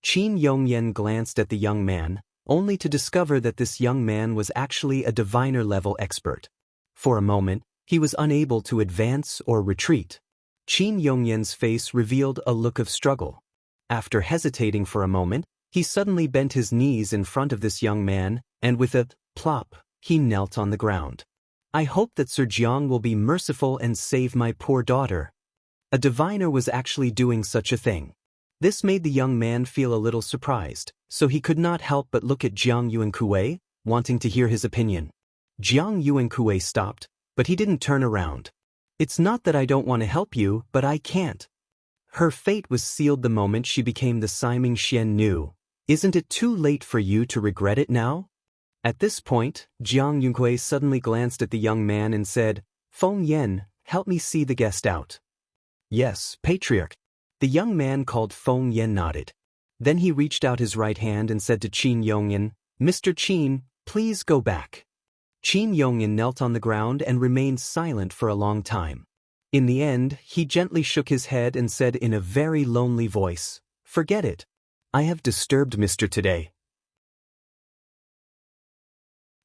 Qin Yongyan glanced at the young man, only to discover that this young man was actually a diviner-level expert. For a moment, he was unable to advance or retreat. Qin Yongyan's face revealed a look of struggle. After hesitating for a moment, he suddenly bent his knees in front of this young man, and with a plop, he knelt on the ground. "I hope that Sir Jiang will be merciful and save my poor daughter." A diviner was actually doing such a thing. This made the young man feel a little surprised, so he could not help but look at Jiang Yuankui, wanting to hear his opinion. Jiang Yuankui stopped, but he didn't turn around. "It's not that I don't want to help you, but I can't." Her fate was sealed the moment she became the Siming Xian Nu. Isn't it too late for you to regret it now? At this point, Jiang Yuankui suddenly glanced at the young man and said, "Feng Yan, help me see the guest out." "Yes, Patriarch." The young man called Feng Yan nodded. Then he reached out his right hand and said to Qin Yongyan, "Mr. Qin, please go back." Qin Yongyan knelt on the ground and remained silent for a long time. In the end, he gently shook his head and said in a very lonely voice, "Forget it. I have disturbed Mr. today.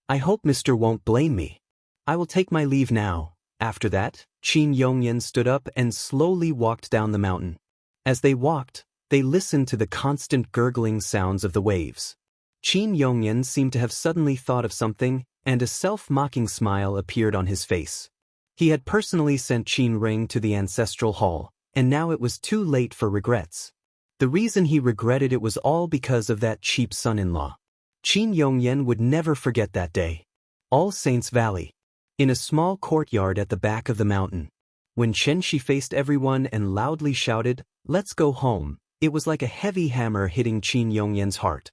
I hope Mr. won't blame me. I will take my leave now." After that, Qin Yongyan stood up and slowly walked down the mountain. As they walked, they listened to the constant gurgling sounds of the waves. Qin Yongyan seemed to have suddenly thought of something, and a self-mocking smile appeared on his face. He had personally sent Qin Ring to the ancestral hall, and now it was too late for regrets. The reason he regretted it was all because of that cheap son-in-law. Qin Yongyan would never forget that day. All Saints Valley. In a small courtyard at the back of the mountain. When Chen Shi faced everyone and loudly shouted, "Let's go home," it was like a heavy hammer hitting Qin Yongyan's heart.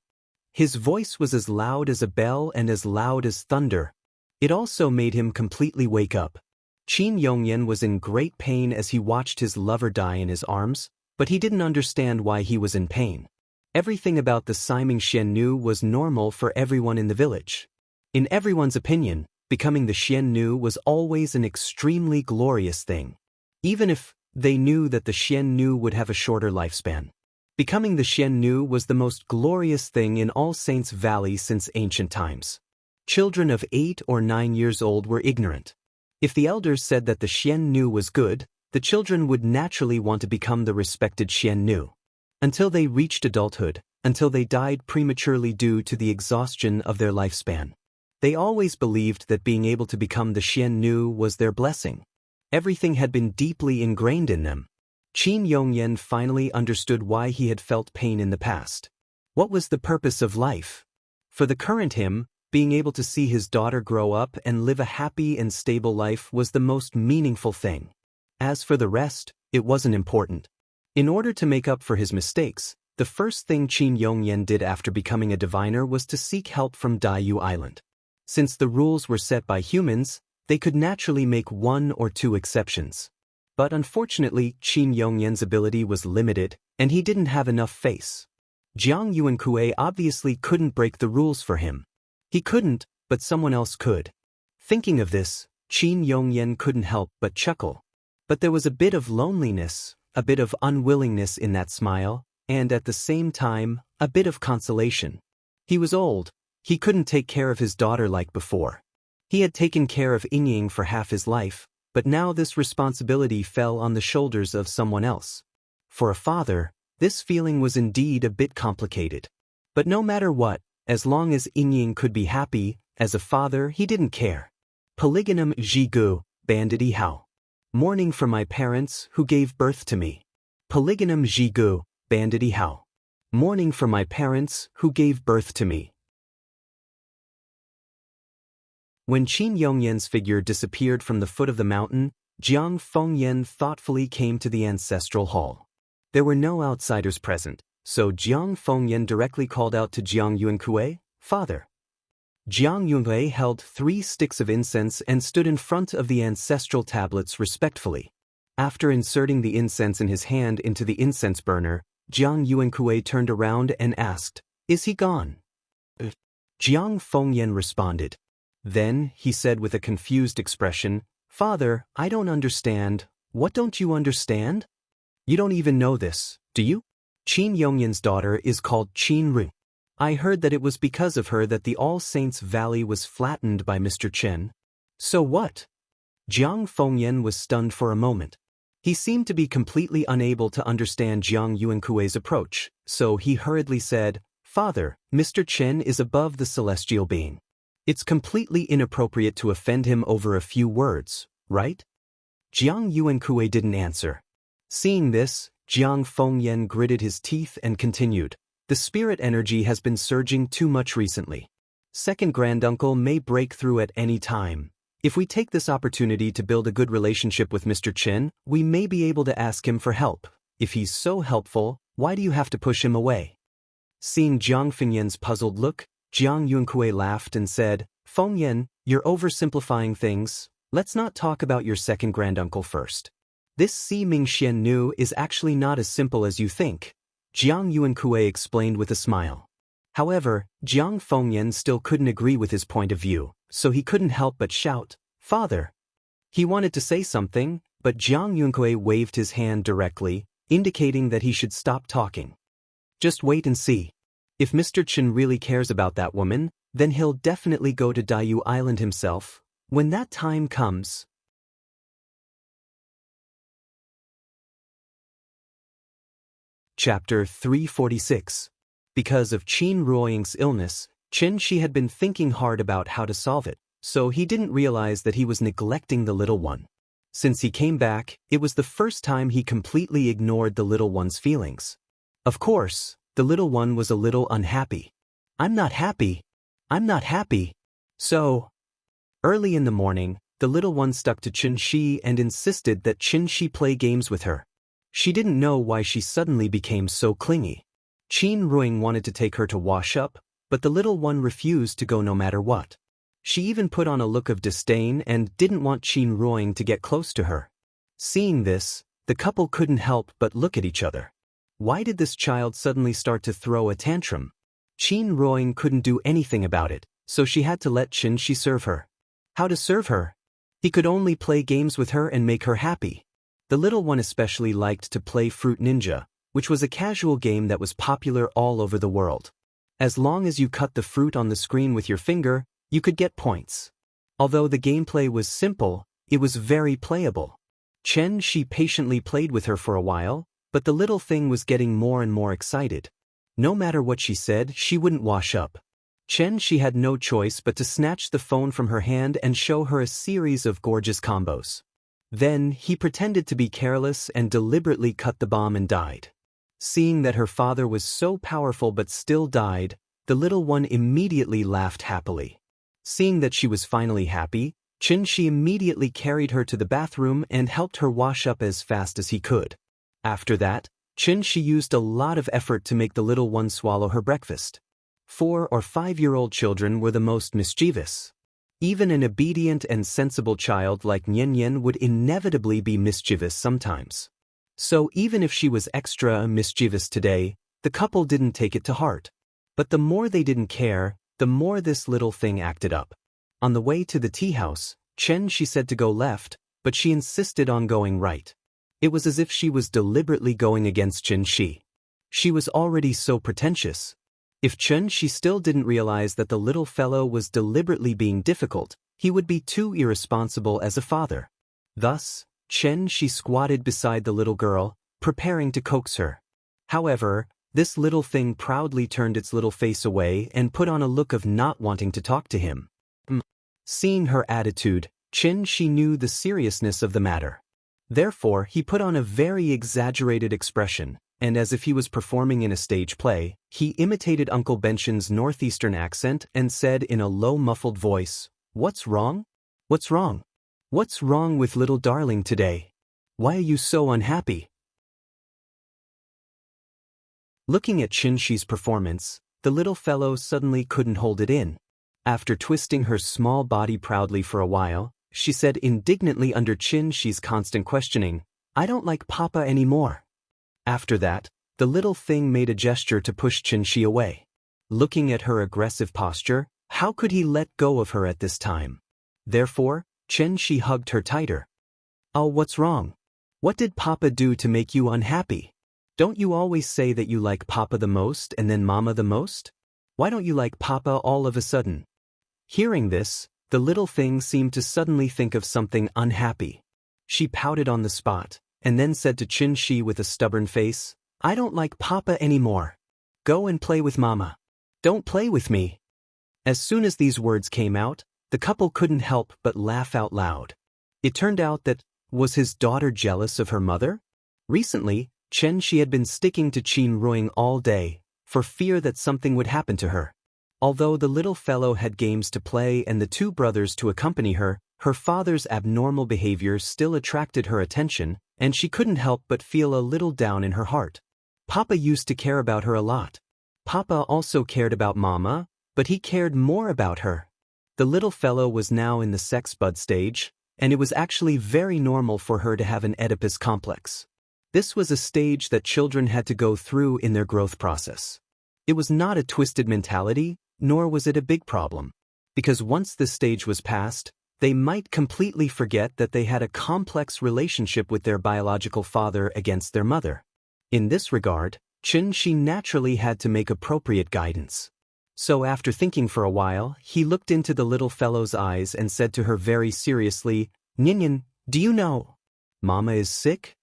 His voice was as loud as a bell and as loud as thunder. It also made him completely wake up. Qin Yongyan was in great pain as he watched his lover die in his arms, but he didn't understand why he was in pain. Everything about the Siming Xiannu was normal for everyone in the village. In everyone's opinion, becoming the Xiannu was always an extremely glorious thing. Even if they knew that the Xiannu would have a shorter lifespan. Becoming the Xiannu was the most glorious thing in All Saints Valley since ancient times. Children of 8 or 9 years old were ignorant. If the elders said that the Xiannu was good, the children would naturally want to become the respected Xiannu. Until they reached adulthood, until they died prematurely due to the exhaustion of their lifespan. They always believed that being able to become the Xiannu was their blessing. Everything had been deeply ingrained in them. Qin Yongyan finally understood why he had felt pain in the past. What was the purpose of life? For the current him, being able to see his daughter grow up and live a happy and stable life was the most meaningful thing. As for the rest, it wasn't important. In order to make up for his mistakes, the first thing Qin Yongyan did after becoming a diviner was to seek help from Daiyu Island. Since the rules were set by humans, they could naturally make 1 or 2 exceptions. But unfortunately, Qin Yongyan's ability was limited, and he didn't have enough face. Jiang Yuankue obviously couldn't break the rules for him. He couldn't, but someone else could. Thinking of this, Qin Yongyan couldn't help but chuckle. But there was a bit of loneliness, a bit of unwillingness in that smile, and at the same time, a bit of consolation. He was old. He couldn't take care of his daughter like before. He had taken care of Yingying for half his life, but now this responsibility fell on the shoulders of someone else. For a father, this feeling was indeed a bit complicated. But no matter what, as long as Yingying could be happy, as a father he didn't care. Polygonum Zhigu, Banditi Hao. Mourning for my parents who gave birth to me. Polygonum Zhigu, Banditi Hao. Mourning for my parents who gave birth to me. When Qin Yongyan's figure disappeared from the foot of the mountain, Jiang Fengyan thoughtfully came to the ancestral hall. There were no outsiders present, so Jiang Fengyan directly called out to Jiang Yuankue, "Father." Jiang Yuankue held 3 sticks of incense and stood in front of the ancestral tablets respectfully. After inserting the incense in his hand into the incense burner, Jiang Yuankue turned around and asked, "Is he gone?" Jiang Fengyan responded. Then, he said with a confused expression, "Father, I don't understand. What don't you understand? You don't even know this, do you? Qin Yongyan's daughter is called Qin Ru. I heard that it was because of her that the All Saints Valley was flattened by Mr. Chen. So what?" Jiang Fengyan was stunned for a moment. He seemed to be completely unable to understand Jiang Yuankue's approach, so he hurriedly said, "Father, Mr. Chen is above the celestial being. It's completely inappropriate to offend him over a few words, right?" Jiang Yuankue didn't answer. Seeing this, Jiang Fengyan gritted his teeth and continued, "The spirit energy has been surging too much recently. Second granduncle may break through at any time. If we take this opportunity to build a good relationship with Mr. Chen, we may be able to ask him for help. If he's so helpful, why do you have to push him away?" Seeing Jiang Fengyan's puzzled look, Jiang Yuankue laughed and said, "Fengyan, you're oversimplifying things. Let's not talk about your second granduncle first. This Siming Xiannu is actually not as simple as you think," Jiang Yuankue explained with a smile. However, Jiang Fengyan still couldn't agree with his point of view, so he couldn't help but shout, "Father!" He wanted to say something, but Jiang Yuankue waved his hand directly, indicating that he should stop talking. "Just wait and see. If Mr. Chen really cares about that woman, then he'll definitely go to Daiyu Island himself. When that time comes." Chapter 346. Because of Qin Ruoying's illness, Qin Shi had been thinking hard about how to solve it, so he didn't realize that he was neglecting the little one. Since he came back, it was the first time he completely ignored the little one's feelings. Of course, the little one was a little unhappy. "I'm not happy. I'm not happy." So, early in the morning, the little one stuck to Qin Shi and insisted that Qin Shi play games with her. She didn't know why she suddenly became so clingy. Qin Ruing wanted to take her to wash up, but the little one refused to go no matter what. She even put on a look of disdain and didn't want Qin Ruoying to get close to her. Seeing this, the couple couldn't help but look at each other. Why did this child suddenly start to throw a tantrum? Qin Ruoying couldn't do anything about it, so she had to let Qin Shi serve her. How to serve her? He could only play games with her and make her happy. The little one especially liked to play Fruit Ninja, which was a casual game that was popular all over the world. As long as you cut the fruit on the screen with your finger, you could get points. Although the gameplay was simple, it was very playable. Qin Shi patiently played with her for a while, but the little thing was getting more and more excited. No matter what she said, she wouldn't wash up. Qin Shi had no choice but to snatch the phone from her hand and show her a series of gorgeous combos. Then, he pretended to be careless and deliberately cut the bomb and died. Seeing that her father was so powerful but still died, the little one immediately laughed happily. Seeing that she was finally happy, Qin Shi immediately carried her to the bathroom and helped her wash up as fast as he could. After that, Qin Shi used a lot of effort to make the little one swallow her breakfast. 4- or 5-year-old children were the most mischievous. Even an obedient and sensible child like Nian Nian would inevitably be mischievous sometimes. So even if she was extra mischievous today, the couple didn't take it to heart. But the more they didn't care, the more this little thing acted up. On the way to the tea house, Qin Shi said to go left, but she insisted on going right. It was as if she was deliberately going against Qin Shi. She was already so pretentious. If Qin Shi still didn't realize that the little fellow was deliberately being difficult, he would be too irresponsible as a father. Thus, Qin Shi squatted beside the little girl, preparing to coax her. However, this little thing proudly turned its little face away and put on a look of not wanting to talk to him. Seeing her attitude, Qin Shi knew the seriousness of the matter. Therefore, he put on a very exaggerated expression, and as if he was performing in a stage play, he imitated Uncle Benshin's northeastern accent and said in a low muffled voice, "What's wrong? What's wrong? What's wrong with little darling today? Why are you so unhappy?" Looking at Qin Shi's performance, the little fellow suddenly couldn't hold it in. After twisting her small body proudly for a while, she said indignantly under Qin Shi's constant questioning, "I don't like Papa anymore." After that, the little thing made a gesture to push Qin Shi away. Looking at her aggressive posture, how could he let go of her at this time? Therefore, Qin Shi hugged her tighter. "Oh, what's wrong? What did Papa do to make you unhappy? Don't you always say that you like Papa the most and then Mama the most? Why don't you like Papa all of a sudden?" Hearing this, the little thing seemed to suddenly think of something unhappy. She pouted on the spot, and then said to Qin Shi with a stubborn face, "I don't like Papa anymore. Go and play with Mama. Don't play with me." As soon as these words came out, the couple couldn't help but laugh out loud. It turned out that, was his daughter jealous of her mother? Recently, Qin Shi had been sticking to Qin Ruoying all day, for fear that something would happen to her. Although the little fellow had games to play and the two brothers to accompany her, her father's abnormal behavior still attracted her attention, and she couldn't help but feel a little down in her heart. Papa used to care about her a lot. Papa also cared about Mama, but he cared more about her. The little fellow was now in the sex bud stage, and it was actually very normal for her to have an Oedipus complex. This was a stage that children had to go through in their growth process. It was not a twisted mentality, nor was it a big problem. Because once this stage was passed, they might completely forget that they had a complex relationship with their biological father against their mother. In this regard, Qin Shi naturally had to make appropriate guidance. So after thinking for a while, he looked into the little fellow's eyes and said to her very seriously, "Nian Nian, do you know? Mama is sick?"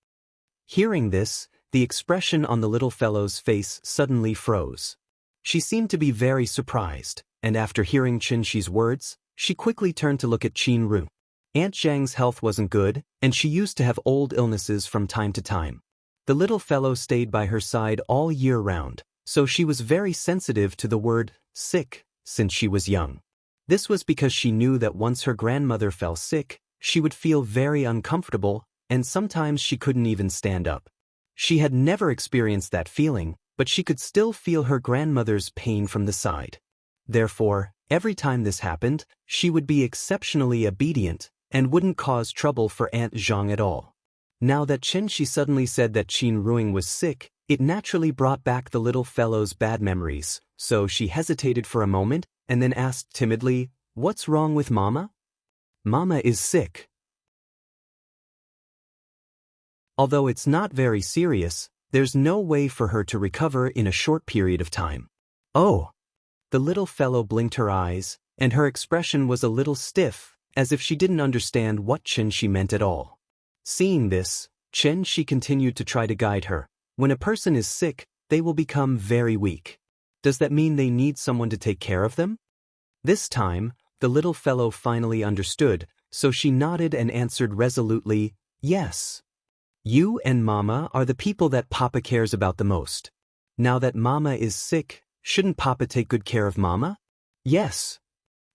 Hearing this, the expression on the little fellow's face suddenly froze. She seemed to be very surprised, and after hearing Qin Shi's words, she quickly turned to look at Qin Ru. Aunt Zhang's health wasn't good, and she used to have old illnesses from time to time. The little fellow stayed by her side all year round, so she was very sensitive to the word sick since she was young. This was because she knew that once her grandmother fell sick, she would feel very uncomfortable, and sometimes she couldn't even stand up. She had never experienced that feeling, but she could still feel her grandmother's pain from the side. Therefore, every time this happened, she would be exceptionally obedient and wouldn't cause trouble for Aunt Zhang at all. Now that Shi suddenly said that Qin Ruing was sick, it naturally brought back the little fellow's bad memories, so she hesitated for a moment and then asked timidly, "What's wrong with Mama?" "Mama is sick." Although it's not very serious, there's no way for her to recover in a short period of time. "Oh." The little fellow blinked her eyes, and her expression was a little stiff, as if she didn't understand what Shi meant at all. Seeing this, Shi continued to try to guide her. When a person is sick, they will become very weak. Does that mean they need someone to take care of them? This time, the little fellow finally understood, so she nodded and answered resolutely, "Yes. You and Mama are the people that Papa cares about the most. Now that Mama is sick, shouldn't Papa take good care of Mama?" "Yes.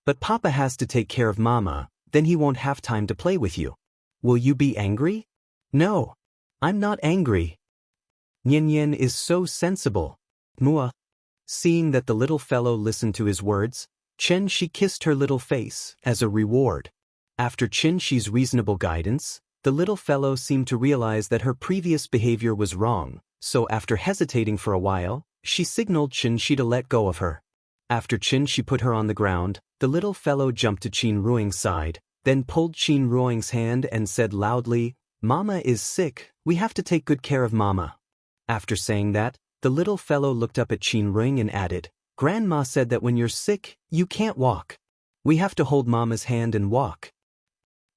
But Papa has to take care of Mama, then he won't have time to play with you. Will you be angry?" "No. I'm not angry. Nian is so sensible." Mua. Seeing that the little fellow listened to his words, Shi kissed her little face as a reward. After Shi's reasonable guidance, the little fellow seemed to realize that her previous behavior was wrong, so after hesitating for a while, she signaled Shi to let go of her. After Shi put her on the ground, the little fellow jumped to Qin Ruing's side, then pulled Qin Ruing's hand and said loudly, "Mama is sick, we have to take good care of Mama." After saying that, the little fellow looked up at Qin Ruing and added, "Grandma said that when you're sick, you can't walk. We have to hold Mama's hand and walk."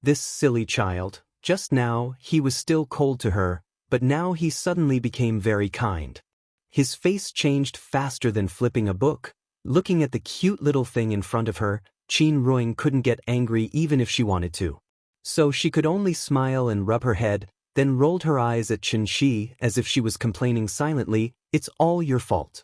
This silly child, just now he was still cold to her, but now he suddenly became very kind. His face changed faster than flipping a book. Looking at the cute little thing in front of her, Qin Ruing couldn't get angry even if she wanted to. So she could only smile and rub her head, then rolled her eyes at Shi as if she was complaining silently, "It's all your fault."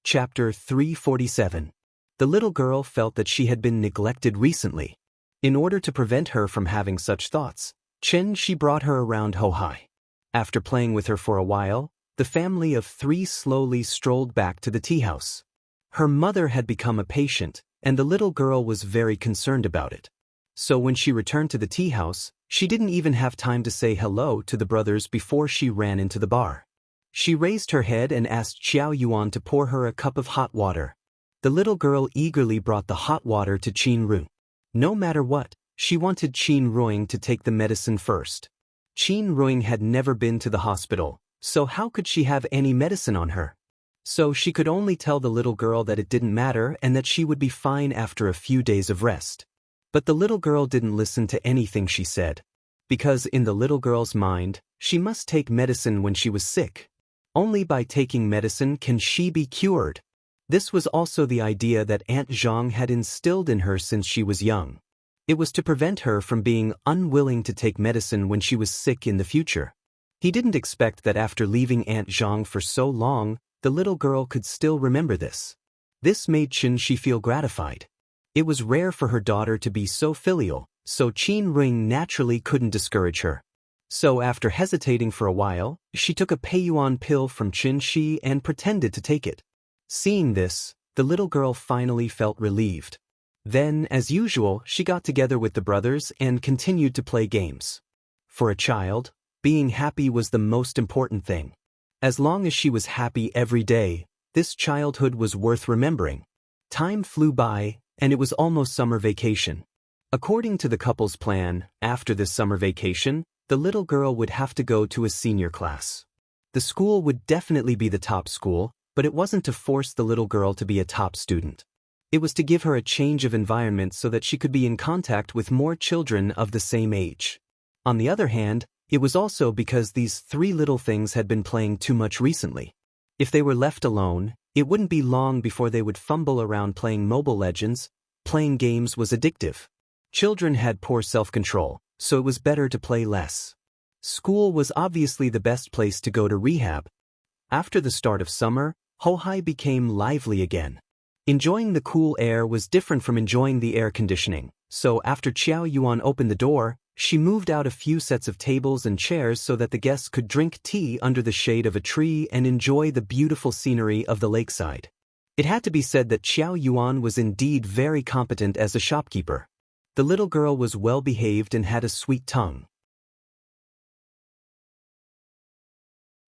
Chapter 347. The little girl felt that she had been neglected recently. In order to prevent her from having such thoughts, Shi brought her around Hohai. After playing with her for a while, the family of three slowly strolled back to the tea house. Her mother had become a patient, and the little girl was very concerned about it. So when she returned to the tea house, she didn't even have time to say hello to the brothers before she ran into the bar. She raised her head and asked Xiao Yuan to pour her a cup of hot water. The little girl eagerly brought the hot water to Qin Ruing. No matter what, she wanted Qin Ruing to take the medicine first. Qin Ruing had never been to the hospital, so how could she have any medicine on her? So she could only tell the little girl that it didn't matter and that she would be fine after a few days of rest. But the little girl didn't listen to anything she said. Because in the little girl's mind, she must take medicine when she was sick. Only by taking medicine can she be cured. This was also the idea that Aunt Zhang had instilled in her since she was young. It was to prevent her from being unwilling to take medicine when she was sick in the future. He didn't expect that after leaving Aunt Zhang for so long, the little girl could still remember this. This made Shi feel gratified. It was rare for her daughter to be so filial, so Qin Ruing naturally couldn't discourage her. So after hesitating for a while, she took a Peiyuan pill from Shi and pretended to take it. Seeing this, the little girl finally felt relieved. Then, as usual, she got together with the brothers and continued to play games. For a child, being happy was the most important thing. As long as she was happy every day, this childhood was worth remembering. Time flew by, and it was almost summer vacation. According to the couple's plan, after this summer vacation, the little girl would have to go to a senior class. The school would definitely be the top school, but it wasn't to force the little girl to be a top student. It was to give her a change of environment so that she could be in contact with more children of the same age. On the other hand, it was also because these three little things had been playing too much recently. If they were left alone, it wouldn't be long before they would fumble around playing Mobile Legends. Playing games was addictive. Children had poor self-control, so it was better to play less. School was obviously the best place to go to rehab. After the start of summer, Hohai became lively again. Enjoying the cool air was different from enjoying the air conditioning, so after Xiao Yuan opened the door, She moved out a few sets of tables and chairs so that the guests could drink tea under the shade of a tree and enjoy the beautiful scenery of the lakeside. It had to be said that Xiao Yuan was indeed very competent as a shopkeeper. The little girl was well behaved and had a sweet tongue.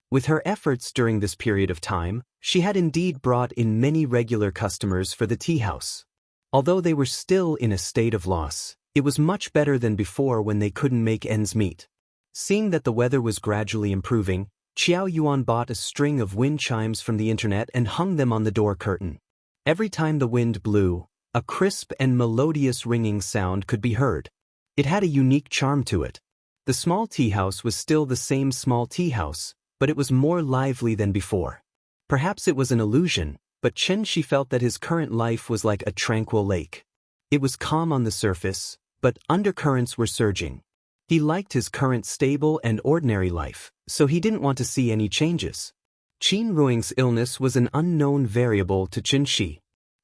With her efforts during this period of time, she had indeed brought in many regular customers for the tea house. Although they were still in a state of loss, it was much better than before when they couldn't make ends meet. Seeing that the weather was gradually improving, Xiao Yuan bought a string of wind chimes from the internet and hung them on the door curtain. Every time the wind blew, a crisp and melodious ringing sound could be heard. It had a unique charm to it. The small tea house was still the same small tea house, but it was more lively than before. Perhaps it was an illusion, but Chen Shi felt that his current life was like a tranquil lake. It was calm on the surface, but undercurrents were surging. He liked his current stable and ordinary life, so he didn't want to see any changes. Qin Ruing's illness was an unknown variable to Chen Shi.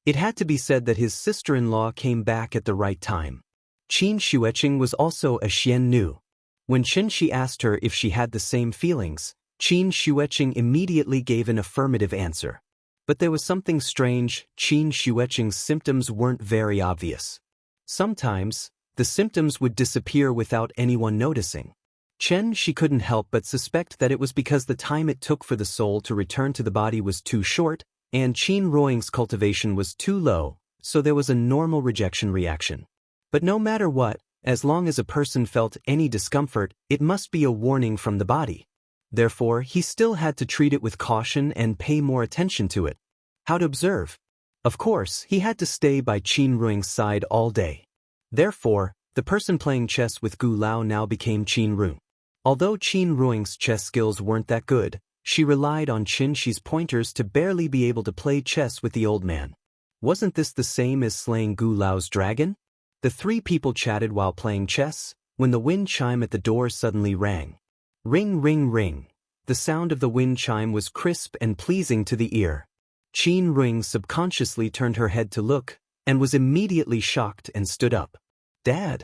It had to be said that his sister-in-law came back at the right time. Qin Xueqing was also a Xian Nu. When Chen Shi asked her if she had the same feelings, Qin Xueqing immediately gave an affirmative answer. But there was something strange. Qin Xueqing's symptoms weren't very obvious. Sometimes, the symptoms would disappear without anyone noticing. Chen Shi couldn't help but suspect that it was because the time it took for the soul to return to the body was too short, and Qin Ruing's cultivation was too low, so there was a normal rejection reaction. But no matter what, as long as a person felt any discomfort, it must be a warning from the body. Therefore, he still had to treat it with caution and pay more attention to it. How to observe? Of course, he had to stay by Qin Ruing's side all day. Therefore, the person playing chess with Gu Lao now became Qin Ruing. Although Qin Ruing's chess skills weren't that good, she relied on Qin Shi's pointers to barely be able to play chess with the old man. Wasn't this the same as slaying Gu Lao's dragon? The three people chatted while playing chess, when the wind chime at the door suddenly rang. Ring, ring, ring. The sound of the wind chime was crisp and pleasing to the ear. Qin Ruing subconsciously turned her head to look, and was immediately shocked and stood up. Dad?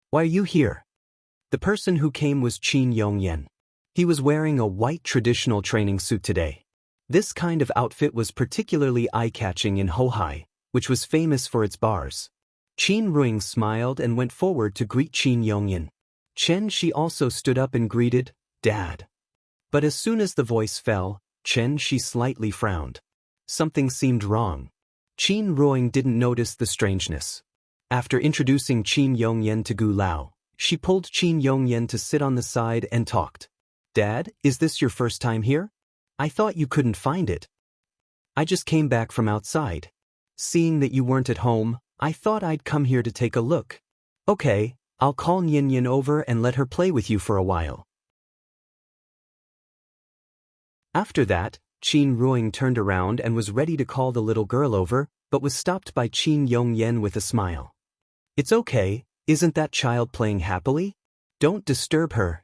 Why are you here? The person who came was Qin Yongyan. He was wearing a white traditional training suit today. This kind of outfit was particularly eye-catching in Hohai, which was famous for its bars. Qin Ruing smiled and went forward to greet Qin Yongyan. Chen Shi also stood up and greeted, Dad. But as soon as the voice fell, Chen Shi slightly frowned. Something seemed wrong. Qin Ruing didn't notice the strangeness. After introducing Qin Yongyan to Gu Lao, she pulled Qin Yongyan to sit on the side and talked. Dad, is this your first time here? I thought you couldn't find it. I just came back from outside. Seeing that you weren't at home, I thought I'd come here to take a look. Okay, I'll call Nian Yin over and let her play with you for a while. After that, Qin Ruing turned around and was ready to call the little girl over, but was stopped by Qin Yongyan with a smile. It's okay, isn't that child playing happily? Don't disturb her.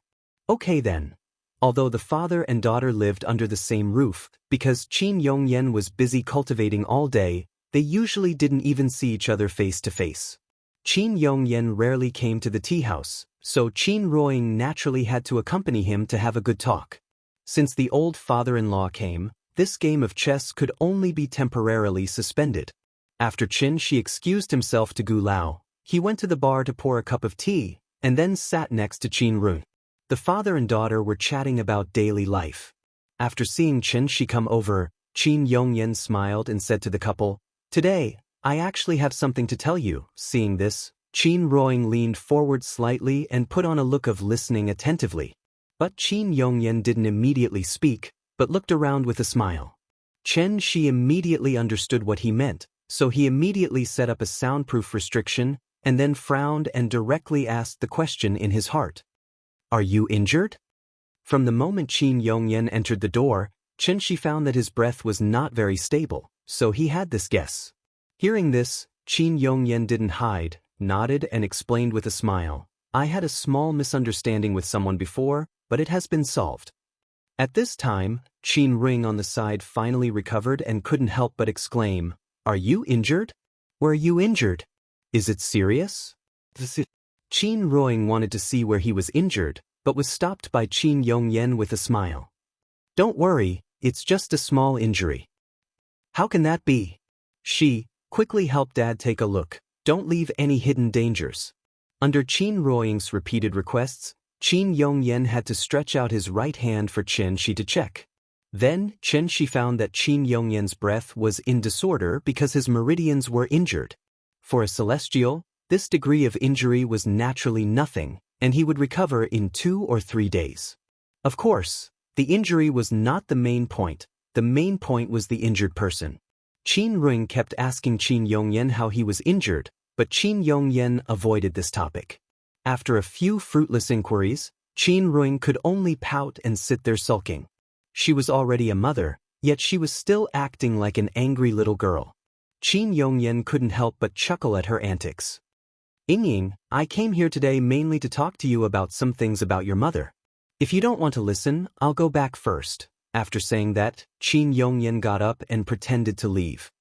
Okay then. Although the father and daughter lived under the same roof, because Qin Yongyan was busy cultivating all day, they usually didn't even see each other face to face. Qin Yongyan rarely came to the tea house, so Qin Ruing naturally had to accompany him to have a good talk. Since the old father-in-law came, this game of chess could only be temporarily suspended. After Qin Shi excused himself to Gu Lao, he went to the bar to pour a cup of tea, and then sat next to Qin Ruing. The father and daughter were chatting about daily life. After seeing Qin Shi come over, Qin Yongyan smiled and said to the couple, Today, I actually have something to tell you. Seeing this, Qin Ruing leaned forward slightly and put on a look of listening attentively. But Qin Yongyan didn't immediately speak, but looked around with a smile. Chen Shi immediately understood what he meant, so he immediately set up a soundproof restriction, and then frowned and directly asked the question in his heart. Are you injured? From the moment Qin Yongyan entered the door, Chen Shi found that his breath was not very stable, so he had this guess. Hearing this, Qin Yongyan didn't hide, nodded and explained with a smile. I had a small misunderstanding with someone before, but it has been solved. At this time, Qin Ruing on the side finally recovered and couldn't help but exclaim, Are you injured? Were you injured? Is it serious? Qin Ruoying wanted to see where he was injured, but was stopped by Qin Yongyan with a smile. Don't worry, it's just a small injury. How can that be? She quickly helped Dad take a look. Don't leave any hidden dangers. Under Qin Ruoying's repeated requests, Qin Yongyan had to stretch out his right hand for Chen Shi to check. Then, Chen Shi found that Qin Yongyan's breath was in disorder because his meridians were injured. For a celestial, this degree of injury was naturally nothing, and he would recover in 2 or 3 days. Of course, the injury was not the main point. The main point was the injured person. Qin Ruoying kept asking Qin Yongyan how he was injured, but Qin Yongyan avoided this topic. After a few fruitless inquiries, Qin Ruoying could only pout and sit there sulking. She was already a mother, yet she was still acting like an angry little girl. Qin Yongyan couldn't help but chuckle at her antics. Yingying, I came here today mainly to talk to you about some things about your mother. If you don't want to listen, I'll go back first. After saying that, Qin Yongyan got up and pretended to leave.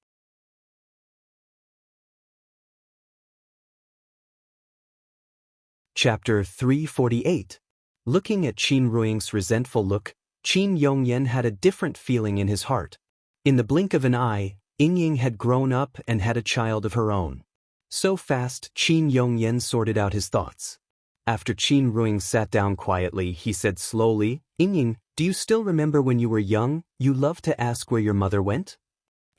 Chapter 348. Looking at Qin Ruoying's resentful look, Qin Yongyan had a different feeling in his heart. In the blink of an eye, Yingying had grown up and had a child of her own. So fast, Qin Yongyan sorted out his thoughts. After Qin Ruoying sat down quietly, he said slowly, Yingying, do you still remember when you were young, you loved to ask where your mother went?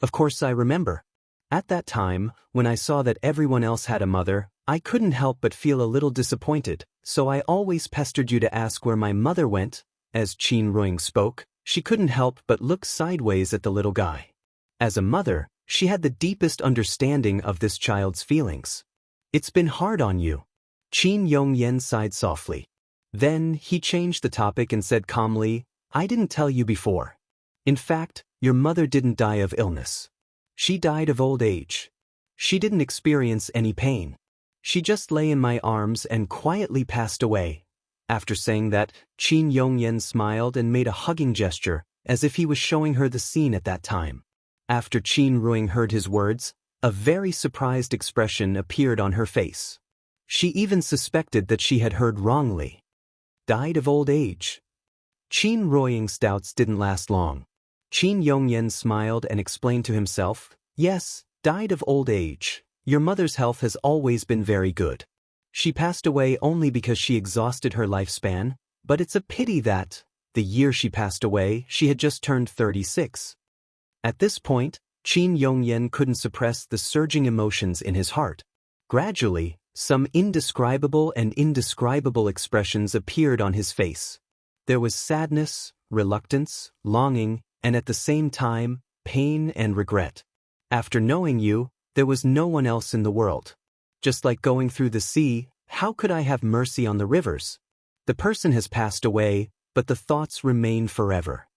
Of course I remember. At that time, when I saw that everyone else had a mother, I couldn't help but feel a little disappointed, so I always pestered you to ask where my mother went. As Qin Ruoying spoke, she couldn't help but look sideways at the little guy. As a mother, she had the deepest understanding of this child's feelings. It's been hard on you. Qin Yongyan sighed softly. Then, he changed the topic and said calmly, I didn't tell you before. In fact, your mother didn't die of illness. She died of old age. She didn't experience any pain. She just lay in my arms and quietly passed away. After saying that, Qin Yongyan smiled and made a hugging gesture, as if he was showing her the scene at that time. After Qin Ruoying heard his words, a very surprised expression appeared on her face. She even suspected that she had heard wrongly. Died of old age. Qin Ruoying's doubts didn't last long. Qin Yongyan smiled and explained to himself, yes, died of old age. Your mother's health has always been very good. She passed away only because she exhausted her lifespan, but it's a pity that, the year she passed away, she had just turned 36. At this point, Qin Yongyan couldn't suppress the surging emotions in his heart. Gradually, some indescribable expressions appeared on his face. There was sadness, reluctance, longing, and at the same time, pain and regret. After knowing you, there was no one else in the world. Just like going through the sea, how could I have mercy on the rivers? The person has passed away, but the thoughts remain forever.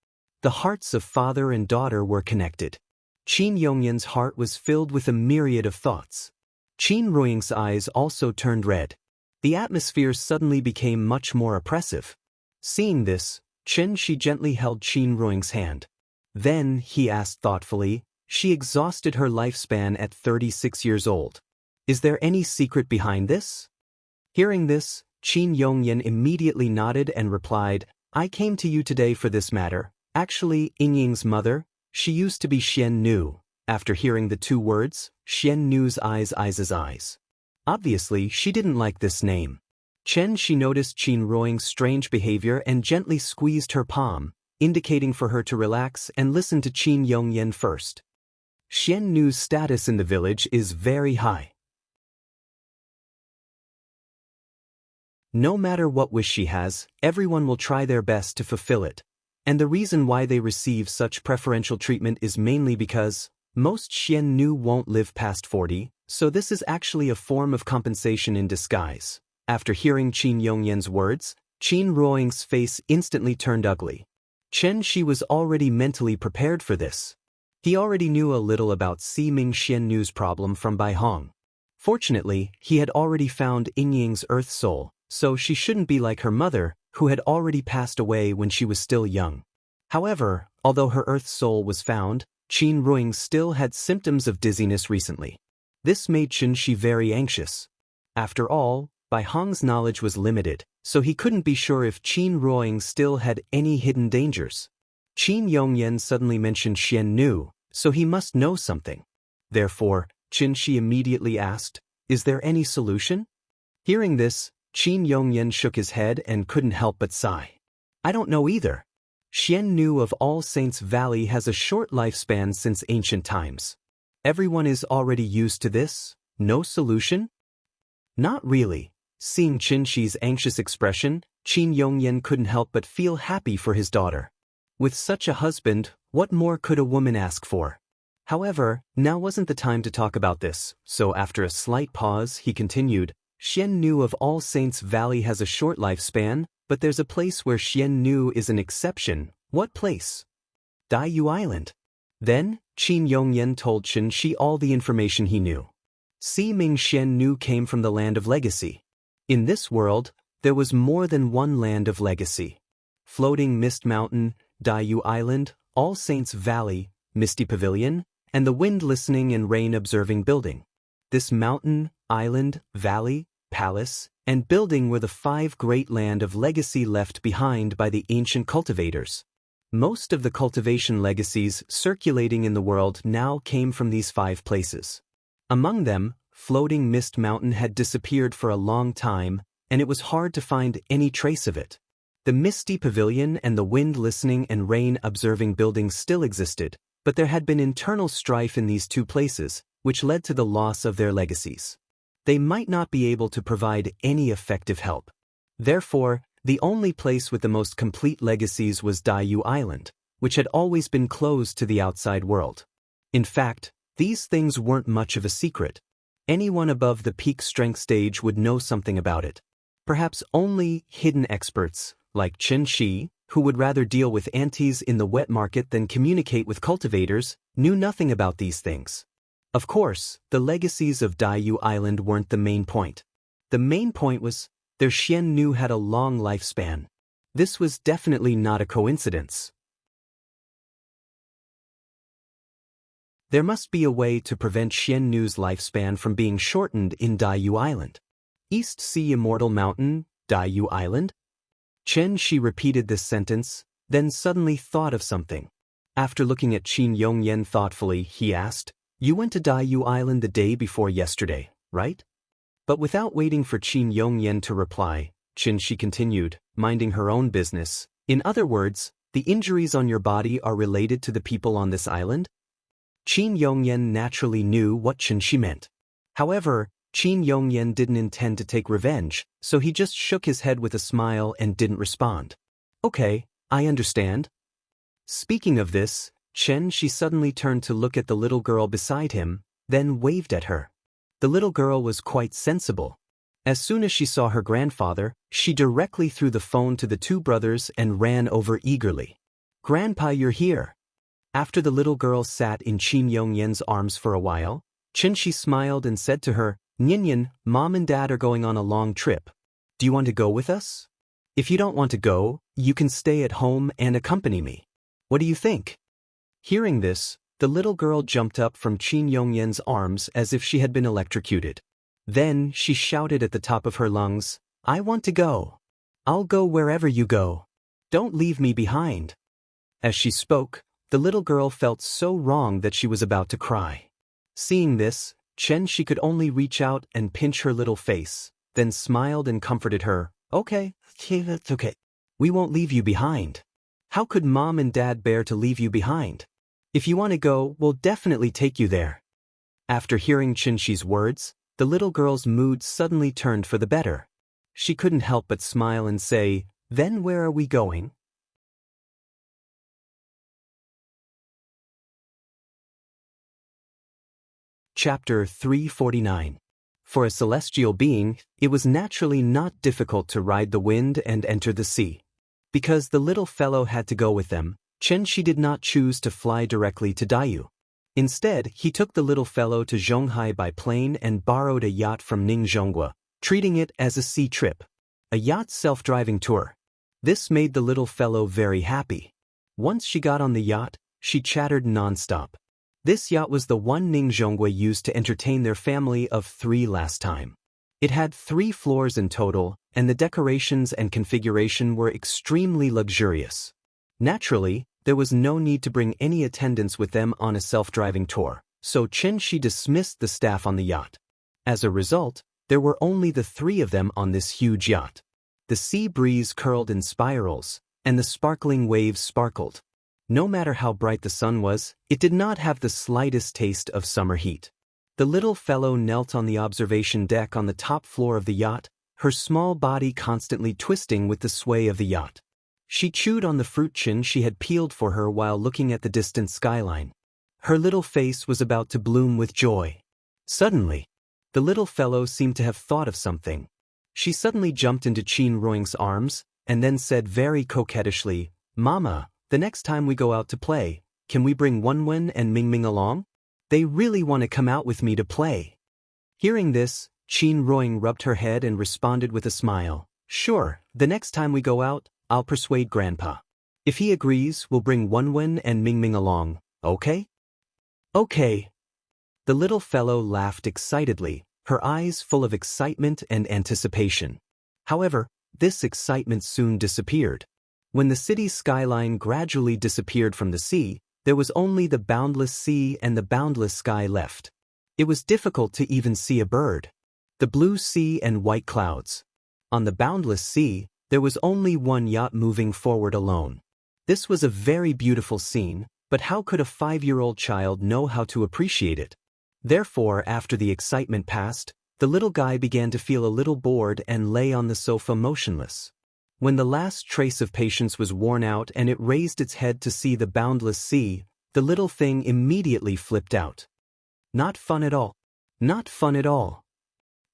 The hearts of father and daughter were connected. Qin Yongyan's heart was filled with a myriad of thoughts. Qin Ruoying's eyes also turned red. The atmosphere suddenly became much more oppressive. Seeing this, Chen Shi gently held Qin Ruoying's hand. Then, he asked thoughtfully, she exhausted her lifespan at 36 years old. Is there any secret behind this? Hearing this, Qin Yongyan immediately nodded and replied, I came to you today for this matter. Actually, Yingying's mother, she used to be Xian Nu. After hearing the 2 words, Xian Nu's eyes. Obviously, she didn't like this name. Chen Shi noticed Qin Ruoying's strange behavior and gently squeezed her palm, indicating for her to relax and listen to Qin Yongyan first. Xian Nu's status in the village is very high. No matter what wish she has, everyone will try their best to fulfill it. And the reason why they receive such preferential treatment is mainly because most Xian Nu won't live past 40, so this is actually a form of compensation in disguise. After hearing Qin Yongyan's words, Qin Ruoying's face instantly turned ugly. Chen Shi was already mentally prepared for this. He already knew a little about Ming Xian Nu's problem from Bai Hong. Fortunately, he had already found Yingying's earth soul, so she shouldn't be like her mother, who had already passed away when she was still young. However, although her earth soul was found, Qin Ruoying still had symptoms of dizziness recently. This made Chen Shi very anxious. After all, Bai Hong's knowledge was limited, so he couldn't be sure if Qin Ruoying still had any hidden dangers. Qin Yongyan suddenly mentioned Xian Nu, so he must know something. Therefore, Qin Shi immediately asked, "Is there any solution?" Hearing this, Qin Yongyan shook his head and couldn't help but sigh. "I don't know either. Xian Nu of All Saints Valley has a short lifespan since ancient times. Everyone is already used to this. No solution?" "Not really." Seeing Qin Shi's anxious expression, Qin Yongyan couldn't help but feel happy for his daughter. With such a husband, what more could a woman ask for? However, now wasn't the time to talk about this, so after a slight pause, he continued, "Xian Nu of All Saints Valley has a short lifespan, but there's a place where Xian Nu is an exception." "What place?" "Daiyu Island." Then, Qin Yongyan told Qin Shi all the information he knew. Si Ming Xian Nu came from the land of legacy. In this world, there was more than one land of legacy. Floating Mist Mountain, Daiyu Island, All Saints Valley, Misty Pavilion, and the Wind Listening and Rain Observing Building. This mountain, island, valley, palace, and building were the 5 great land of legacy left behind by the ancient cultivators. Most of the cultivation legacies circulating in the world now came from these 5 places. Among them, Floating Mist Mountain had disappeared for a long time, and it was hard to find any trace of it. The Misty Pavilion and the Wind Listening and Rain Observing Building still existed, but there had been internal strife in these 2 places, which led to the loss of their legacies. They might not be able to provide any effective help. Therefore, the only place with the most complete legacies was Daiyu Island, which had always been closed to the outside world. In fact, these things weren't much of a secret. Anyone above the peak strength stage would know something about it. Perhaps only hidden experts, like Qin Shi, who would rather deal with aunties in the wet market than communicate with cultivators, knew nothing about these things. Of course, the legacies of Daiyu Island weren't the main point. The main point was, their Xian Nu had a long lifespan. This was definitely not a coincidence. There must be a way to prevent Xian Nu's lifespan from being shortened in Daiyu Island. East Sea Immortal Mountain, Daiyu Island? Qin Shi repeated this sentence, then suddenly thought of something. After looking at Qin Yongyan thoughtfully, he asked, "You went to Daiyu Island the day before yesterday, right?" But without waiting for Qin Yongyan to reply, Qin Shi continued, minding her own business. "In other words, the injuries on your body are related to the people on this island?" Qin Yongyan naturally knew what Qin Shi meant. However, Qin Yongyan didn't intend to take revenge, so he just shook his head with a smile and didn't respond. "Okay, I understand." Speaking of this, Qin Shi suddenly turned to look at the little girl beside him, then waved at her. The little girl was quite sensible. As soon as she saw her grandfather, she directly threw the phone to the 2 brothers and ran over eagerly. "Grandpa, you're here." After the little girl sat in Qin Yongyan's arms for a while, Qin Shi smiled and said to her, "Nyanyan, Mom and Dad are going on a long trip. Do you want to go with us? If you don't want to go, you can stay at home and accompany me. What do you think?" Hearing this, the little girl jumped up from Qin Yongyan's arms as if she had been electrocuted. Then she shouted at the top of her lungs, "I want to go. I'll go wherever you go. Don't leave me behind." As she spoke, the little girl felt so wrong that she was about to cry. Seeing this, Qin Shi could only reach out and pinch her little face, then smiled and comforted her. "Okay, it's okay. We won't leave you behind. How could Mom and Dad bear to leave you behind? If you want to go, we'll definitely take you there." After hearing Qin Shi's words, the little girl's mood suddenly turned for the better. She couldn't help but smile and say, "Then where are we going?" Chapter 349. For a celestial being, it was naturally not difficult to ride the wind and enter the sea. Because the little fellow had to go with them, Qin Shi did not choose to fly directly to Daiyu. Instead, he took the little fellow to Zhonghai by plane and borrowed a yacht from Ning Zhonghua, treating it as a sea trip. A yacht self-driving tour. This made the little fellow very happy. Once she got on the yacht, she chattered non-stop. This yacht was the one Ning Zhonghua used to entertain their family of 3 last time. It had 3 floors in total, and the decorations and configuration were extremely luxurious. Naturally, there was no need to bring any attendants with them on a self-driving tour, so Chen-shi dismissed the staff on the yacht. As a result, there were only the 3 of them on this huge yacht. The sea breeze curled in spirals, and the sparkling waves sparkled. No matter how bright the sun was, it did not have the slightest taste of summer heat. The little fellow knelt on the observation deck on the top floor of the yacht, her small body constantly twisting with the sway of the yacht. She chewed on the fruit chin she had peeled for her while looking at the distant skyline. Her little face was about to bloom with joy. Suddenly, the little fellow seemed to have thought of something. She suddenly jumped into Qin Ruing's arms, and then said very coquettishly, "Mama, the next time we go out to play, can we bring Wenwen and Mingming along? They really want to come out with me to play." Hearing this, Qin Ruing rubbed her head and responded with a smile, "Sure, the next time we go out, I'll persuade Grandpa. If he agrees, we'll bring Wenwen and Mingming along, okay?" "Okay." The little fellow laughed excitedly, her eyes full of excitement and anticipation. However, this excitement soon disappeared. When the city's skyline gradually disappeared from the sea, there was only the boundless sea and the boundless sky left. It was difficult to even see a bird. The blue sea and white clouds. On the boundless sea, there was only one yacht moving forward alone. This was a very beautiful scene, but how could a 5-year-old child know how to appreciate it? Therefore, after the excitement passed, the little guy began to feel a little bored and lay on the sofa motionless. When the last trace of patience was worn out and it raised its head to see the boundless sea, the little thing immediately flipped out. "Not fun at all. Not fun at all.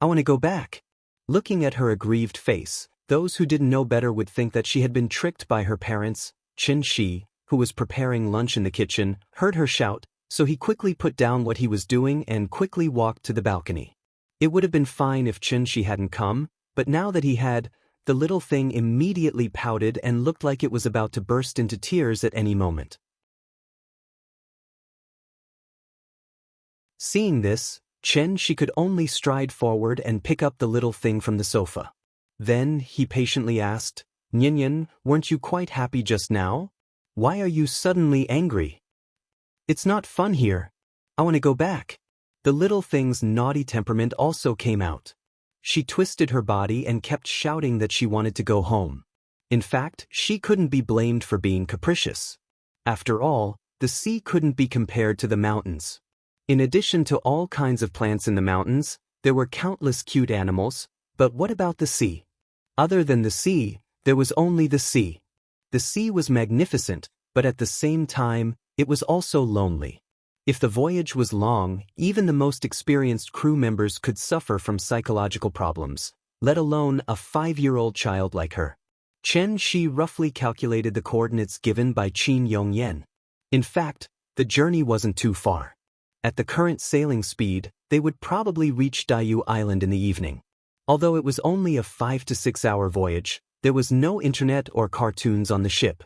I want to go back." Looking at her aggrieved face, those who didn't know better would think that she had been tricked by her parents. Chen-shi, who was preparing lunch in the kitchen, heard her shout, so he quickly put down what he was doing and quickly walked to the balcony. It would have been fine if Chen-shi hadn't come, but now that he had, the little thing immediately pouted and looked like it was about to burst into tears at any moment. Seeing this, Chen-shi could only stride forward and pick up the little thing from the sofa. Then, he patiently asked, "Nyan, weren't you quite happy just now? Why are you suddenly angry?" "It's not fun here. I want to go back." The little thing's naughty temperament also came out. She twisted her body and kept shouting that she wanted to go home. In fact, she couldn't be blamed for being capricious. After all, the sea couldn't be compared to the mountains. In addition to all kinds of plants in the mountains, there were countless cute animals, but what about the sea? Other than the sea, there was only the sea. The sea was magnificent, but at the same time, it was also lonely. If the voyage was long, even the most experienced crew members could suffer from psychological problems, let alone a 5-year-old child like her. Chen-shi roughly calculated the coordinates given by Qin Yongyan. In fact, the journey wasn't too far. At the current sailing speed, they would probably reach Diyu Island in the evening. Although it was only a 5 to 6 hour voyage, there was no internet or cartoons on the ship.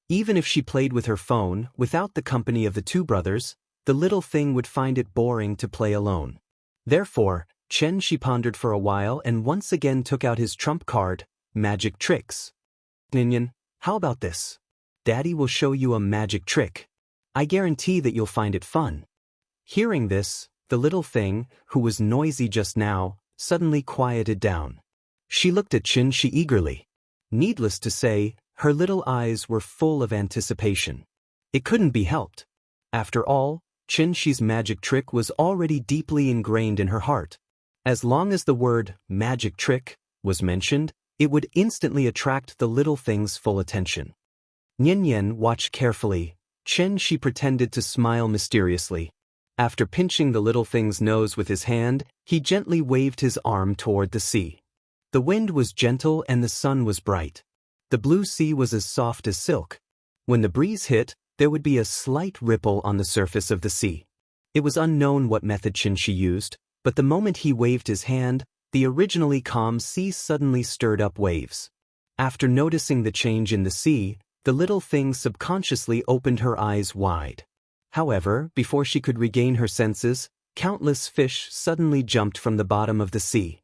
Even if she played with her phone, without the company of the 2 brothers, the little thing would find it boring to play alone. Therefore, Chen-shi pondered for a while and once again took out his trump card, magic tricks. "Nyan, how about this? Daddy will show you a magic trick. I guarantee that you'll find it fun." Hearing this, the little thing, who was noisy just now, suddenly quieted down. She looked at Chen-shi eagerly. Needless to say, her little eyes were full of anticipation. It couldn't be helped. After all, Chen-shi's magic trick was already deeply ingrained in her heart. As long as the word magic trick was mentioned, it would instantly attract the little thing's full attention. Nyan watched carefully. Chen-shi pretended to smile mysteriously. After pinching the little thing's nose with his hand, he gently waved his arm toward the sea. The wind was gentle and the sun was bright. The blue sea was as soft as silk. When the breeze hit, there would be a slight ripple on the surface of the sea. It was unknown what method Chen-shi used, but the moment he waved his hand, the originally calm sea suddenly stirred up waves. After noticing the change in the sea, the little thing subconsciously opened her eyes wide. However, before she could regain her senses, countless fish suddenly jumped from the bottom of the sea.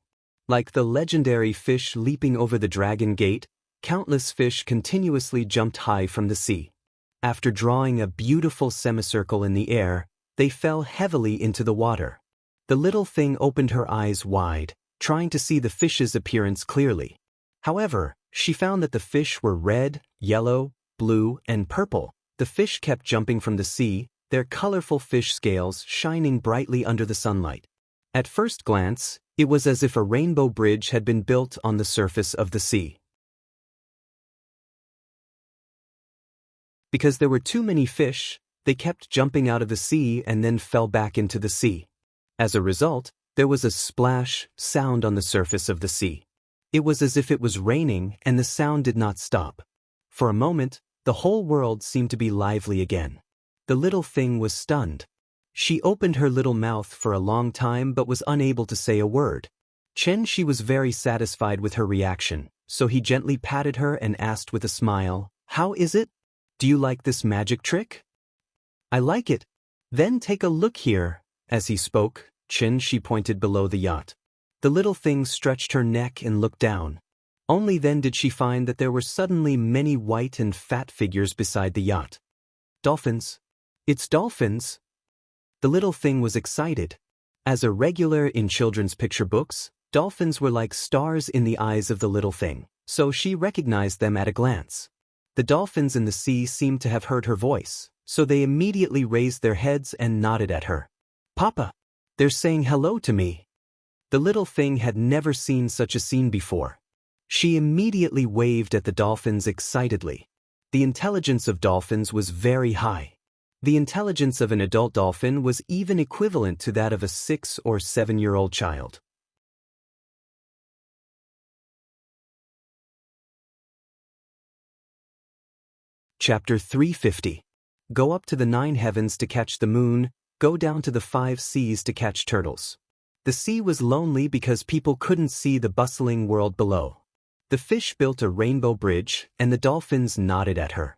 Like the legendary fish leaping over the dragon gate, countless fish continuously jumped high from the sea. After drawing a beautiful semicircle in the air, they fell heavily into the water. The little thing opened her eyes wide, trying to see the fish's appearance clearly. However, she found that the fish were red, yellow, blue, and purple. The fish kept jumping from the sea, their colorful fish scales shining brightly under the sunlight. At first glance, it was as if a rainbow bridge had been built on the surface of the sea. Because there were too many fish, they kept jumping out of the sea and then fell back into the sea. As a result, there was a splash sound on the surface of the sea. It was as if it was raining, and the sound did not stop. For a moment, the whole world seemed to be lively again. The little thing was stunned. She opened her little mouth for a long time but was unable to say a word. She was very satisfied with her reaction, so he gently patted her and asked with a smile, "How is it? Do you like this magic trick?" "I like it." "Then take a look here." As he spoke, she pointed below the yacht. The little thing stretched her neck and looked down. Only then did she find that there were suddenly many white and fat figures beside the yacht. "Dolphins. It's dolphins." The little thing was excited. As a regular in children's picture books, dolphins were like stars in the eyes of the little thing, so she recognized them at a glance. The dolphins in the sea seemed to have heard her voice, so they immediately raised their heads and nodded at her. "Papa, they're saying hello to me." The little thing had never seen such a scene before. She immediately waved at the dolphins excitedly. The intelligence of dolphins was very high. The intelligence of an adult dolphin was even equivalent to that of a 6- or 7-year-old child. Chapter 350. Go up to the 9 heavens to catch the moon, go down to the 5 seas to catch turtles. The sea was lonely because people couldn't see the bustling world below. The fish built a rainbow bridge, and the dolphins nodded at her.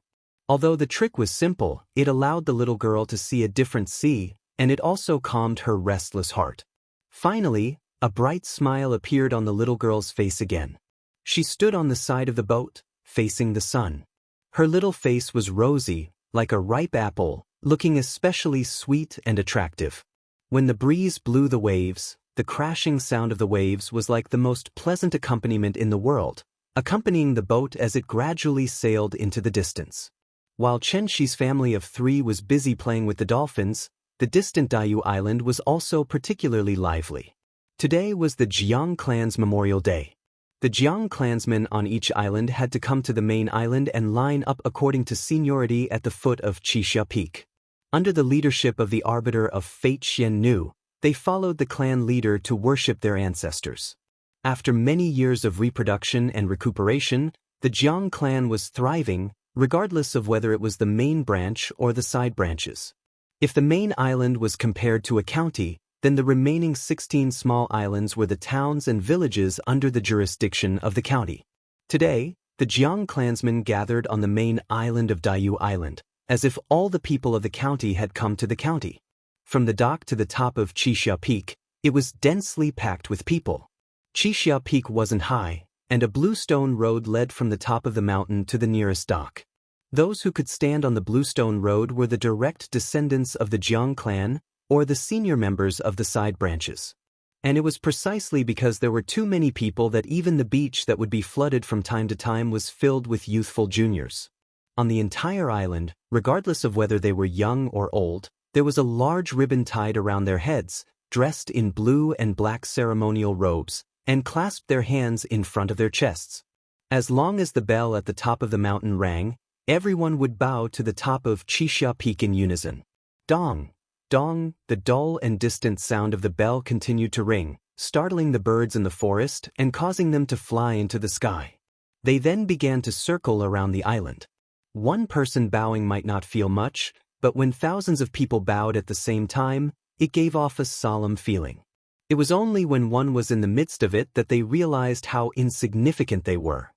Although the trick was simple, it allowed the little girl to see a different sea, and it also calmed her restless heart. Finally, a bright smile appeared on the little girl's face again. She stood on the side of the boat, facing the sun. Her little face was rosy, like a ripe apple, looking especially sweet and attractive. When the breeze blew the waves, the crashing sound of the waves was like the most pleasant accompaniment in the world, accompanying the boat as it gradually sailed into the distance. While Shi's family of 3 was busy playing with the dolphins, the distant Diyu Island was also particularly lively. Today was the Jiang clan's Memorial Day. The Jiang clansmen on each island had to come to the main island and line up according to seniority at the foot of Qixia Peak. Under the leadership of the arbiter of fate Xian Nu, they followed the clan leader to worship their ancestors. After many years of reproduction and recuperation, the Jiang clan was thriving, regardless of whether it was the main branch or the side branches. If the main island was compared to a county, then the remaining 16 small islands were the towns and villages under the jurisdiction of the county. Today, the Jiang clansmen gathered on the main island of Diyu Island, as if all the people of the county had come to the county. From the dock to the top of Qixia Peak, it was densely packed with people. Qixia Peak wasn't high, and a bluestone road led from the top of the mountain to the nearest dock. Those who could stand on the bluestone road were the direct descendants of the Jiang clan, or the senior members of the side branches. And it was precisely because there were too many people that even the beach that would be flooded from time to time was filled with youthful juniors. On the entire island, regardless of whether they were young or old, there was a large ribbon tied around their heads, dressed in blue and black ceremonial robes, and clasped their hands in front of their chests. As long as the bell at the top of the mountain rang, everyone would bow to the top of Qixia Peak in unison. Dong! Dong! The dull and distant sound of the bell continued to ring, startling the birds in the forest and causing them to fly into the sky. They then began to circle around the island. One person bowing might not feel much, but when thousands of people bowed at the same time, it gave off a solemn feeling. It was only when one was in the midst of it that they realized how insignificant they were.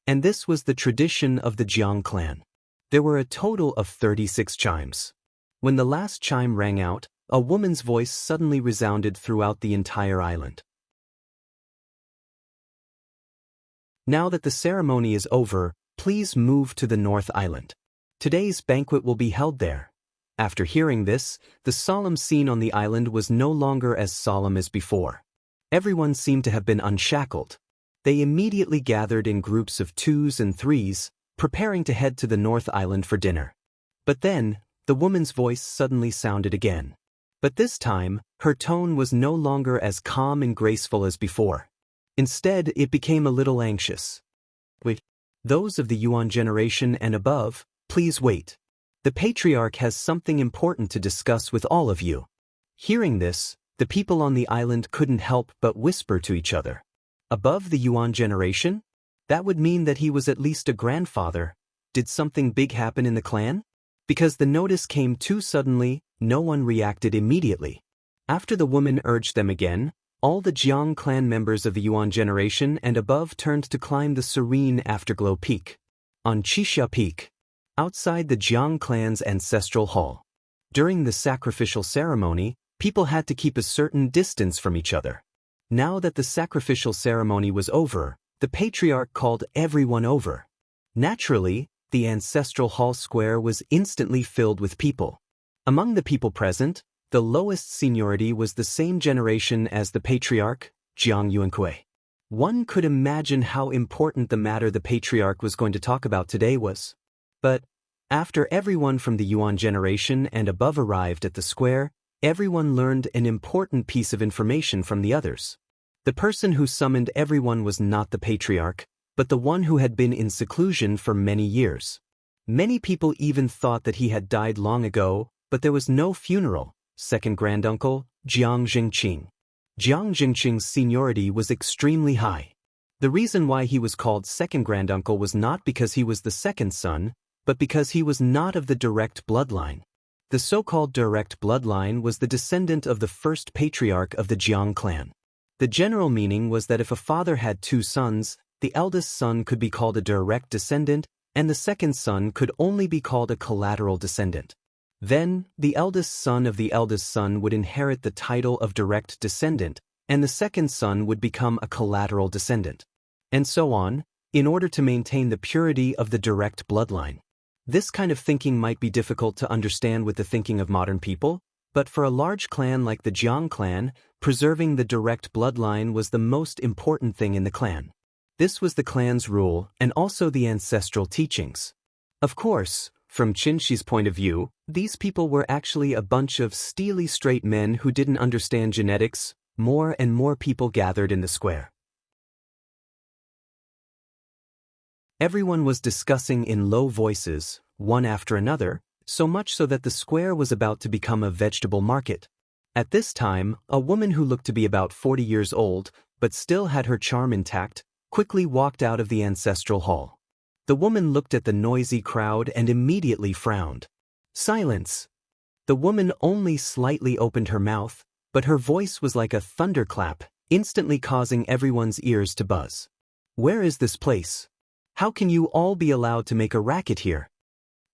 And this was the tradition of the Jiang clan. There were a total of 36 chimes. When the last chime rang out, a woman's voice suddenly resounded throughout the entire island. Now that the ceremony is over, please move to the North Island. Today's banquet will be held there. After hearing this, the solemn scene on the island was no longer as solemn as before. Everyone seemed to have been unshackled. They immediately gathered in groups of 2s and 3s, preparing to head to the North Island for dinner. But then, the woman's voice suddenly sounded again. But this time, her tone was no longer as calm and graceful as before. Instead, it became a little anxious. Wait, those of the Yuan generation and above, please wait. The patriarch has something important to discuss with all of you. Hearing this, the people on the island couldn't help but whisper to each other. Above the Yuan generation? That would mean that he was at least a grandfather. Did something big happen in the clan? Because the notice came too suddenly, no one reacted immediately. After the woman urged them again, all the Jiang clan members of the Yuan generation and above turned to climb the serene afterglow peak. On Qixia Peak, outside the Jiang clan's ancestral hall. During the sacrificial ceremony, people had to keep a certain distance from each other. Now that the sacrificial ceremony was over, the patriarch called everyone over. Naturally, the ancestral hall square was instantly filled with people. Among the people present, the lowest seniority was the same generation as the patriarch, Jiang Yuankui. One could imagine how important the matter the patriarch was going to talk about today was. But, after everyone from the Yuan generation and above arrived at the square, everyone learned an important piece of information from the others. The person who summoned everyone was not the patriarch, but the one who had been in seclusion for many years. Many people even thought that he had died long ago, but there was no funeral. Second granduncle, Jiang Jingqing. Jiang Jingqing's seniority was extremely high. The reason why he was called second granduncle was not because he was the second son, but because he was not of the direct bloodline. The so-called direct bloodline was the descendant of the first patriarch of the Jiang clan. The general meaning was that if a father had 2 sons, the eldest son could be called a direct descendant, and the second son could only be called a collateral descendant. Then, the eldest son of the eldest son would inherit the title of direct descendant, and the second son would become a collateral descendant. And so on, in order to maintain the purity of the direct bloodline. This kind of thinking might be difficult to understand with the thinking of modern people, but for a large clan like the Jiang clan, preserving the direct bloodline was the most important thing in the clan. This was the clan's rule and also the ancestral teachings. Of course, from Qinxi's point of view, these people were actually a bunch of steely straight men who didn't understand genetics. More and more people gathered in the square. Everyone was discussing in low voices, one after another, so much so that the square was about to become a vegetable market. At this time, a woman who looked to be about 40 years old, but still had her charm intact, quickly walked out of the ancestral hall. The woman looked at the noisy crowd and immediately frowned. Silence! The woman only slightly opened her mouth, but her voice was like a thunderclap, instantly causing everyone's ears to buzz. Where is this place? How can you all be allowed to make a racket here?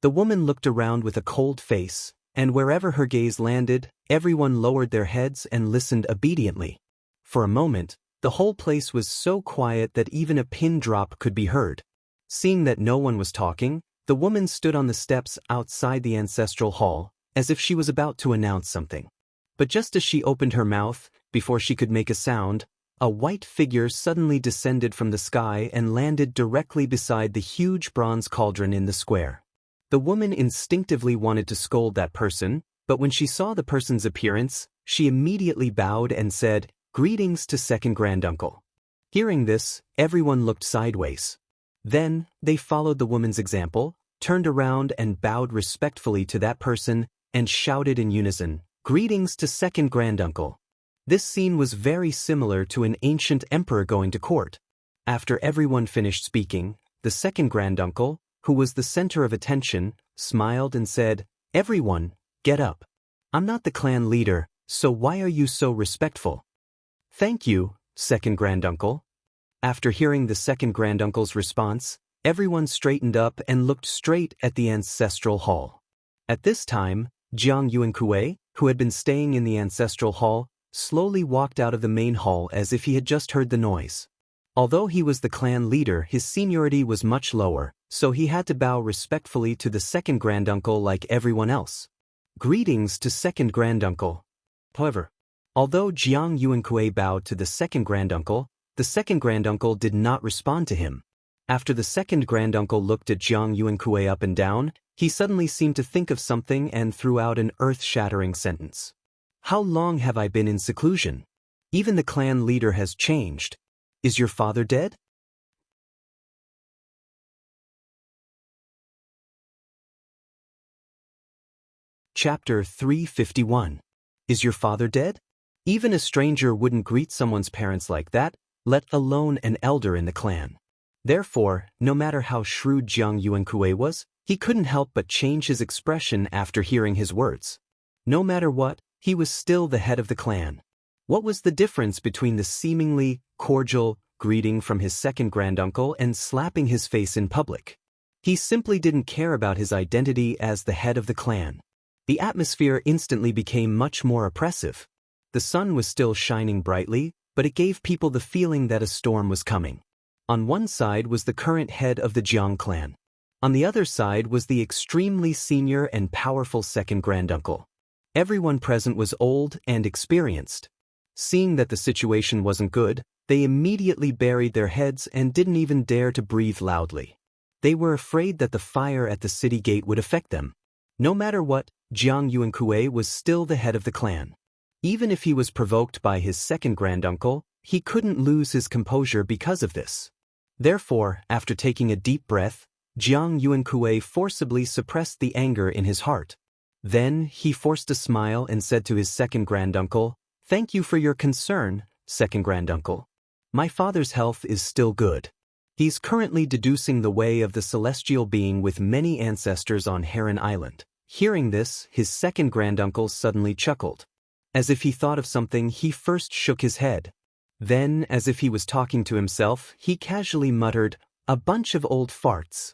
The woman looked around with a cold face, and wherever her gaze landed, everyone lowered their heads and listened obediently. For a moment, the whole place was so quiet that even a pin drop could be heard. Seeing that no one was talking, the woman stood on the steps outside the ancestral hall, as if she was about to announce something. But just as she opened her mouth, before she could make a sound, a white figure suddenly descended from the sky and landed directly beside the huge bronze cauldron in the square. The woman instinctively wanted to scold that person, but when she saw the person's appearance, she immediately bowed and said, "Greetings to second granduncle." Hearing this, everyone looked sideways. Then, they followed the woman's example, turned around and bowed respectfully to that person, and shouted in unison, "Greetings to second granduncle." This scene was very similar to an ancient emperor going to court. After everyone finished speaking, the second granduncle, who was the center of attention, smiled and said, "Everyone, get up. I'm not the clan leader, so why are you so respectful?" "Thank you, second granduncle." After hearing the second granduncle's response, everyone straightened up and looked straight at the ancestral hall. At this time, Jiang Yuankui, who had been staying in the ancestral hall, slowly walked out of the main hall as if he had just heard the noise. Although he was the clan leader, his seniority was much lower, so he had to bow respectfully to the second granduncle like everyone else. Greetings to second granduncle. However, although Jiang Yuankui bowed to the second granduncle did not respond to him. After the second granduncle looked at Jiang Yuankui up and down, he suddenly seemed to think of something and threw out an earth-shattering sentence. How long have I been in seclusion? Even the clan leader has changed. Is your father dead? Chapter 351. Is your father dead? Even a stranger wouldn't greet someone's parents like that, let alone an elder in the clan. Therefore, no matter how shrewd Jiang Yuankui was, he couldn't help but change his expression after hearing his words. No matter what, he was still the head of the clan. What was the difference between the seemingly cordial greeting from his second granduncle and slapping his face in public? He simply didn't care about his identity as the head of the clan. The atmosphere instantly became much more oppressive. The sun was still shining brightly, but it gave people the feeling that a storm was coming. On one side was the current head of the Jiang clan. On the other side was the extremely senior and powerful second granduncle. Everyone present was old and experienced. Seeing that the situation wasn't good, they immediately buried their heads and didn't even dare to breathe loudly. They were afraid that the fire at the city gate would affect them. No matter what, Jiang Yuankui was still the head of the clan. Even if he was provoked by his second granduncle, he couldn't lose his composure because of this. Therefore, after taking a deep breath, Jiang Yuankui forcibly suppressed the anger in his heart. Then, he forced a smile and said to his second granduncle, "Thank you for your concern, second granduncle. My father's health is still good. He's currently deducing the way of the celestial being with many ancestors on Heron Island." Hearing this, his second granduncle suddenly chuckled. As if he thought of something, he first shook his head. Then, as if he was talking to himself, he casually muttered, "A bunch of old farts."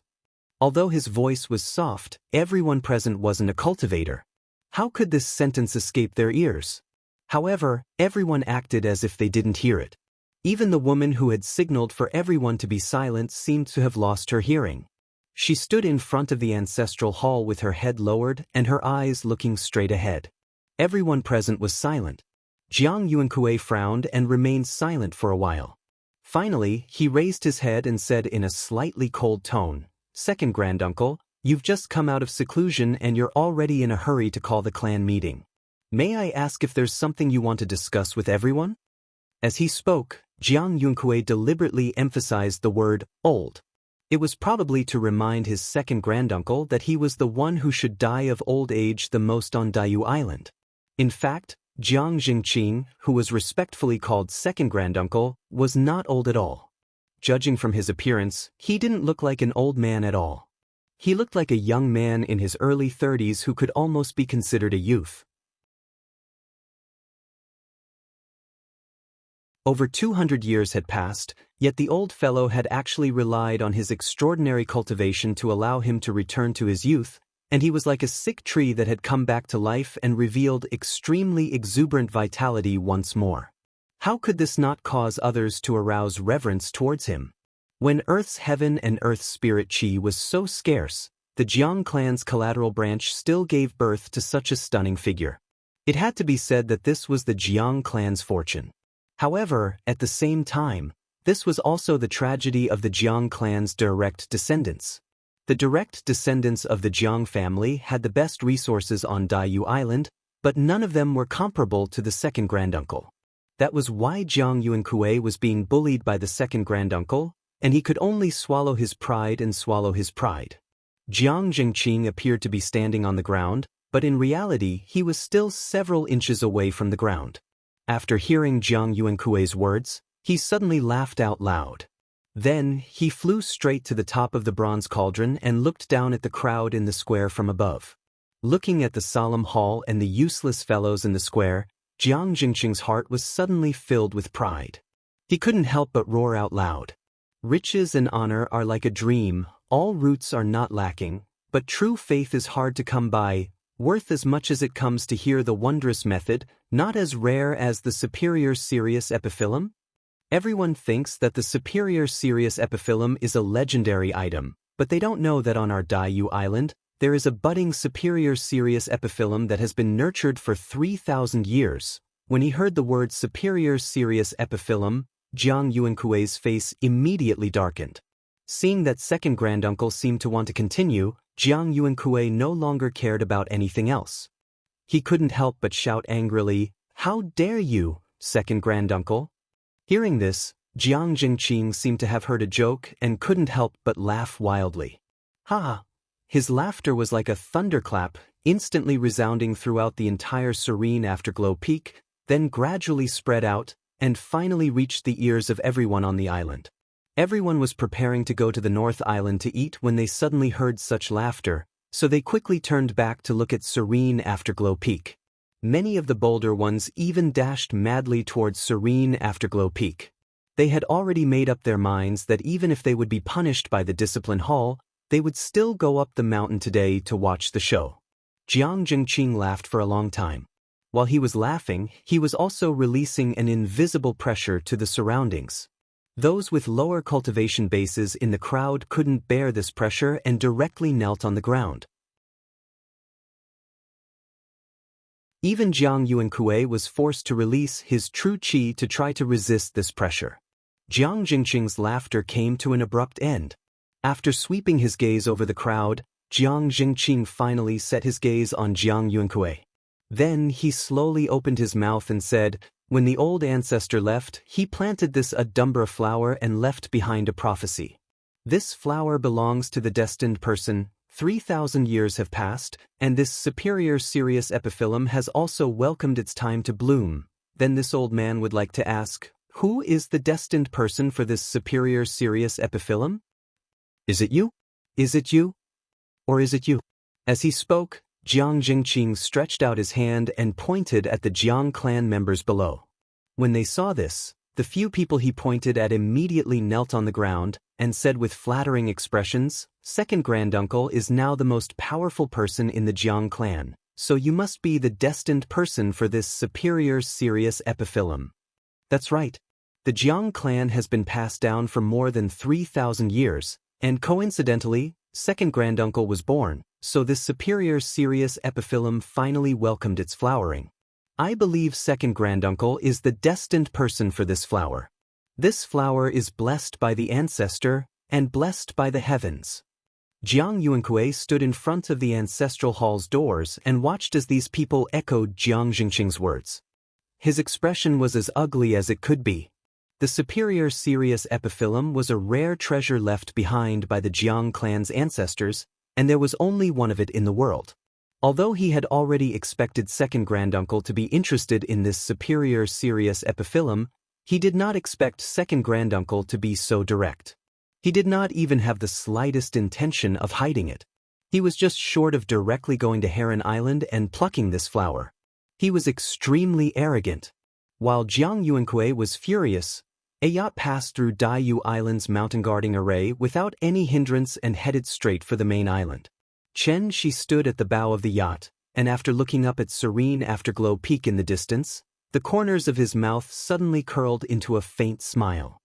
Although his voice was soft, everyone present wasn't a cultivator. How could this sentence escape their ears? However, everyone acted as if they didn't hear it. Even the woman who had signaled for everyone to be silent seemed to have lost her hearing. She stood in front of the ancestral hall with her head lowered and her eyes looking straight ahead. Everyone present was silent. Jiang Yuankui frowned and remained silent for a while. Finally, he raised his head and said in a slightly cold tone, "Second granduncle, you've just come out of seclusion and you're already in a hurry to call the clan meeting. May I ask if there's something you want to discuss with everyone?" As he spoke, Jiang Yuankui deliberately emphasized the word old. It was probably to remind his second granduncle that he was the one who should die of old age the most on Diu Island. In fact, Jiang Jingqing, who was respectfully called second granduncle, was not old at all. Judging from his appearance, he didn't look like an old man at all. He looked like a young man in his early 30s who could almost be considered a youth. Over 200 years had passed, yet the old fellow had actually relied on his extraordinary cultivation to allow him to return to his youth, and he was like a sick tree that had come back to life and revealed extremely exuberant vitality once more. How could this not cause others to arouse reverence towards him? When Earth's heaven and Earth's spirit chi was so scarce, the Jiang clan's collateral branch still gave birth to such a stunning figure. It had to be said that this was the Jiang clan's fortune. However, at the same time, this was also the tragedy of the Jiang clan's direct descendants. The direct descendants of the Jiang family had the best resources on Diu Island, but none of them were comparable to the second granduncle. That was why Jiang Yuankui was being bullied by the second granduncle, and he could only swallow his pride and swallow his pride. Jiang Jingqing appeared to be standing on the ground, but in reality he was still several inches away from the ground. After hearing Jiang Yuankui's words, he suddenly laughed out loud. Then, he flew straight to the top of the bronze cauldron and looked down at the crowd in the square from above. Looking at the solemn hall and the useless fellows in the square, Jiang Jingqing's heart was suddenly filled with pride. He couldn't help but roar out loud. "Riches and honor are like a dream, all roots are not lacking, but true faith is hard to come by, worth as much as it comes to hear the wondrous method, not as rare as the superior serious epiphyllum." Everyone thinks that the superior Sirius epiphyllum is a legendary item, but they don't know that on our Diyu Island, there is a budding superior Sirius epiphyllum that has been nurtured for 3,000 years. When he heard the word superior Sirius epiphyllum, Jiang Yuankui's face immediately darkened. Seeing that second granduncle seemed to want to continue, Jiang Yuankui no longer cared about anything else. He couldn't help but shout angrily, "How dare you, second granduncle?" Hearing this, Jiang Jingqing seemed to have heard a joke and couldn't help but laugh wildly. Ha ha! His laughter was like a thunderclap, instantly resounding throughout the entire serene afterglow peak, then gradually spread out, and finally reached the ears of everyone on the island. Everyone was preparing to go to the North Island to eat when they suddenly heard such laughter, so they quickly turned back to look at serene afterglow peak. Many of the bolder ones even dashed madly towards serene afterglow peak. They had already made up their minds that even if they would be punished by the discipline hall, they would still go up the mountain today to watch the show. Jiang Jingqing laughed for a long time. While he was laughing, he was also releasing an invisible pressure to the surroundings. Those with lower cultivation bases in the crowd couldn't bear this pressure and directly knelt on the ground. Even Jiang Yuankui was forced to release his true qi to try to resist this pressure. Jiang Jingqing's laughter came to an abrupt end. After sweeping his gaze over the crowd, Jiang Jingqing finally set his gaze on Jiang Yuankui. Then he slowly opened his mouth and said, "When the old ancestor left, he planted this Adumbra flower and left behind a prophecy. This flower belongs to the destined person. 3,000 years have passed, and this superior Sirius epiphyllum has also welcomed its time to bloom. Then this old man would like to ask, who is the destined person for this superior Sirius epiphyllum? Is it you? Is it you? Or is it you?" As he spoke, Jiang Jingqing stretched out his hand and pointed at the Jiang clan members below. When they saw this, the few people he pointed at immediately knelt on the ground and said with flattering expressions, "Second granduncle is now the most powerful person in the Jiang clan, so you must be the destined person for this superior Sirius epiphyllum." That's right. The Jiang clan has been passed down for more than 3,000 years, and coincidentally, second granduncle was born, so this superior Sirius epiphyllum finally welcomed its flowering. I believe second granduncle is the destined person for this flower. This flower is blessed by the ancestor and blessed by the heavens. Jiang Yuankui stood in front of the ancestral hall's doors and watched as these people echoed Jiang Jingqing's words. His expression was as ugly as it could be. The superior Sirius epiphyllum was a rare treasure left behind by the Jiang clan's ancestors, and there was only one of it in the world. Although he had already expected second granduncle to be interested in this superior Sirius epiphyllum, he did not expect second granduncle to be so direct. He did not even have the slightest intention of hiding it. He was just short of directly going to Heron Island and plucking this flower. He was extremely arrogant. While Jiang Yuankui was furious, a yacht passed through Diyu Island's mountain guarding array without any hindrance and headed straight for the main island. Chen Shi stood at the bow of the yacht, and after looking up at serene afterglow peak in the distance, the corners of his mouth suddenly curled into a faint smile.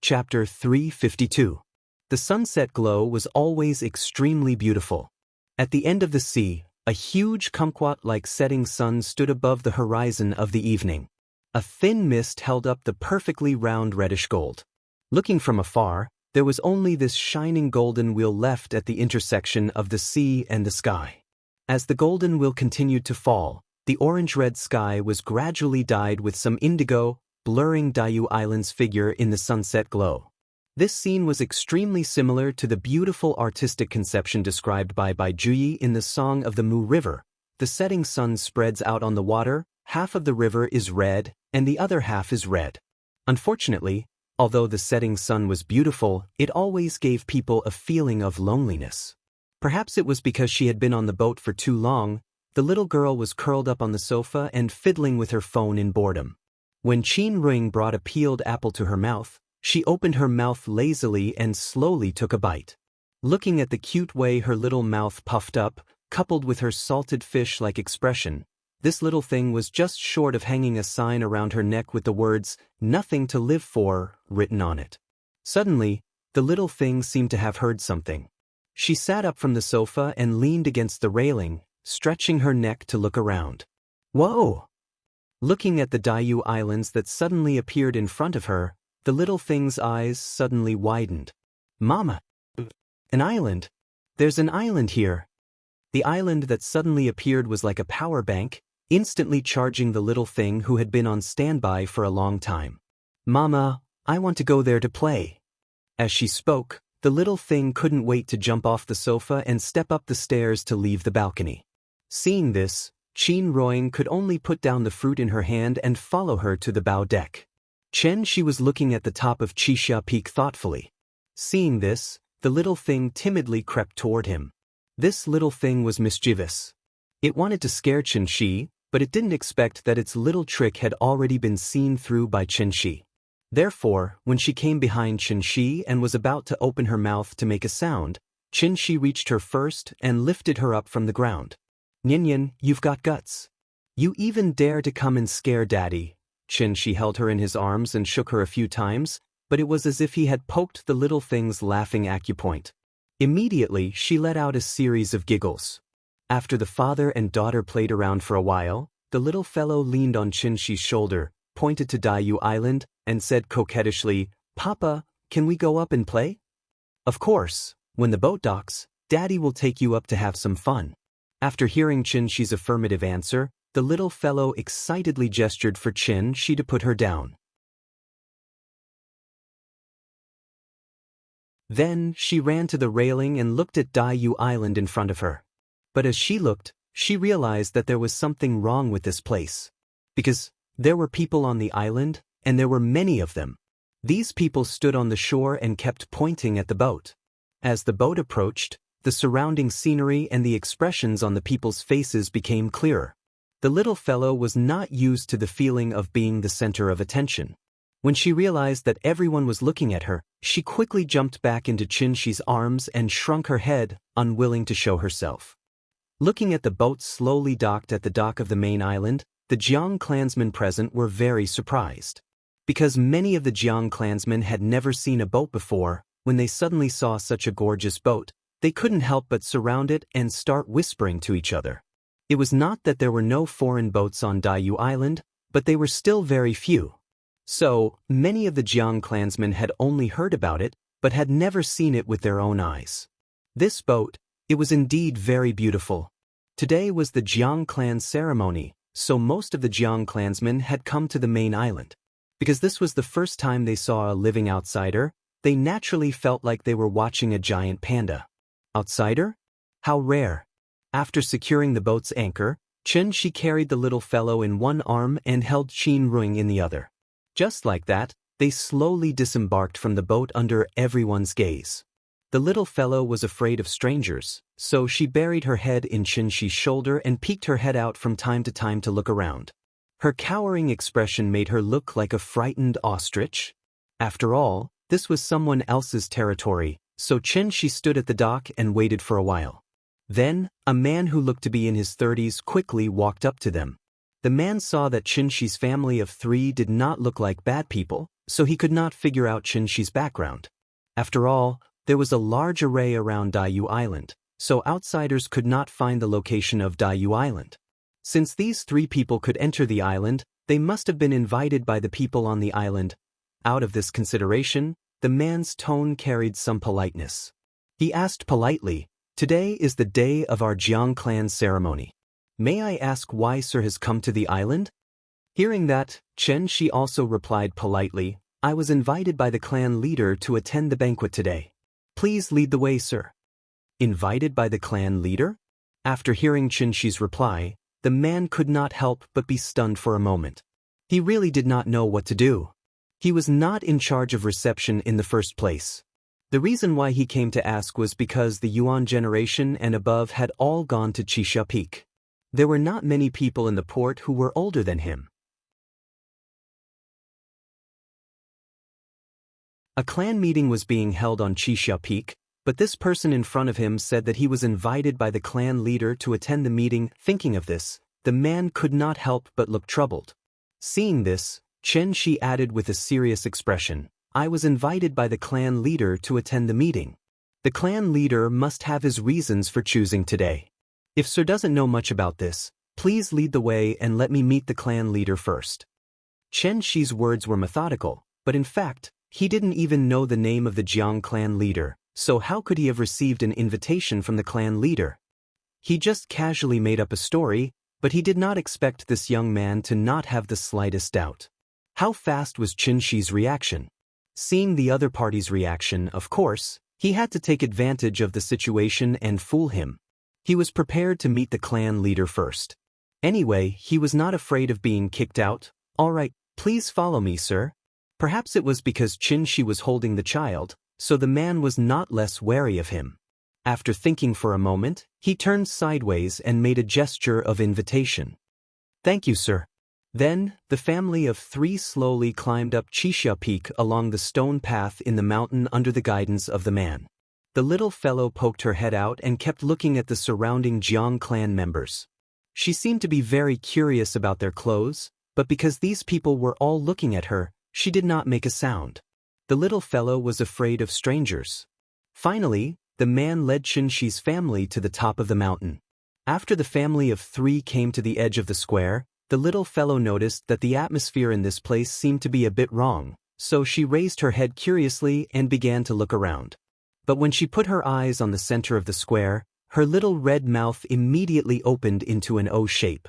Chapter 352. The sunset glow was always extremely beautiful. At the end of the sea, a huge kumquat-like setting sun stood above the horizon of the evening. A thin mist held up the perfectly round reddish gold. Looking from afar, there was only this shining golden wheel left at the intersection of the sea and the sky. As the golden wheel continued to fall, the orange-red sky was gradually dyed with some indigo, blurring Diyu Island's figure in the sunset glow. This scene was extremely similar to the beautiful artistic conception described by Bai Juyi in the Song of the Mu River. The setting sun spreads out on the water, half of the river is red, and the other half is red. Unfortunately, although the setting sun was beautiful, it always gave people a feeling of loneliness. Perhaps it was because she had been on the boat for too long. The little girl was curled up on the sofa and fiddling with her phone in boredom. When Qin Ring brought a peeled apple to her mouth, she opened her mouth lazily and slowly took a bite. Looking at the cute way her little mouth puffed up, coupled with her salted fish-like expression, this little thing was just short of hanging a sign around her neck with the words, "Nothing to live for," written on it. Suddenly, the little thing seemed to have heard something. She sat up from the sofa and leaned against the railing, stretching her neck to look around. Whoa! Looking at the Diyu Islands that suddenly appeared in front of her, the little thing's eyes suddenly widened. Mama! An island! There's an island here! The island that suddenly appeared was like a power bank, instantly charging the little thing who had been on standby for a long time. Mama, I want to go there to play. As she spoke, the little thing couldn't wait to jump off the sofa and step up the stairs to leave the balcony. Seeing this, Qin Ruoying could only put down the fruit in her hand and follow her to the bow deck. She was looking at the top of Qixia Peak thoughtfully. Seeing this, the little thing timidly crept toward him. This little thing was mischievous. It wanted to scare Qinshi, but it didn't expect that its little trick had already been seen through by Qinshi. Therefore, when she came behind Qinshi and was about to open her mouth to make a sound, Qinshi reached her first and lifted her up from the ground. Ninian, you've got guts. You even dare to come and scare Daddy. Qinshi held her in his arms and shook her a few times, but it was as if he had poked the little thing's laughing acupoint. Immediately, she let out a series of giggles. After the father and daughter played around for a while, the little fellow leaned on Qinshi's shoulder, pointed to Diyu Island, and said coquettishly, "Papa, can we go up and play?" "Of course, when the boat docks, Daddy will take you up to have some fun." After hearing Qinshi's affirmative answer, the little fellow excitedly gestured for Qinshi to put her down. Then, she ran to the railing and looked at Diyu Island in front of her. But as she looked, she realized that there was something wrong with this place. Because there were people on the island, and there were many of them. These people stood on the shore and kept pointing at the boat. As the boat approached, the surrounding scenery and the expressions on the people's faces became clearer. The little fellow was not used to the feeling of being the center of attention. When she realized that everyone was looking at her, she quickly jumped back into Qinshi's arms and shrunk her head, unwilling to show herself. Looking at the boat slowly docked at the dock of the main island, the Jiang clansmen present were very surprised. Because many of the Jiang clansmen had never seen a boat before, when they suddenly saw such a gorgeous boat, they couldn't help but surround it and start whispering to each other. It was not that there were no foreign boats on Diyu Island, but they were still very few. So, many of the Jiang clansmen had only heard about it, but had never seen it with their own eyes. This boat, it was indeed very beautiful. Today was the Jiang clan ceremony, so most of the Jiang clansmen had come to the main island. Because this was the first time they saw a living outsider, they naturally felt like they were watching a giant panda. Outsider? How rare. After securing the boat's anchor, Qinshi carried the little fellow in one arm and held Qin Ruoying in the other. Just like that, they slowly disembarked from the boat under everyone's gaze. The little fellow was afraid of strangers, so she buried her head in Qinshi's shoulder and peeked her head out from time to look around. Her cowering expression made her look like a frightened ostrich. After all, this was someone else's territory, so Qinshi stood at the dock and waited for a while. Then, a man who looked to be in his 30s quickly walked up to them. The man saw that Qinshi's family of 3 did not look like bad people, so he could not figure out Qinshi's background. After all, there was a large array around Diyu Island, so outsiders could not find the location of Diyu Island. Since these 3 people could enter the island, they must have been invited by the people on the island. Out of this consideration, the man's tone carried some politeness. He asked politely, "Today is the day of our Jiang clan ceremony. May I ask why Sir has come to the island?" Hearing that, Qinshi also replied politely, "I was invited by the clan leader to attend the banquet today. Please lead the way, sir." Invited by the clan leader? After hearing Qinshi's reply, the man could not help but be stunned for a moment. He really did not know what to do. He was not in charge of reception in the first place. The reason why he came to ask was because the Yuan generation and above had all gone to Qixia Peak. There were not many people in the port who were older than him. A clan meeting was being held on Qixia Peak, But this person in front of him said that he was invited by the clan leader to attend the meeting. Thinking of this, the man could not help but look troubled. Seeing this, Chen Shi added with a serious expression, "I was invited by the clan leader to attend the meeting. The clan leader must have his reasons for choosing today. If Sir doesn't know much about this, please lead the way and let me meet the clan leader first." Chen Shi's words were methodical, but in fact, he didn't even know the name of the Jiang clan leader, so how could he have received an invitation from the clan leader? He just casually made up a story, but he did not expect this young man to not have the slightest doubt. How fast was Chen Shi's reaction? Seeing the other party's reaction, of course, he had to take advantage of the situation and fool him. He was prepared to meet the clan leader first. Anyway, he was not afraid of being kicked out. "All right, please follow me, sir." Perhaps it was because Chen Shi was holding the child, so the man was not less wary of him. After thinking for a moment, he turned sideways and made a gesture of invitation. "Thank you, sir." Then, the family of three slowly climbed up Qixia Peak along the stone path in the mountain under the guidance of the man. The little fellow poked her head out and kept looking at the surrounding Jiang clan members. She seemed to be very curious about their clothes, but because these people were all looking at her, she did not make a sound. The little fellow was afraid of strangers. Finally, the man led Chen Shi's family to the top of the mountain. After the family of three came to the edge of the square, the little fellow noticed that the atmosphere in this place seemed to be a bit wrong, so she raised her head curiously and began to look around. But when she put her eyes on the center of the square, her little red mouth immediately opened into an O shape.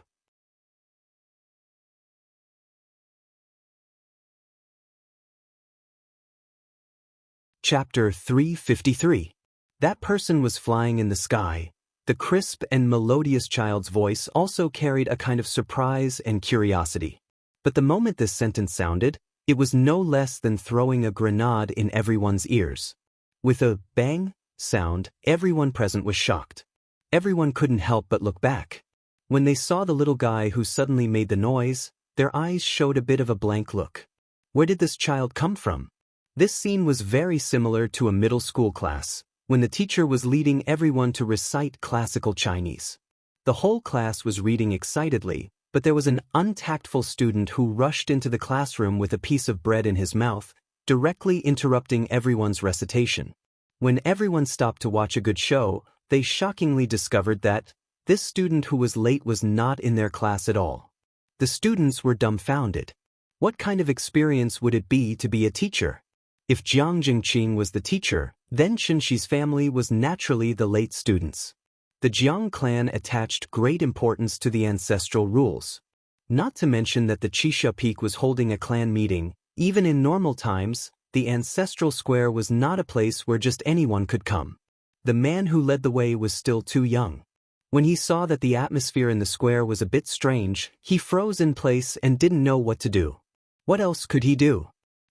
Chapter 353. That person was flying in the sky. The crisp and melodious child's voice also carried a kind of surprise and curiosity. But the moment this sentence sounded, it was no less than throwing a grenade in everyone's ears. With a bang sound, everyone present was shocked. Everyone couldn't help but look back. When they saw the little guy who suddenly made the noise, their eyes showed a bit of a blank look. Where did this child come from? This scene was very similar to a middle school class, when the teacher was leading everyone to recite classical Chinese. The whole class was reading excitedly, but there was an untactful student who rushed into the classroom with a piece of bread in his mouth, directly interrupting everyone's recitation. When everyone stopped to watch a good show, they shockingly discovered that this student who was late was not in their class at all. The students were dumbfounded. What kind of experience would it be to be a teacher? If Jiang Jingqing was the teacher, then Chen Shi's family was naturally the late students. The Jiang clan attached great importance to the ancestral rules. Not to mention that the Qixia Peak was holding a clan meeting. Even in normal times, the ancestral square was not a place where just anyone could come. The man who led the way was still too young. When he saw that the atmosphere in the square was a bit strange, he froze in place and didn't know what to do. What else could he do?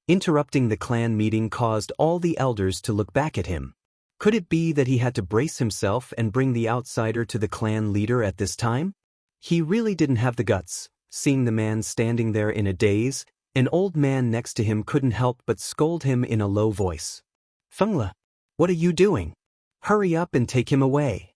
Interrupting the clan meeting caused all the elders to look back at him. Could it be that he had to brace himself and bring the outsider to the clan leader at this time? He really didn't have the guts. Seeing the man standing there in a daze, an old man next to him couldn't help but scold him in a low voice. "Fengle, what are you doing? Hurry up and take him away."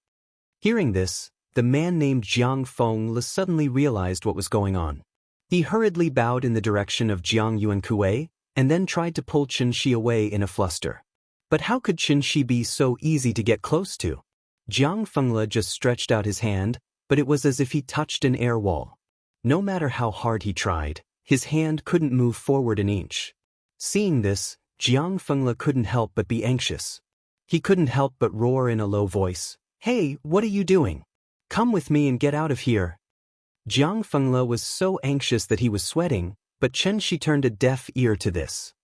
Hearing this, the man named Jiang Fengle suddenly realized what was going on. He hurriedly bowed in the direction of Jiang Yuankue, and then tried to pull Chen Shi away in a fluster. But how could Chen Shi be so easy to get close to? Jiang Fengle just stretched out his hand, but it was as if he touched an air wall. No matter how hard he tried, his hand couldn't move forward an inch. Seeing this, Jiang Fengle couldn't help but be anxious. He couldn't help but roar in a low voice, "Hey, what are you doing? Come with me and get out of here." Jiang Fengle was so anxious that he was sweating, but Chen Shi turned a deaf ear to this.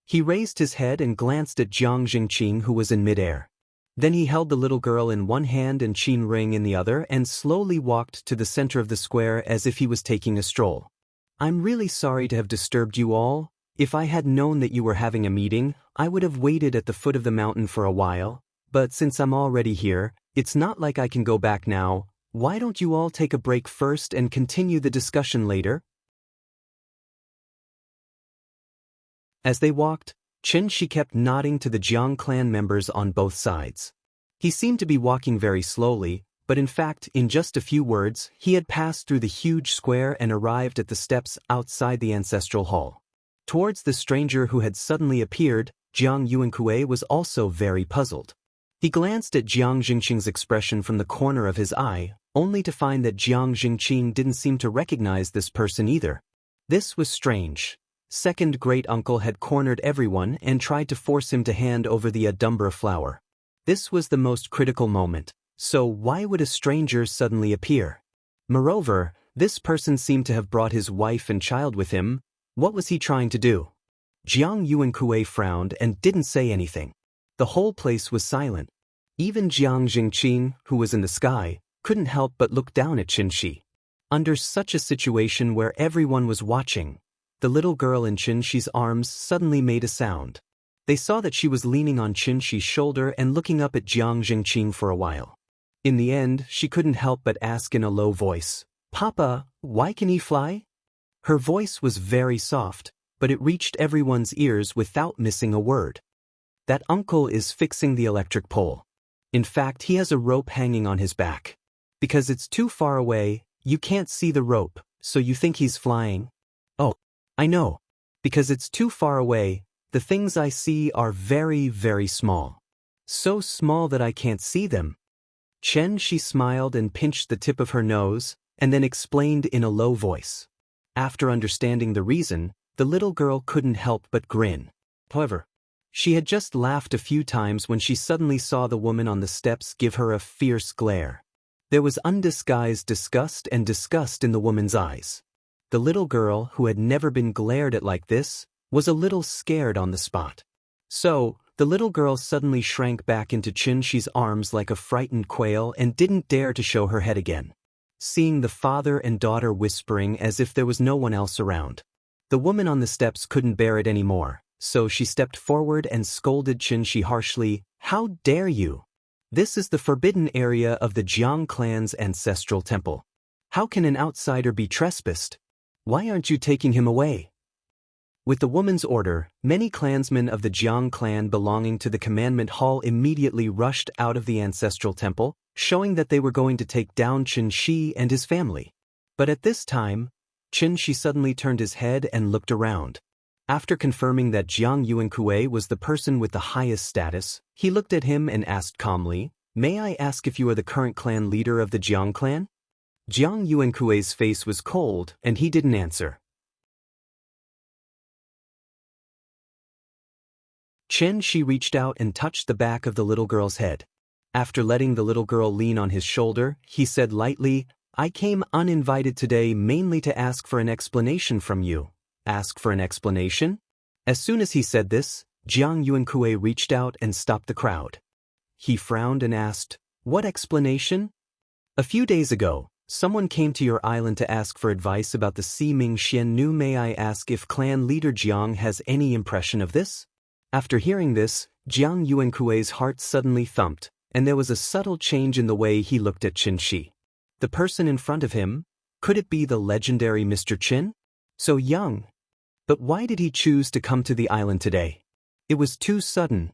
He raised his head and glanced at Jiang Jingqing, who was in midair. Then he held the little girl in one hand and Qin Ring in the other and slowly walked to the center of the square as if he was taking a stroll. "I'm really sorry to have disturbed you all. If I had known that you were having a meeting, I would have waited at the foot of the mountain for a while, but since I'm already here, it's not like I can go back now. Why don't you all take a break first and continue the discussion later?" As they walked, Chen Shi kept nodding to the Jiang clan members on both sides. He seemed to be walking very slowly, but in fact, in just a few words, he had passed through the huge square and arrived at the steps outside the ancestral hall. Towards the stranger who had suddenly appeared, Jiang Yuankui was also very puzzled. He glanced at Jiang Jingqing's expression from the corner of his eye, only to find that Jiang Jingqing didn't seem to recognize this person either. This was strange. Second great-uncle had cornered everyone and tried to force him to hand over the Adumbra flower. This was the most critical moment, so why would a stranger suddenly appear? Moreover, this person seemed to have brought his wife and child with him. What was he trying to do? Jiang Yuankui frowned and didn't say anything. The whole place was silent. Even Jiang Jingqing, who was in the sky, couldn't help but look down at Chen Shi. Under such a situation where everyone was watching, the little girl in Chen Shi's arms suddenly made a sound. They saw that she was leaning on Chen Shi's shoulder and looking up at Jiang Jingqing for a while. In the end, she couldn't help but ask in a low voice, "Papa, why can he fly?" Her voice was very soft, but it reached everyone's ears without missing a word. That uncle is fixing the electric pole. In fact, he has a rope hanging on his back. Because it's too far away, you can't see the rope, so you think he's flying? Oh, I know. Because it's too far away, the things I see are very, very small. So small that I can't see them. Chen Shi smiled and pinched the tip of her nose, and then explained in a low voice. After understanding the reason, the little girl couldn't help but grin. However, she had just laughed a few times when she suddenly saw the woman on the steps give her a fierce glare. There was undisguised disgust and disgust in the woman's eyes. The little girl, who had never been glared at like this, was a little scared on the spot. So, the little girl suddenly shrank back into Chen Shi's arms like a frightened quail and didn't dare to show her head again. Seeing the father and daughter whispering as if there was no one else around, the woman on the steps couldn't bear it anymore, so she stepped forward and scolded Chen Shi harshly, "How dare you? This is the forbidden area of the Jiang clan's ancestral temple. How can an outsider be trespassed? Why aren't you taking him away?" With the woman's order, many clansmen of the Jiang clan belonging to the commandment hall immediately rushed out of the ancestral temple, showing that they were going to take down Chen Shi and his family. But at this time, Chen Shi suddenly turned his head and looked around. After confirming that Jiang Yuankui was the person with the highest status, he looked at him and asked calmly, "May I ask if you are the current clan leader of the Jiang clan?" Jiang Yuankui's face was cold, and he didn't answer. Chen Shi reached out and touched the back of the little girl's head. After letting the little girl lean on his shoulder, he said lightly, "I came uninvited today mainly to ask for an explanation from you." Ask for an explanation? As soon as he said this, Jiang Yuankui reached out and stopped the crowd. He frowned and asked, "What explanation?" "A few days ago, someone came to your island to ask for advice about the Siming Xiannu. May I ask if clan leader Jiang has any impression of this?" After hearing this, Jiang Yuankui's heart suddenly thumped, and there was a subtle change in the way he looked at Chen Shi. The person in front of him, could it be the legendary Mr. Chen? So young. But why did he choose to come to the island today? It was too sudden.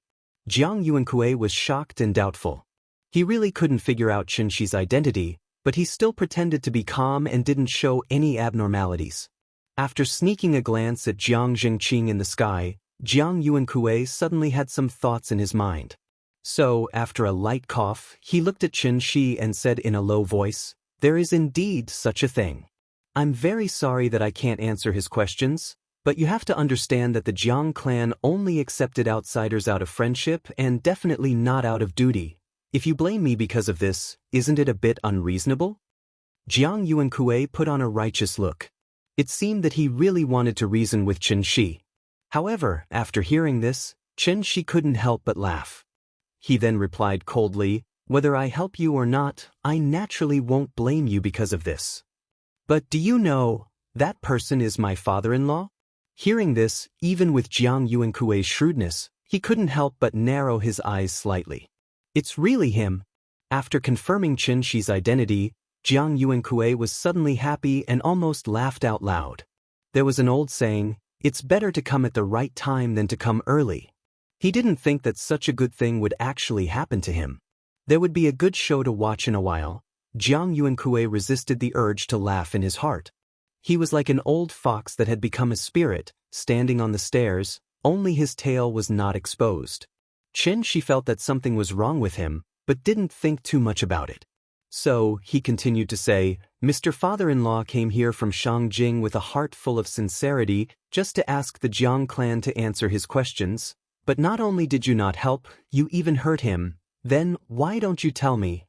Jiang Yuankui was shocked and doubtful. He really couldn't figure out Chen Shi's identity, but he still pretended to be calm and didn't show any abnormalities. After sneaking a glance at Jiang Jingqing in the sky, Jiang Yuankui suddenly had some thoughts in his mind. So, after a light cough, he looked at Chen Shi and said in a low voice, "There is indeed such a thing. I'm very sorry that I can't answer his questions, but you have to understand that the Jiang clan only accepted outsiders out of friendship and definitely not out of duty. If you blame me because of this, isn't it a bit unreasonable?" Jiang Yuankui put on a righteous look. It seemed that he really wanted to reason with Chen Shi. However, after hearing this, Chen Shi couldn't help but laugh. He then replied coldly, "Whether I help you or not, I naturally won't blame you because of this. But do you know, that person is my father-in-law?" Hearing this, even with Jiang Yuankui's shrewdness, he couldn't help but narrow his eyes slightly. "It's really him." After confirming Chen Shi's identity, Jiang Yuankui was suddenly happy and almost laughed out loud. There was an old saying, It's better to come at the right time than to come early. He didn't think that such a good thing would actually happen to him. There would be a good show to watch in a while. Jiang Yuankui resisted the urge to laugh in his heart. He was like an old fox that had become a spirit, standing on the stairs, only his tail was not exposed. She felt that something was wrong with him, but didn't think too much about it. So, he continued to say, Mr. Father-in-law came here from Shangjing with a heart full of sincerity, just to ask the Jiang clan to answer his questions. But not only did you not help, you even hurt him. Then, why don't you tell me?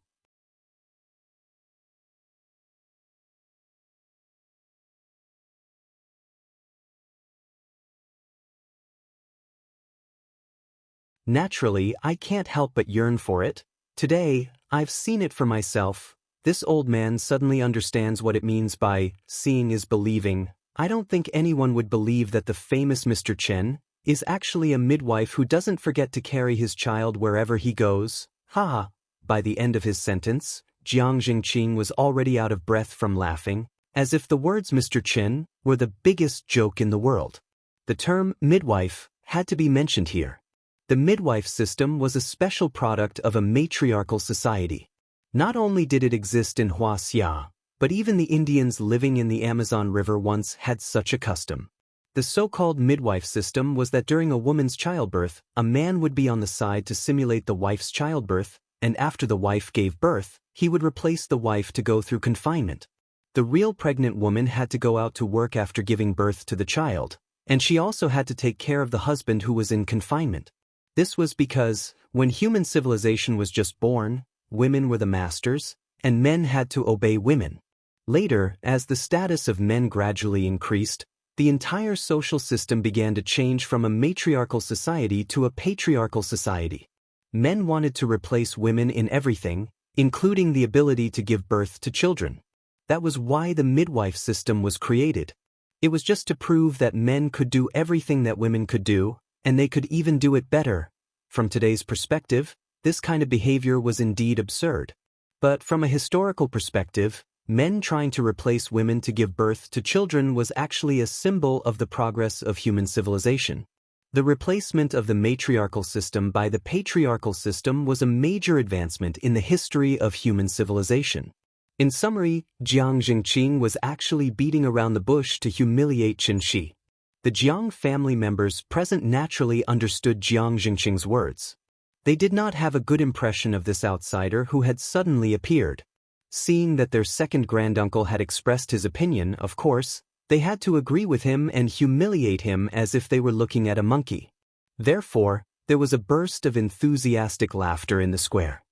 Naturally, I can't help but yearn for it. Today, I've seen it for myself. This old man suddenly understands what it means by seeing is believing. I don't think anyone would believe that the famous Mr. Chen is actually a midwife who doesn't forget to carry his child wherever he goes. Ha! By the end of his sentence, Jiang Jingqing was already out of breath from laughing, as if the words Mr. Chen were the biggest joke in the world. The term midwife had to be mentioned here. The midwife system was a special product of a matriarchal society. Not only did it exist in Huaxia, but even the Indians living in the Amazon River once had such a custom. The so-called midwife system was that during a woman's childbirth, a man would be on the side to simulate the wife's childbirth, and after the wife gave birth, he would replace the wife to go through confinement. The real pregnant woman had to go out to work after giving birth to the child, and she also had to take care of the husband who was in confinement. This was because, when human civilization was just born, women were the masters, and men had to obey women. Later, as the status of men gradually increased, the entire social system began to change from a matriarchal society to a patriarchal society. Men wanted to replace women in everything, including the ability to give birth to children. That was why the midwife system was created. It was just to prove that men could do everything that women could do, and they could even do it better. From today's perspective, this kind of behavior was indeed absurd. But from a historical perspective, men trying to replace women to give birth to children was actually a symbol of the progress of human civilization. The replacement of the matriarchal system by the patriarchal system was a major advancement in the history of human civilization. In summary, Jiang Jingqing was actually beating around the bush to humiliate Qin Shi. The Jiang family members present naturally understood Jiang Jingqing's words. They did not have a good impression of this outsider who had suddenly appeared. Seeing that their second granduncle had expressed his opinion, of course, they had to agree with him and humiliate him as if they were looking at a monkey. Therefore, there was a burst of enthusiastic laughter in the square.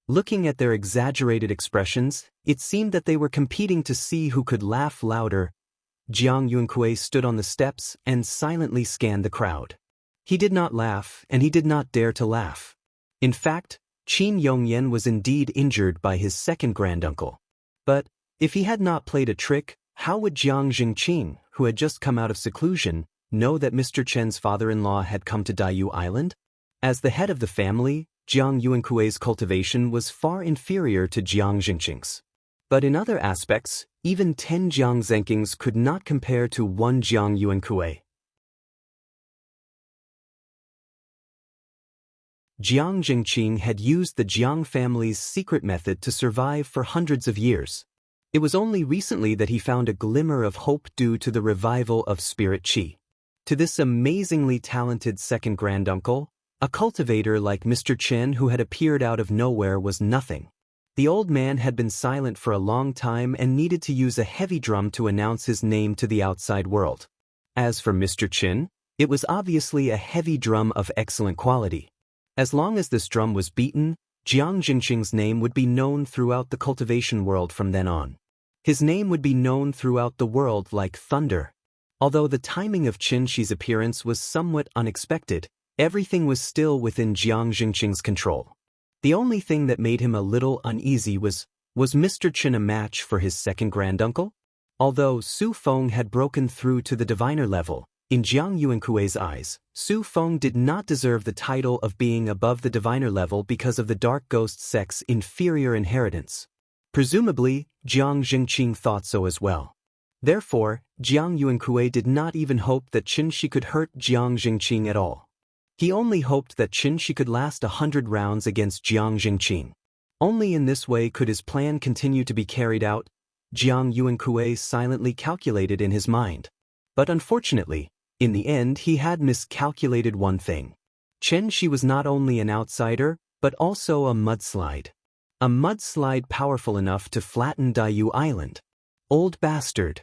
Looking at their exaggerated expressions, it seemed that they were competing to see who could laugh louder. Jiang Yuankui stood on the steps and silently scanned the crowd. He did not laugh, and he did not dare to laugh. In fact, Qin Yongyan was indeed injured by his second granduncle. But, if he had not played a trick, how would Jiang Jingqing, who had just come out of seclusion, know that Mr. Chen's father-in-law had come to Daiyu Island? As the head of the family, Jiang Yuankui's cultivation was far inferior to Jiang Jingqing's. But in other aspects, even 10 Jiang Zenkings could not compare to 1 Jiang Yuankui. Jiang Jingqing had used the Jiang family's secret method to survive for hundreds of years. It was only recently that he found a glimmer of hope due to the revival of spirit qi. To this amazingly talented second granduncle, a cultivator like Mr. Chen who had appeared out of nowhere was nothing. The old man had been silent for a long time and needed to use a heavy drum to announce his name to the outside world. As for Mr. Chen, it was obviously a heavy drum of excellent quality. As long as this drum was beaten, Jiang Jingqing's name would be known throughout the cultivation world from then on. His name would be known throughout the world like thunder. Although the timing of Qin Shi's appearance was somewhat unexpected, everything was still within Jiang Jingqing's control. The only thing that made him a little uneasy was Mr. Chen a match for his second granduncle? Although Su Feng had broken through to the diviner level, in Jiang Yuankui's eyes, Su Feng did not deserve the title of being above the diviner level because of the dark ghost sect's inferior inheritance. Presumably, Jiang Jingqing thought so as well. Therefore, Jiang Yuankui did not even hope that Qin Shi could hurt Jiang Jingqing at all. He only hoped that Qin Shi could last 100 rounds against Jiang Jingqing. Only in this way could his plan continue to be carried out, Jiang Yuankui silently calculated in his mind. But unfortunately, in the end he had miscalculated one thing. Qin Shi was not only an outsider, but also a mudslide. A mudslide powerful enough to flatten Daiyu Island. Old bastard.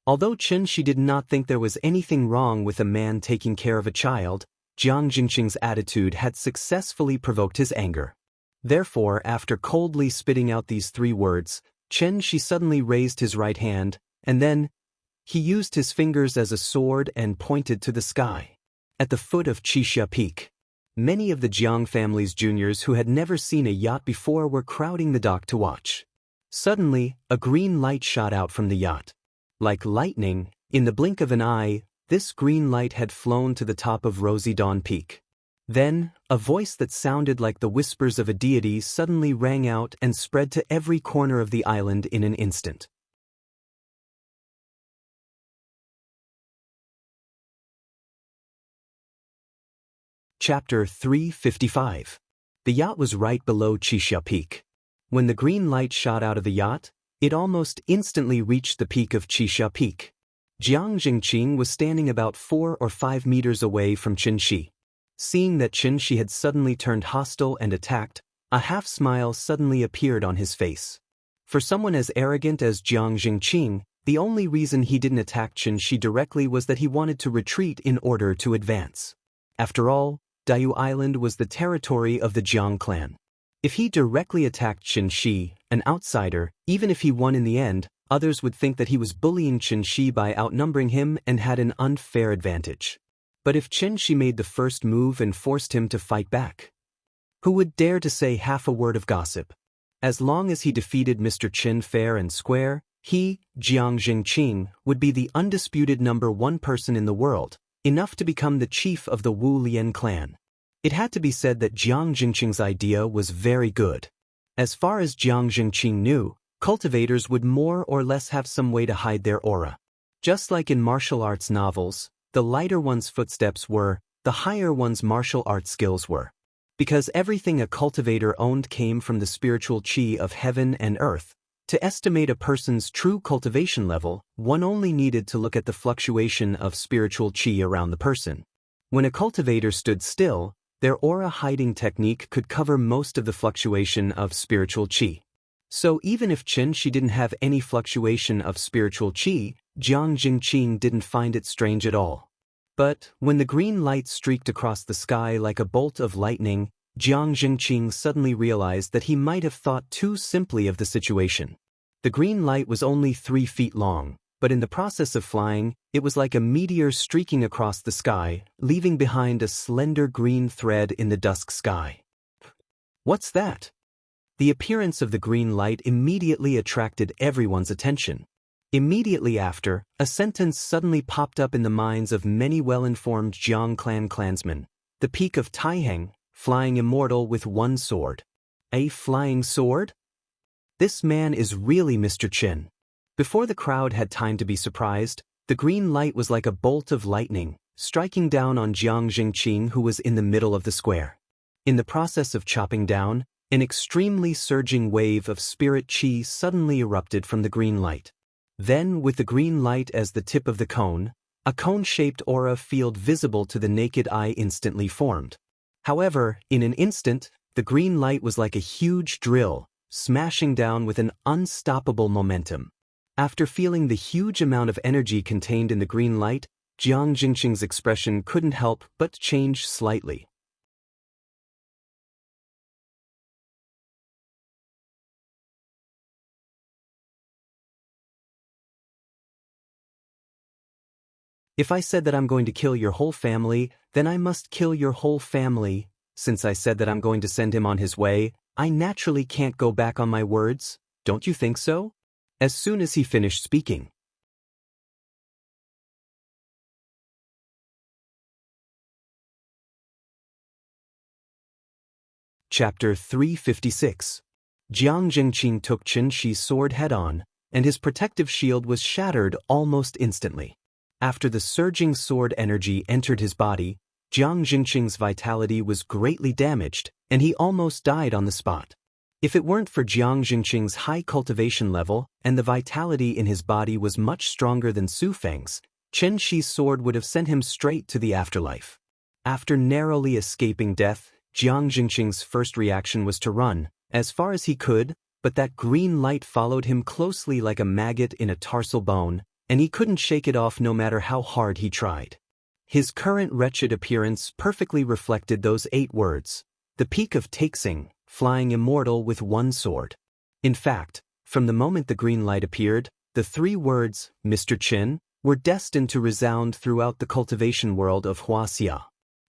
Although Qin Shi did not think there was anything wrong with a man taking care of a child, Jiang Jingqing's attitude had successfully provoked his anger. Therefore, after coldly spitting out these 3 words, Qin Shi suddenly raised his right hand, and then he used his fingers as a sword and pointed to the sky. At the foot of Qixia Peak, many of the Jiang family's juniors who had never seen a yacht before were crowding the dock to watch. Suddenly, a green light shot out from the yacht. Like lightning, in the blink of an eye, this green light had flown to the top of Rosy Dawn Peak. Then, a voice that sounded like the whispers of a deity suddenly rang out and spread to every corner of the island in an instant. Chapter 355. The yacht was right below Qixia Peak. When the green light shot out of the yacht, it almost instantly reached the peak of Qixia Peak. Jiang Jingqing was standing about 4 or 5 meters away from Qin Shi. Seeing that Qin Shi had suddenly turned hostile and attacked, a half-smile suddenly appeared on his face. For someone as arrogant as Jiang Jingqing, the only reason he didn't attack Qin Shi directly was that he wanted to retreat in order to advance. After all, Daiyu Island was the territory of the Jiang clan. If he directly attacked Qin Shi, an outsider, even if he won in the end, others would think that he was bullying Qin Shi by outnumbering him and had an unfair advantage. But if Qin Shi made the first move and forced him to fight back, who would dare to say half a word of gossip? As long as he defeated Mr. Qin fair and square, he, Jiang Jingqing, would be the undisputed #1 person in the world, enough to become the chief of the Wu Lian clan. It had to be said that Jiang Jingqing's idea was very good. As far as Jiang Jingqing knew, cultivators would more or less have some way to hide their aura. Just like in martial arts novels, the lighter one's footsteps were, the higher one's martial arts skills were. Because everything a cultivator owned came from the spiritual qi of heaven and earth, to estimate a person's true cultivation level, one only needed to look at the fluctuation of spiritual qi around the person. When a cultivator stood still, their aura hiding technique could cover most of the fluctuation of spiritual qi. So even if Qin Shi didn't have any fluctuation of spiritual qi, Jiang Jingqing didn't find it strange at all. But when the green light streaked across the sky like a bolt of lightning, Jiang Jingqing suddenly realized that he might have thought too simply of the situation. The green light was only 3 feet long, but in the process of flying, it was like a meteor streaking across the sky, leaving behind a slender green thread in the dusk sky. What's that? The appearance of the green light immediately attracted everyone's attention. Immediately after, a sentence suddenly popped up in the minds of many well-informed Jiang clan clansmen. The peak of Taiheng, flying immortal with 1 sword. A flying sword? This man is really Mr. Qin. Before the crowd had time to be surprised, the green light was like a bolt of lightning, striking down on Jiang Jingqing, who was in the middle of the square. In the process of chopping down, an extremely surging wave of spirit qi suddenly erupted from the green light. Then, with the green light as the tip of the cone, a cone-shaped aura field visible to the naked eye instantly formed. However, in an instant, the green light was like a huge drill, smashing down with an unstoppable momentum. After feeling the huge amount of energy contained in the green light, Jiang Jingqing's expression couldn't help but change slightly. If I said that I'm going to kill your whole family, then I must kill your whole family. Since I said that I'm going to send him on his way, I naturally can't go back on my words, don't you think so? As soon as he finished speaking. Chapter 356. Jiang Jingqing took Qin Shi's sword head-on, and his protective shield was shattered almost instantly. After the surging sword energy entered his body, Jiang Jingqing's vitality was greatly damaged, and he almost died on the spot. If it weren't for Jiang Jingqing's high cultivation level and the vitality in his body was much stronger than Su Feng's, Chen Shi's sword would have sent him straight to the afterlife. After narrowly escaping death, Jiang Jingqing's first reaction was to run, as far as he could, but that green light followed him closely like a maggot in a tarsal bone, and he couldn't shake it off no matter how hard he tried. His current wretched appearance perfectly reflected those 8 words, the peak of Taixing, flying immortal with one sword. In fact, from the moment the green light appeared, the 3 words, Mr. Chen, were destined to resound throughout the cultivation world of Huaxia.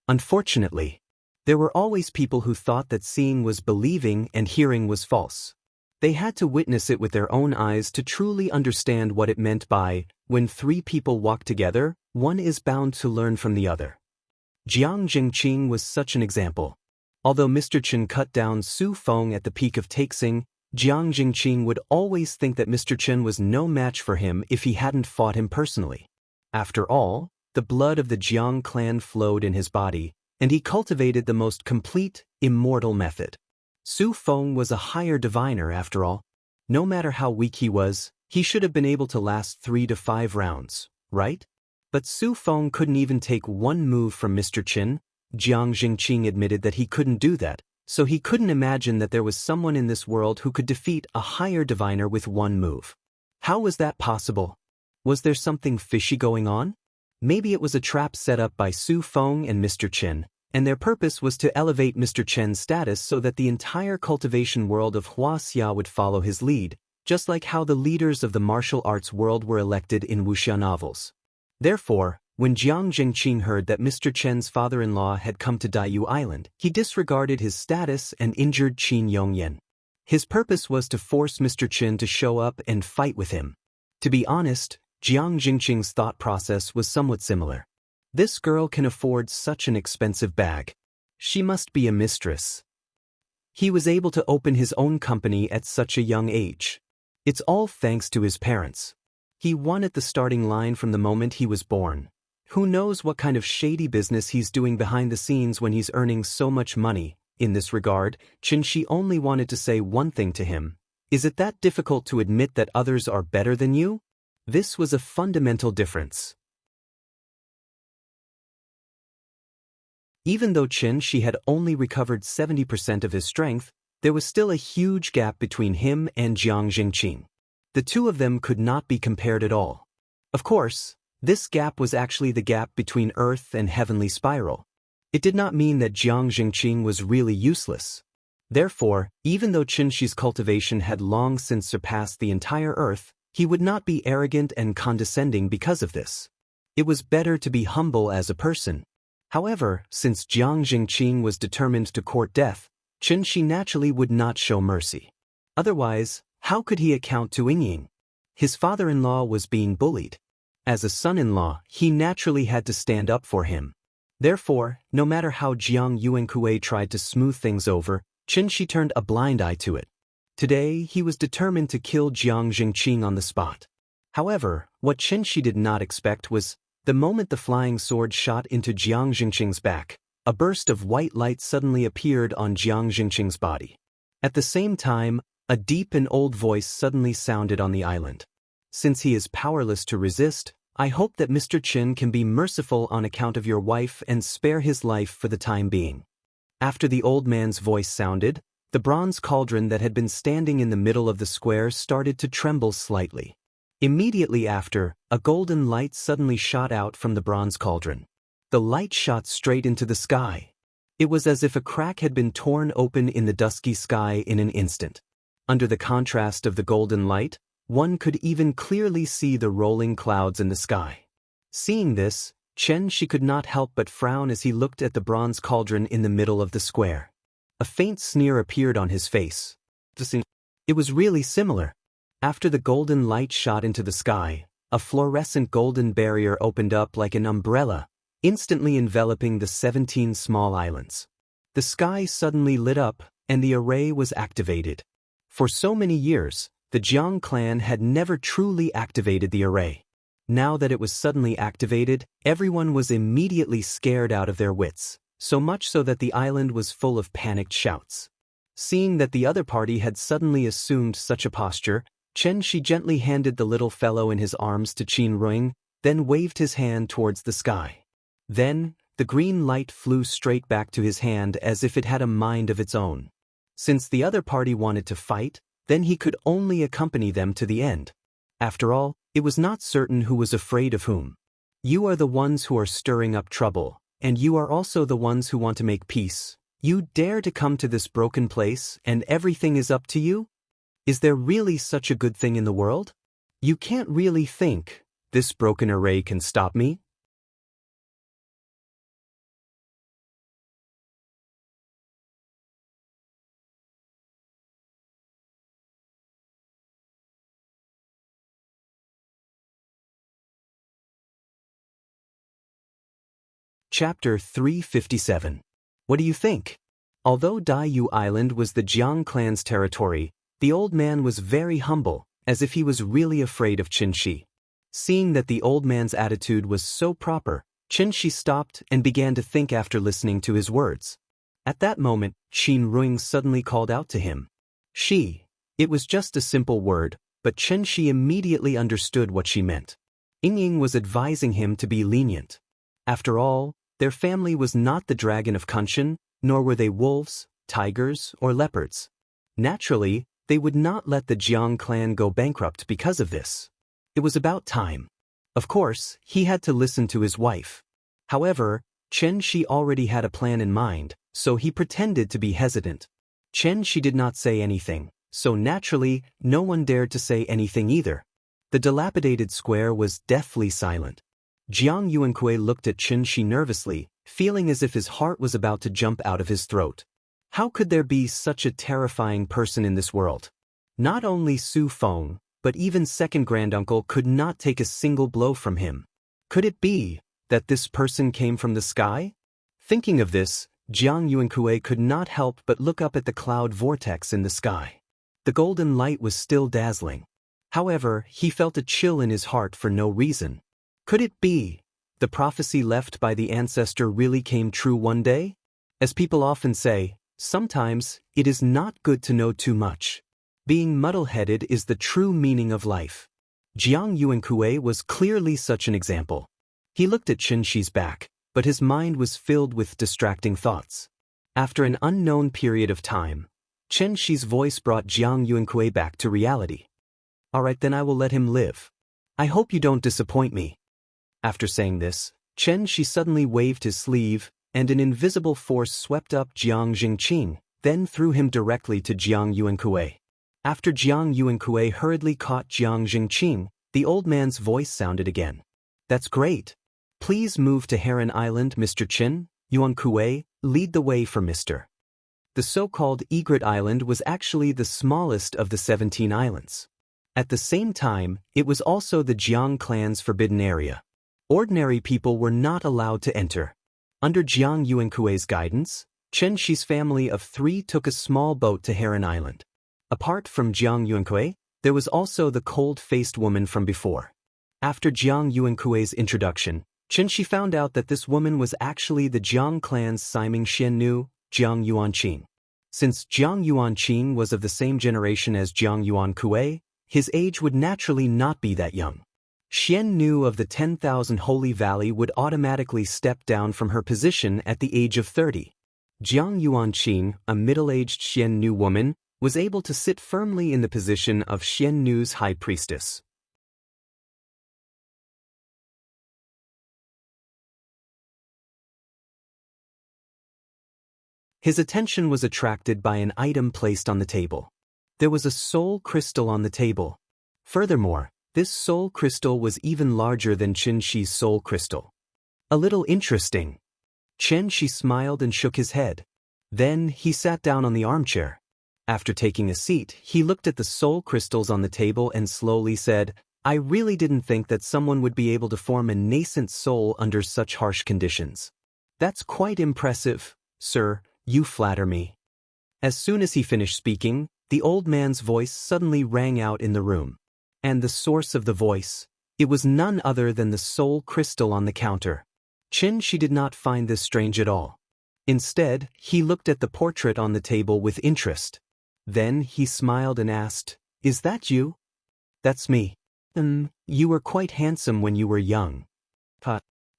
Unfortunately, there were always people who thought that seeing was believing and hearing was false. They had to witness it with their own eyes to truly understand what it meant by, when 3 people walk together, one is bound to learn from the other. Jiang Jingqing was such an example. Although Mr. Chen cut down Su Feng at the peak of Taixing, Jiang Jingqing would always think that Mr. Chen was no match for him if he hadn't fought him personally. After all, the blood of the Jiang clan flowed in his body, and he cultivated the most complete, immortal method. Su Feng was a higher diviner after all. No matter how weak he should have been able to last 3 to 5 rounds, right? But Su Feng couldn't even take one move from Mr. Chen. Jiang Jingqing admitted that he couldn't do that, so he couldn't imagine that there was someone in this world who could defeat a higher diviner with one move. How was that possible? Was there something fishy going on? Maybe it was a trap set up by Su Feng and Mr. Chen, and their purpose was to elevate Mr. Chen's status so that the entire cultivation world of Huaxia would follow his lead, just like how the leaders of the martial arts world were elected in wuxia novels. Therefore, when Jiang Jingqing heard that Mr. Chen's father-in-law had come to Daiyu Island, he disregarded his status and injured Qin Yongyan. His purpose was to force Mr. Chen to show up and fight with him. To be honest, Jiang Jingqing's thought process was somewhat similar. This girl can afford such an expensive bag. She must be a mistress. He was able to open his own company at such a young age. It's all thanks to his parents. He won at the starting line from the moment he was born. Who knows what kind of shady business he's doing behind the scenes when he's earning so much money. In this regard, Qin Shi only wanted to say one thing to him. Is it that difficult to admit that others are better than you? This was a fundamental difference. Even though Qin Shi had only recovered 70% of his strength, there was still a huge gap between him and Jiang Jingqing. The two of them could not be compared at all. Of course, this gap was actually the gap between Earth and Heavenly Spiral. It did not mean that Jiang Jingqing was really useless. Therefore, even though Qin Shi's cultivation had long since surpassed the entire Earth, he would not be arrogant and condescending because of this. It was better to be humble as a person. However, since Jiang Jingqing was determined to court death, Qin Shi naturally would not show mercy. Otherwise, how could he account to Yingying? His father-in-law was being bullied. As a son-in-law, he naturally had to stand up for him. Therefore, no matter how Jiang Yuankue tried to smooth things over, Qin Shi turned a blind eye to it. Today, he was determined to kill Jiang Jingqing on the spot. However, what Qin Shi did not expect was, the moment the flying sword shot into Jiang Jingqing's back, a burst of white light suddenly appeared on Jiang Jingqing's body. At the same time, a deep and old voice suddenly sounded on the island. Since he is powerless to resist, I hope that Mr. Qin can be merciful on account of your wife and spare his life for the time being. After the old man's voice sounded, the bronze cauldron that had been standing in the middle of the square started to tremble slightly. Immediately after, a golden light suddenly shot out from the bronze cauldron. The light shot straight into the sky. It was as if a crack had been torn open in the dusky sky in an instant. Under the contrast of the golden light, one could even clearly see the rolling clouds in the sky. Seeing this, Qin Shi could not help but frown as he looked at the bronze cauldron in the middle of the square. A faint sneer appeared on his face. It was really similar. After the golden light shot into the sky, a fluorescent golden barrier opened up like an umbrella, instantly enveloping the 17 small islands. The sky suddenly lit up, and the array was activated. For so many years, The Jiang clan had never truly activated the array. Now that it was suddenly activated, everyone was immediately scared out of their wits, so much so that the island was full of panicked shouts. Seeing that the other party had suddenly assumed such a posture, Chen Shi gently handed the little fellow in his arms to Qin Ruing, then waved his hand towards the sky. Then, the green light flew straight back to his hand as if it had a mind of its own. Since the other party wanted to fight, then he could only accompany them to the end. After all, it was not certain who was afraid of whom. You are the ones who are stirring up trouble, and you are also the ones who want to make peace. You dare to come to this broken place, and everything is up to you? Is there really such a good thing in the world? You can't really think, this broken array can stop me? Chapter 357. What do you think? Although Daiyu Island was the Jiang clan's territory, the old man was very humble, as if he was really afraid of Qin Shi. Seeing that the old man's attitude was so proper, Qin Shi stopped and began to think after listening to his words. At that moment, Qin Ruing suddenly called out to him. Shi. It was just a simple word, but Qin Shi immediately understood what she meant. Ying was advising him to be lenient. After all, their family was not the dragon of Kunshan, nor were they wolves, tigers, or leopards. Naturally, they would not let the Jiang clan go bankrupt because of this. It was about time. Of course, he had to listen to his wife. However, Chen Shi already had a plan in mind, so he pretended to be hesitant. Chen Shi did not say anything, so naturally, no one dared to say anything either. The dilapidated square was deathly silent. Jiang Yuankui looked at Chen Shi nervously, feeling as if his heart was about to jump out of his throat. How could there be such a terrifying person in this world? Not only Su Feng, but even second granduncle could not take a single blow from him. Could it be that this person came from the sky? Thinking of this, Jiang Yuankui could not help but look up at the cloud vortex in the sky. The golden light was still dazzling. However, he felt a chill in his heart for no reason. Could it be the prophecy left by the ancestor really came true one day? As people often say, sometimes it is not good to know too much. Being muddle-headed is the true meaning of life. Jiang Yuankui was clearly such an example. He looked at Qin Shi's back, but his mind was filled with distracting thoughts. After an unknown period of time, Qin Shi's voice brought Jiang Yuankui back to reality. All right, then I will let him live. I hope you don't disappoint me. After saying this, Chen Shi suddenly waved his sleeve, and an invisible force swept up Jiang Jingqing, then threw him directly to Jiang Yuankui. After Jiang Yuankui hurriedly caught Jiang Jingqing, the old man's voice sounded again. That's great. Please move to Heron Island, Mr. Qin. Yuankui, lead the way for Mr. The so-called Egret Island was actually the smallest of the 17 islands. At the same time, it was also the Jiang clan's forbidden area. Ordinary people were not allowed to enter. Under Jiang Yuankui's guidance, Chen Shi's family of 3 took a small boat to Heron Island. Apart from Jiang Yuankui, there was also the cold-faced woman from before. After Jiang Yuankui's introduction, Chen Shi found out that this woman was actually the Jiang clan's Siming Xiannu, Jiang Yuanqing. Since Jiang Yuanqing was of the same generation as Jiang Yuankui, his age would naturally not be that young. Xiannu of the 10,000 Holy Valley would automatically step down from her position at the age of 30. Jiang Yuanqing, a middle-aged Xiannu woman, was able to sit firmly in the position of Xiannu's high priestess. His attention was attracted by an item placed on the table. There was a soul crystal on the table. Furthermore, this soul crystal was even larger than Qin Shi's soul crystal. A little interesting. Chen Shi smiled and shook his head. Then he sat down on the armchair. After taking a seat, he looked at the soul crystals on the table and slowly said, I really didn't think that someone would be able to form a nascent soul under such harsh conditions. That's quite impressive, sir, you flatter me. As soon as he finished speaking, the old man's voice suddenly rang out in the room. And the source of the voice, it was none other than the soul crystal on the counter. She did not find this strange at all. Instead, he looked at the portrait on the table with interest. Then he smiled and asked, "Is that you?" "That's me." You were quite handsome when you were young."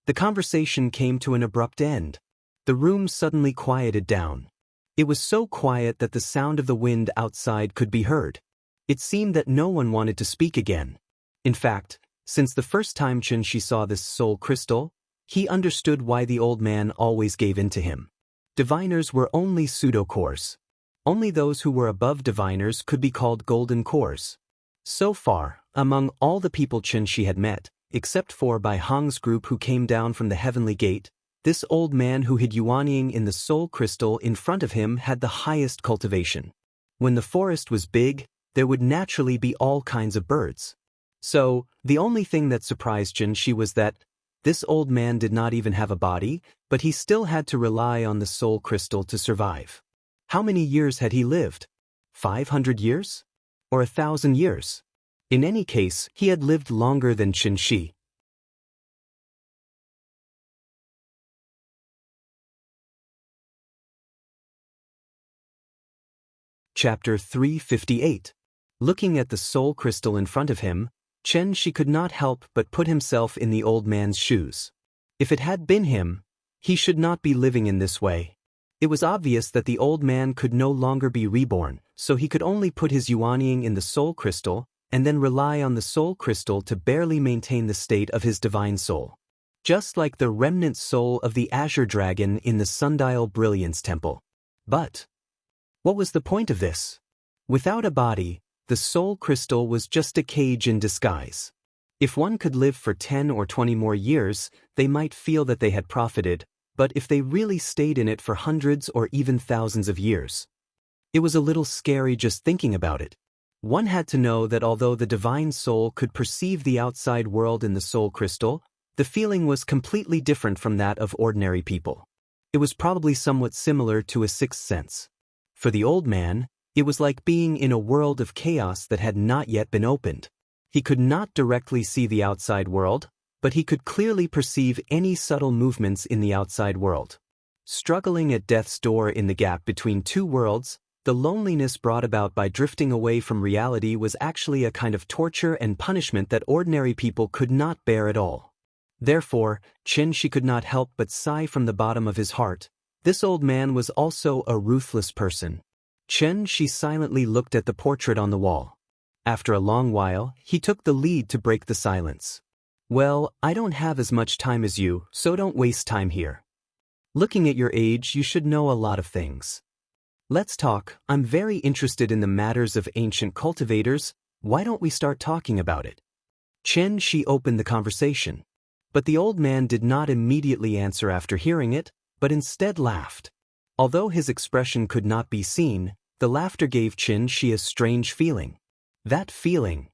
The conversation came to an abrupt end. The room suddenly quieted down. It was so quiet that the sound of the wind outside could be heard. It seemed that no one wanted to speak again. In fact, since the first time she saw this soul crystal, he understood why the old man always gave in to him. Diviners were only pseudo-cores. Only those who were above diviners could be called golden cores. So far, among all the people she had met, except for Bai Hong's group who came down from the heavenly gate, this old man who hid Yuanying in the soul crystal in front of him had the highest cultivation. When the forest was big, there would naturally be all kinds of birds. So, the only thing that surprised she was that this old man did not even have a body, but he still had to rely on the soul crystal to survive. How many years had he lived? 500 years? Or 1,000 years? In any case, he had lived longer than Shi. Chapter 358. Looking at the soul crystal in front of him, she could not help but put himself in the old man's shoes. If it had been him, he should not be living in this way. It was obvious that the old man could no longer be reborn, so he could only put his Yuanying in the soul crystal, and then rely on the soul crystal to barely maintain the state of his divine soul. Just like the remnant soul of the azure dragon in the Sundial Brilliance Temple. But what was the point of this? Without a body, the soul crystal was just a cage in disguise. If one could live for 10 or 20 more years, they might feel that they had profited, but if they really stayed in it for hundreds or even thousands of years, it was a little scary just thinking about it. One had to know that although the divine soul could perceive the outside world in the soul crystal, the feeling was completely different from that of ordinary people. It was probably somewhat similar to a sixth sense. For the old man, it was like being in a world of chaos that had not yet been opened. He could not directly see the outside world, but he could clearly perceive any subtle movements in the outside world. Struggling at death's door in the gap between two worlds, the loneliness brought about by drifting away from reality was actually a kind of torture and punishment that ordinary people could not bear at all. Therefore, she could not help but sigh from the bottom of his heart. This old man was also a ruthless person. She silently looked at the portrait on the wall. After a long while, he took the lead to break the silence. "Well, I don't have as much time as you, so don't waste time here. Looking at your age, you should know a lot of things. Let's talk. I'm very interested in the matters of ancient cultivators. Why don't we start talking about it?" She opened the conversation. But the old man did not immediately answer after hearing it, but instead laughed. Although his expression could not be seen, the laughter gave she a strange feeling. That feeling.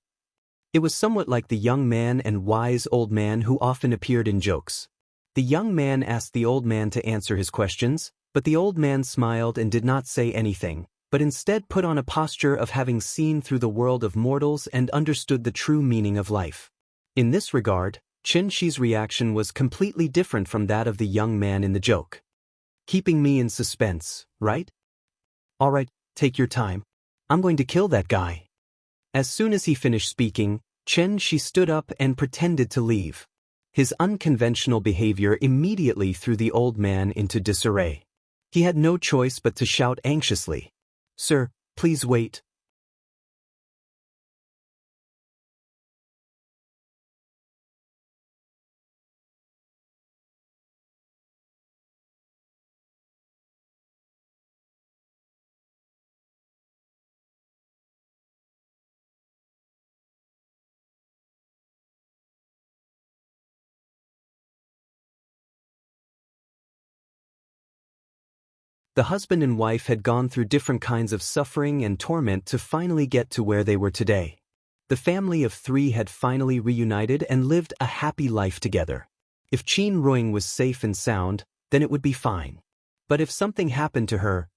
It was somewhat like the young man and wise old man who often appeared in jokes. The young man asked the old man to answer his questions, but the old man smiled and did not say anything, but instead put on a posture of having seen through the world of mortals and understood the true meaning of life. In this regard, Shi's reaction was completely different from that of the young man in the joke. "Keeping me in suspense, right? All right, take your time. I'm going to kill that guy." As soon as he finished speaking, she stood up and pretended to leave. His unconventional behavior immediately threw the old man into disarray. He had no choice but to shout anxiously, "Sir, please wait." The husband and wife had gone through different kinds of suffering and torment to finally get to where they were today. The family of 3 had finally reunited and lived a happy life together. If Qin Ruing was safe and sound, then it would be fine. But if something happened to her,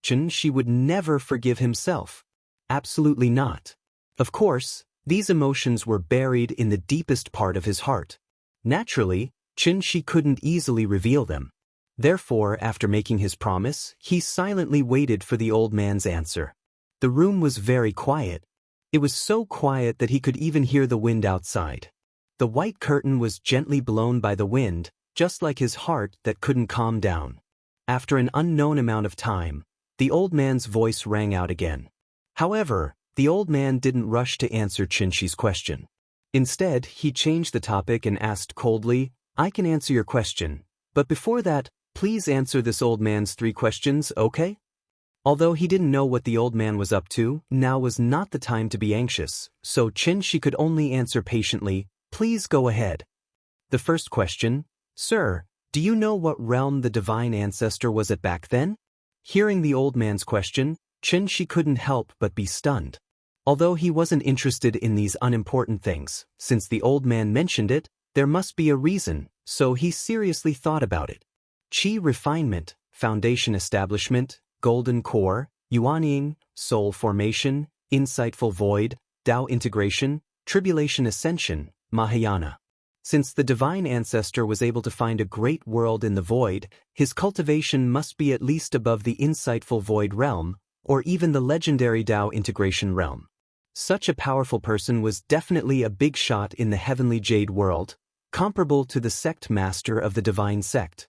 she would never forgive himself. Absolutely not. Of course, these emotions were buried in the deepest part of his heart. Naturally, Qin couldn't easily reveal them. Therefore, after making his promise, he silently waited for the old man's answer. The room was very quiet. It was so quiet that he could even hear the wind outside. The white curtain was gently blown by the wind, just like his heart that couldn't calm down. After an unknown amount of time, the old man's voice rang out again. However, the old man didn't rush to answer Qin's question. Instead, he changed the topic and asked coldly, "I can answer your question, but before that, please answer this old man's 3 questions, okay?" Although he didn't know what the old man was up to, now was not the time to be anxious, so Qin could only answer patiently, "Please go ahead." The first question, "Sir, do you know what realm the divine ancestor was at back then?" Hearing the old man's question, Qin couldn't help but be stunned. Although he wasn't interested in these unimportant things, since the old man mentioned it, there must be a reason, so he seriously thought about it. Qi refinement, foundation establishment, golden core, yuanying, soul formation, insightful void, Tao integration, tribulation ascension, Mahayana. Since the divine ancestor was able to find a great world in the void, his cultivation must be at least above the insightful void realm, or even the legendary Tao integration realm. Such a powerful person was definitely a big shot in the heavenly jade world, comparable to the sect master of the divine sect.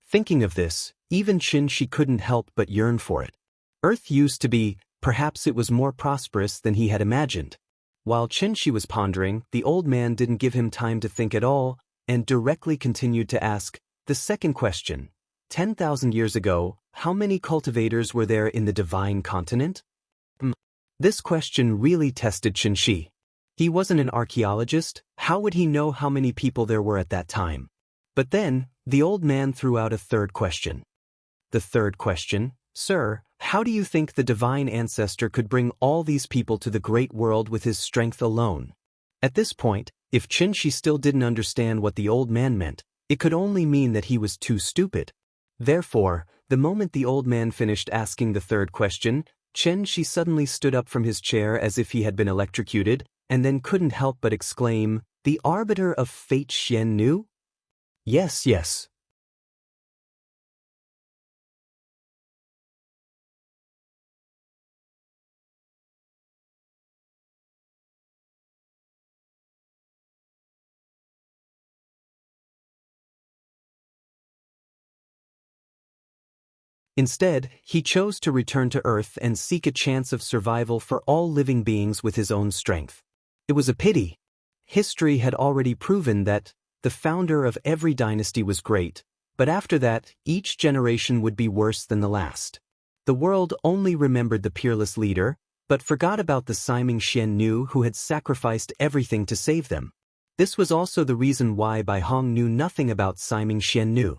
Thinking of this, even Qin couldn't help but yearn for it. Earth used to be, perhaps it was more prosperous than he had imagined. While Qin was pondering, the old man didn't give him time to think at all, and directly continued to ask the second question. 10,000 years ago, how many cultivators were there in the divine continent? This question really tested Qin. He wasn't an archaeologist, how would he know how many people there were at that time? But then, the old man threw out a third question. The third question, "Sir, how do you think the divine ancestor could bring all these people to the great world with his strength alone?" At this point, if Qin still didn't understand what the old man meant, it could only mean that he was too stupid. Therefore, the moment the old man finished asking the third question, Qin suddenly stood up from his chair as if he had been electrocuted, and then couldn't help but exclaim, "The arbiter of fate Xian Nu?" Yes, yes. Instead, he chose to return to Earth and seek a chance of survival for all living beings with his own strength. It was a pity. History had already proven that the founder of every dynasty was great, but after that, each generation would be worse than the last. The world only remembered the peerless leader, but forgot about the Siming Xian Nu who had sacrificed everything to save them. This was also the reason why Bai Hong knew nothing about Siming Xian Nu.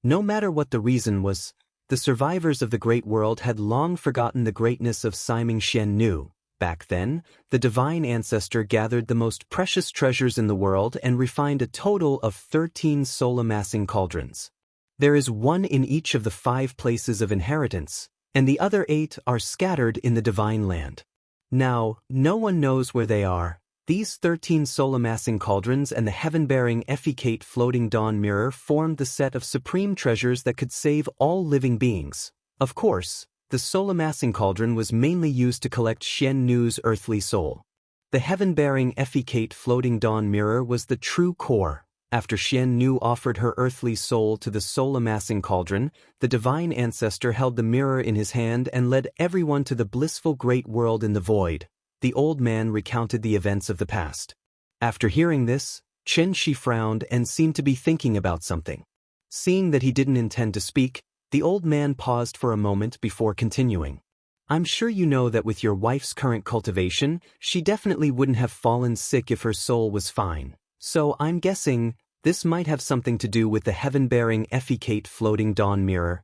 No matter what the reason was, the survivors of the great world had long forgotten the greatness of Siming Xian Nu. Back then, the divine ancestor gathered the most precious treasures in the world and refined a total of 13 soul-amassing cauldrons. There is one in each of the 5 places of inheritance, and the other 8 are scattered in the divine land. Now, no one knows where they are. These 13 soul-amassing cauldrons and the heaven-bearing efficate floating dawn mirror formed the set of supreme treasures that could save all living beings. Of course, the soul-amassing cauldron was mainly used to collect Xian Nu's earthly soul. The heaven-bearing efficate floating dawn mirror was the true core. After Xian Nu offered her earthly soul to the soul-amassing cauldron, the divine ancestor held the mirror in his hand and led everyone to the blissful great world in the void. The old man recounted the events of the past. After hearing this, Qin frowned and seemed to be thinking about something. Seeing that he didn't intend to speak, the old man paused for a moment before continuing. "I'm sure you know that with your wife's current cultivation, she definitely wouldn't have fallen sick if her soul was fine. So I'm guessing this might have something to do with the heaven-bearing efficate floating dawn mirror.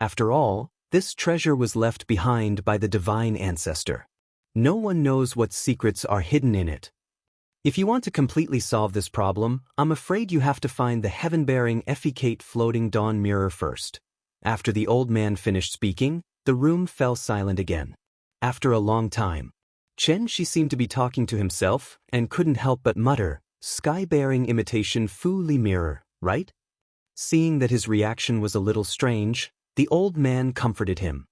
After all, this treasure was left behind by the divine ancestor. No one knows what secrets are hidden in it. If you want to completely solve this problem, I'm afraid you have to find the heaven-bearing efficate floating dawn mirror first." After the old man finished speaking, the room fell silent again. After a long time, Chen Shi seemed to be talking to himself and couldn't help but mutter, "Sky-bearing imitation Fu Li mirror, right?" Seeing that his reaction was a little strange, the old man comforted him.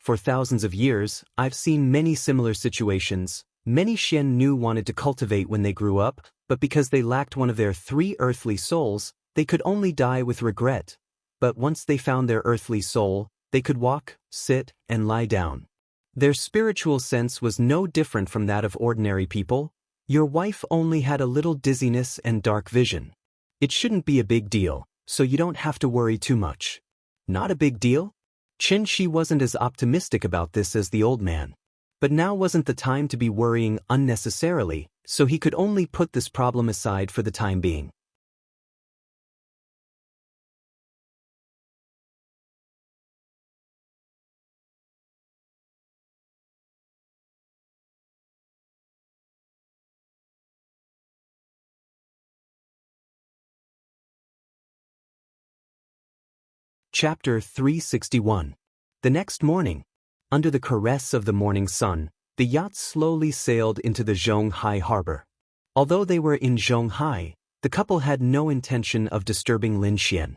"For thousands of years, I've seen many similar situations. Many Xian Nu wanted to cultivate when they grew up, but because they lacked one of their 3 earthly souls, they could only die with regret. But once they found their earthly soul, they could walk, sit, and lie down. Their spiritual sense was no different from that of ordinary people. Your wife only had a little dizziness and dark vision. It shouldn't be a big deal, so you don't have to worry too much." Not a big deal? Chen Shi wasn't as optimistic about this as the old man. But now wasn't the time to be worrying unnecessarily, so he could only put this problem aside for the time being. Chapter 361. The next morning, under the caress of the morning sun, the yacht slowly sailed into the Zhonghai harbor. Although they were in Zhonghai, the couple had no intention of disturbing Lin Xian.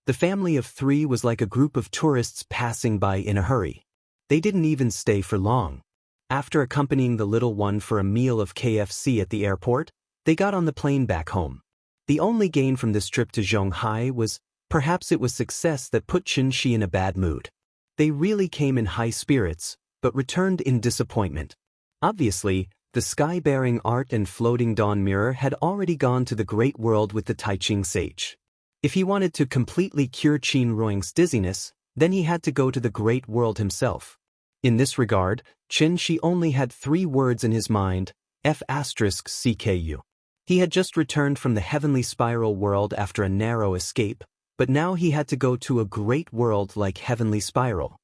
The family of 3 was like a group of tourists passing by in a hurry. They didn't even stay for long. After accompanying the little one for a meal of KFC at the airport, they got on the plane back home. The only gain from this trip to Zhonghai was perhaps it was success that put Chen Shi in a bad mood. They really came in high spirits, but returned in disappointment. Obviously, the sky-bearing art and floating dawn mirror had already gone to the great world with the Taiching sage. If he wanted to completely cure Qin Ruing's dizziness, then he had to go to the great world himself. In this regard, Chen Shi only had 3 words in his mind, F***CKU. He had just returned from the heavenly spiral world after a narrow escape, but now he had to go to a great world like Heavenly Spiral.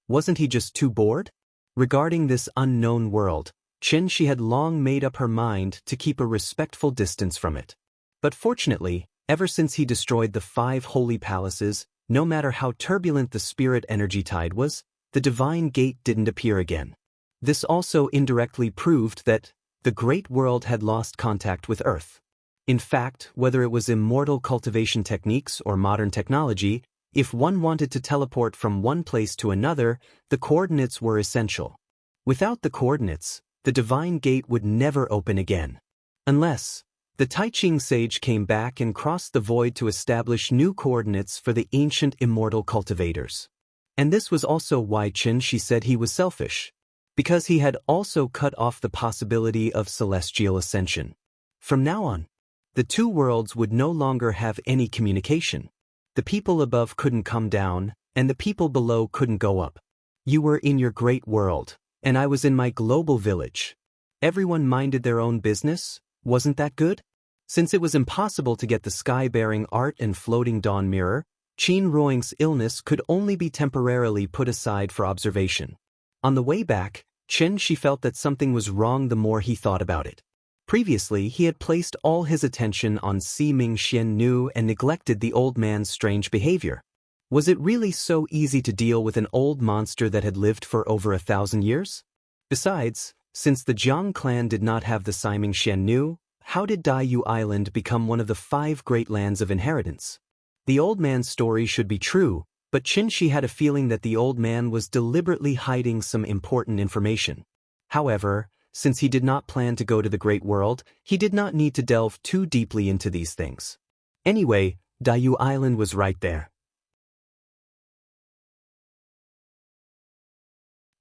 Wasn't he just too bored? Regarding this unknown world, Chen Shi had long made up her mind to keep a respectful distance from it. But fortunately, ever since he destroyed the 5 holy palaces, no matter how turbulent the spirit energy tide was, the divine gate didn't appear again. This also indirectly proved that the great world had lost contact with Earth. In fact, whether it was immortal cultivation techniques or modern technology, if one wanted to teleport from one place to another, the coordinates were essential. Without the coordinates, the divine gate would never open again. Unless the Taiching sage came back and crossed the void to establish new coordinates for the ancient immortal cultivators. And this was also why Chen Shi said he was selfish, because he had also cut off the possibility of celestial ascension. From now on, the 2 worlds would no longer have any communication. The people above couldn't come down, and the people below couldn't go up. You were in your great world, and I was in my global village. Everyone minded their own business. Wasn't that good? Since it was impossible to get the sky-bearing art and floating dawn mirror, Qin Ruing's illness could only be temporarily put aside for observation. On the way back, Chen Shi felt that something was wrong the more he thought about it. Previously, he had placed all his attention on Siming Xian Nu and neglected the old man's strange behavior. Was it really so easy to deal with an old monster that had lived for over 1,000 years? Besides, since the Jiang clan did not have the Siming Xian Nu, how did Daiyu Island become one of the 5 great lands of inheritance? The old man's story should be true, but Chen Shi had a feeling that the old man was deliberately hiding some important information. However, since he did not plan to go to the great world, he did not need to delve too deeply into these things. Anyway, Daiyu Island was right there.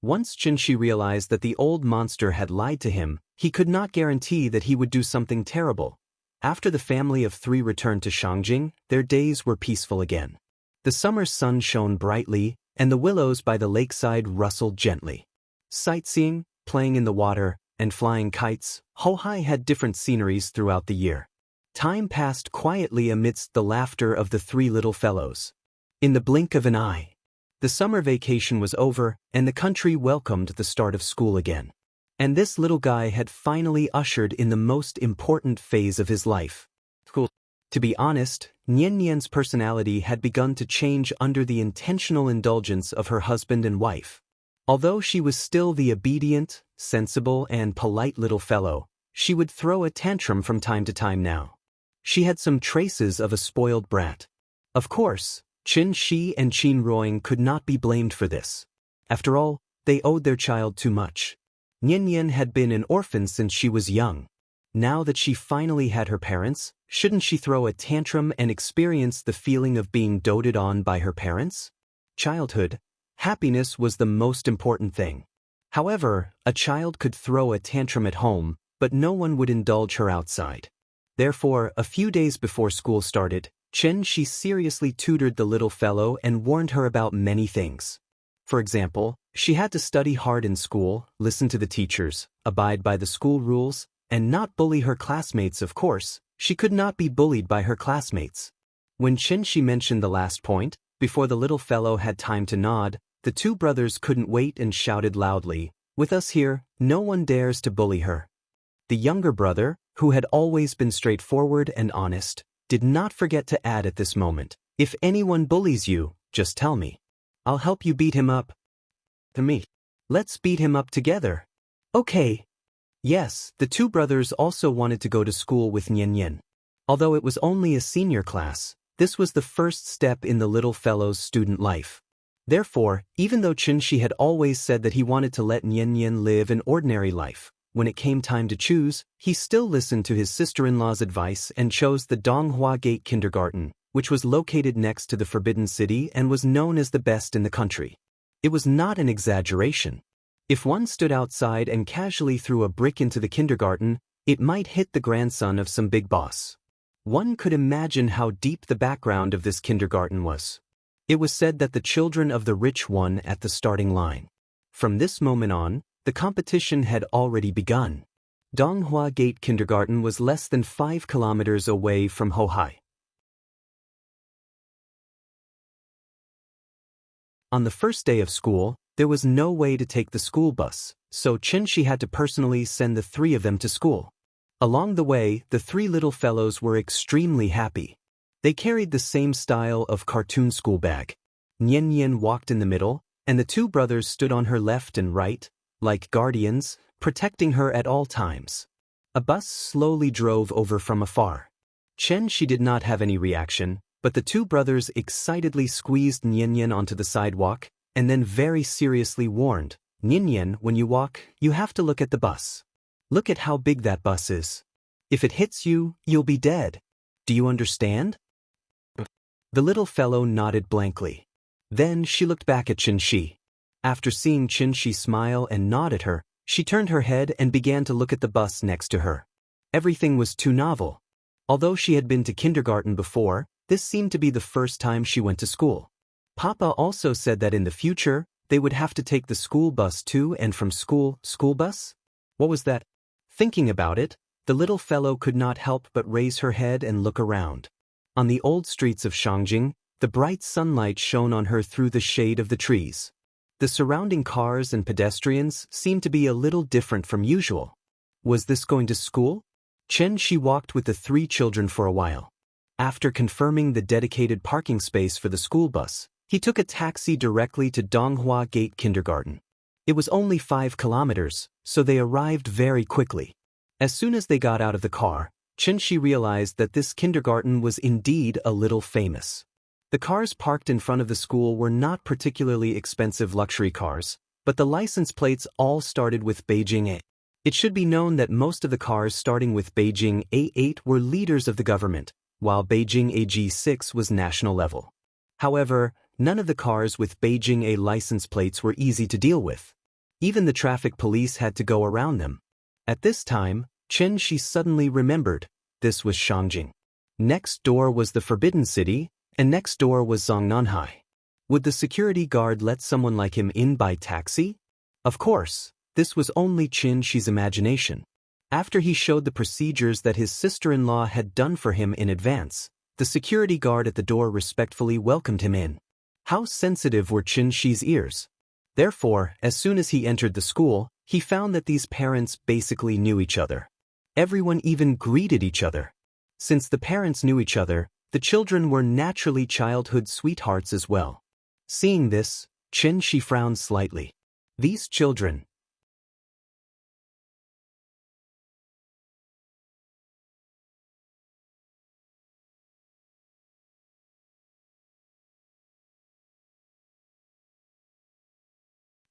Once Chen Shi realized that the old monster had lied to him, he could not guarantee that he would do something terrible. After the family of 3 returned to Shangjing, their days were peaceful again. The summer sun shone brightly, and the willows by the lakeside rustled gently. Sightseeing, playing in the water, and flying kites, Hohai had different sceneries throughout the year. Time passed quietly amidst the laughter of the 3 little fellows. In the blink of an eye, the summer vacation was over, and the country welcomed the start of school again. And this little guy had finally ushered in the most important phase of his life. School. To be honest, Nian Nian's personality had begun to change under the intentional indulgence of her husband and wife. Although she was still the obedient, sensible, and polite little fellow, she would throw a tantrum from time to time now. She had some traces of a spoiled brat. Of course, Qin Shi and Qin Ruoying could not be blamed for this. After all, they owed their child too much. Nian Yin had been an orphan since she was young. Now that she finally had her parents, shouldn't she throw a tantrum and experience the feeling of being doted on by her parents? Childhood, happiness was the most important thing. However, a child could throw a tantrum at home, but no one would indulge her outside. Therefore, a few days before school started, Chen Shi seriously tutored the little fellow and warned her about many things. For example, she had to study hard in school, listen to the teachers, abide by the school rules, and not bully her classmates. Of course, she could not be bullied by her classmates. When Chen Shi mentioned the last point, before the little fellow had time to nod, the two brothers couldn't wait and shouted loudly, "With us here, no one dares to bully her." The younger brother, who had always been straightforward and honest, did not forget to add at this moment, "If anyone bullies you, just tell me. I'll help you beat him up." To me. Let's beat him up together. Okay. Yes, the two brothers also wanted to go to school with Nian Yin. Although it was only a senior class, this was the first step in the little fellow's student life. Therefore, even though Chen Shi had always said that he wanted to let Nian Yin live an ordinary life, when it came time to choose, he still listened to his sister-in-law's advice and chose the Donghua Gate Kindergarten, which was located next to the Forbidden City and was known as the best in the country. It was not an exaggeration. If one stood outside and casually threw a brick into the kindergarten, it might hit the grandson of some big boss. One could imagine how deep the background of this kindergarten was. It was said that the children of the rich won at the starting line. From this moment on, the competition had already begun. Donghua Gate Kindergarten was less than 5 kilometers away from Hohai. On the first day of school, there was no way to take the school bus, so Chen Shi had to personally send the three of them to school. Along the way, the three little fellows were extremely happy. They carried the same style of cartoon school bag. Nian Yin walked in the middle, and the two brothers stood on her left and right, like guardians, protecting her at all times. A bus slowly drove over from afar. Chen Shi did not have any reaction, but the two brothers excitedly squeezed Nian Yin onto the sidewalk, and then very seriously warned, "Nian Yin, when you walk, you have to look at the bus. Look at how big that bus is. If it hits you, you'll be dead. Do you understand?" The little fellow nodded blankly. Then she looked back at Chen Shi. After seeing Chen Shi smile and nod at her, she turned her head and began to look at the bus next to her. Everything was too novel. Although she had been to kindergarten before, this seemed to be the first time she went to school. Papa also said that in the future, they would have to take the school bus to and from school. School bus? What was that? Thinking about it, the little fellow could not help but raise her head and look around. On the old streets of Shangjing, the bright sunlight shone on her through the shade of the trees. The surrounding cars and pedestrians seemed to be a little different from usual. Was this going to school? Chen Shi walked with the three children for a while. After confirming the dedicated parking space for the school bus, he took a taxi directly to Donghua Gate Kindergarten. It was only 5 kilometers, so they arrived very quickly. As soon as they got out of the car, Chen Shi realized that this kindergarten was indeed a little famous. The cars parked in front of the school were not particularly expensive luxury cars, but the license plates all started with Beijing A. It should be known that most of the cars starting with Beijing A8 were leaders of the government, while Beijing AG6 was national level. However, none of the cars with Beijing A license plates were easy to deal with. Even the traffic police had to go around them. At this time, Chen Shi suddenly remembered, this was Shangjing. Next door was the Forbidden City, and next door was Zongnanhai. Would the security guard let someone like him in by taxi? Of course, this was only Chen Shi's imagination. After he showed the procedures that his sister-in-law had done for him in advance, the security guard at the door respectfully welcomed him in. How sensitive were Chen Shi's ears! Therefore, as soon as he entered the school, he found that these parents basically knew each other. Everyone even greeted each other. Since the parents knew each other, the children were naturally childhood sweethearts as well. Seeing this, Chen Shi frowned slightly. These children.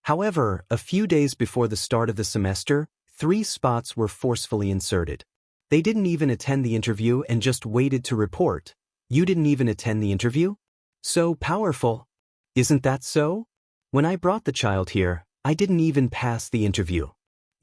However, a few days before the start of the semester, 3 spots were forcefully inserted. They didn't even attend the interview and just waited to report. You didn't even attend the interview? So powerful. Isn't that so? When I brought the child here, I didn't even pass the interview.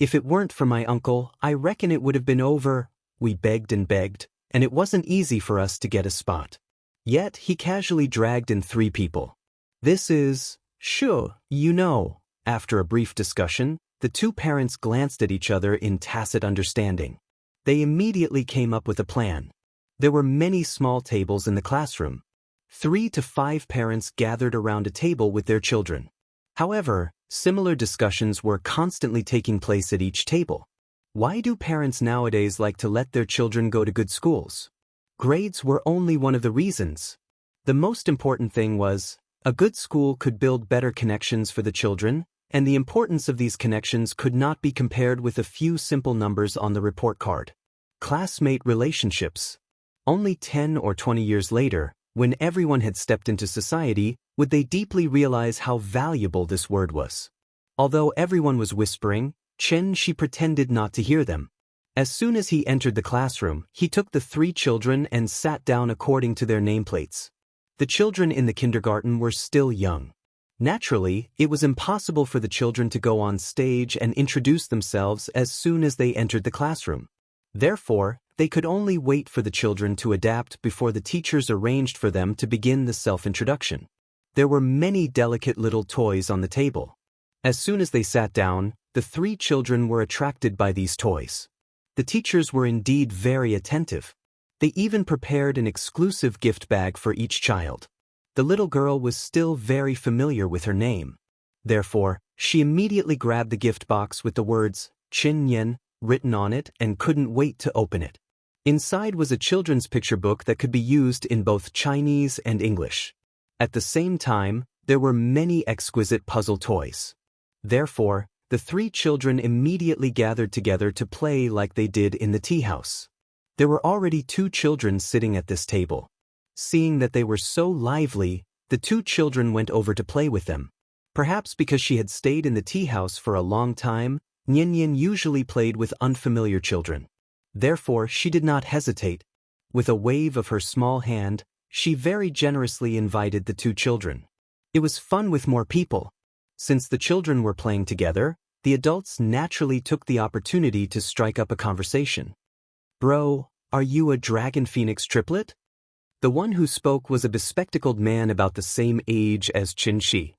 If it weren't for my uncle, I reckon it would have been over. We begged, and it wasn't easy for us to get a spot. Yet he casually dragged in 3 people. This is, sure, you know. After a brief discussion, the 2 parents glanced at each other in tacit understanding. They immediately came up with a plan. There were many small tables in the classroom. 3 to 5 parents gathered around a table with their children. However, similar discussions were constantly taking place at each table. Why do parents nowadays like to let their children go to good schools? Grades were only one of the reasons. The most important thing was, a good school could build better connections for the children, and the importance of these connections could not be compared with a few simple numbers on the report card. Classmate relationships. Only 10 or 20 years later, when everyone had stepped into society, would they deeply realize how valuable this word was. Although everyone was whispering, she pretended not to hear them. As soon as he entered the classroom, he took the 3 children and sat down according to their nameplates. The children in the kindergarten were still young. Naturally, it was impossible for the children to go on stage and introduce themselves as soon as they entered the classroom. Therefore, they could only wait for the children to adapt before the teachers arranged for them to begin the self-introduction. There were many delicate little toys on the table. As soon as they sat down, the 3 children were attracted by these toys. The teachers were indeed very attentive. They even prepared an exclusive gift bag for each child. The little girl was still very familiar with her name. Therefore, she immediately grabbed the gift box with the words, Chin Yen, written on it and couldn't wait to open it. Inside was a children's picture book that could be used in both Chinese and English. At the same time, there were many exquisite puzzle toys. Therefore, the 3 children immediately gathered together to play like they did in the tea house. There were already 2 children sitting at this table. Seeing that they were so lively, the 2 children went over to play with them. Perhaps because she had stayed in the tea house for a long time, Nyenyen usually played with unfamiliar children. Therefore, she did not hesitate. With a wave of her small hand, she very generously invited the 2 children. It was fun with more people. Since the children were playing together, the adults naturally took the opportunity to strike up a conversation. Bro, are you a dragon phoenix triplet? The one who spoke was a bespectacled man about the same age as Qin Shi.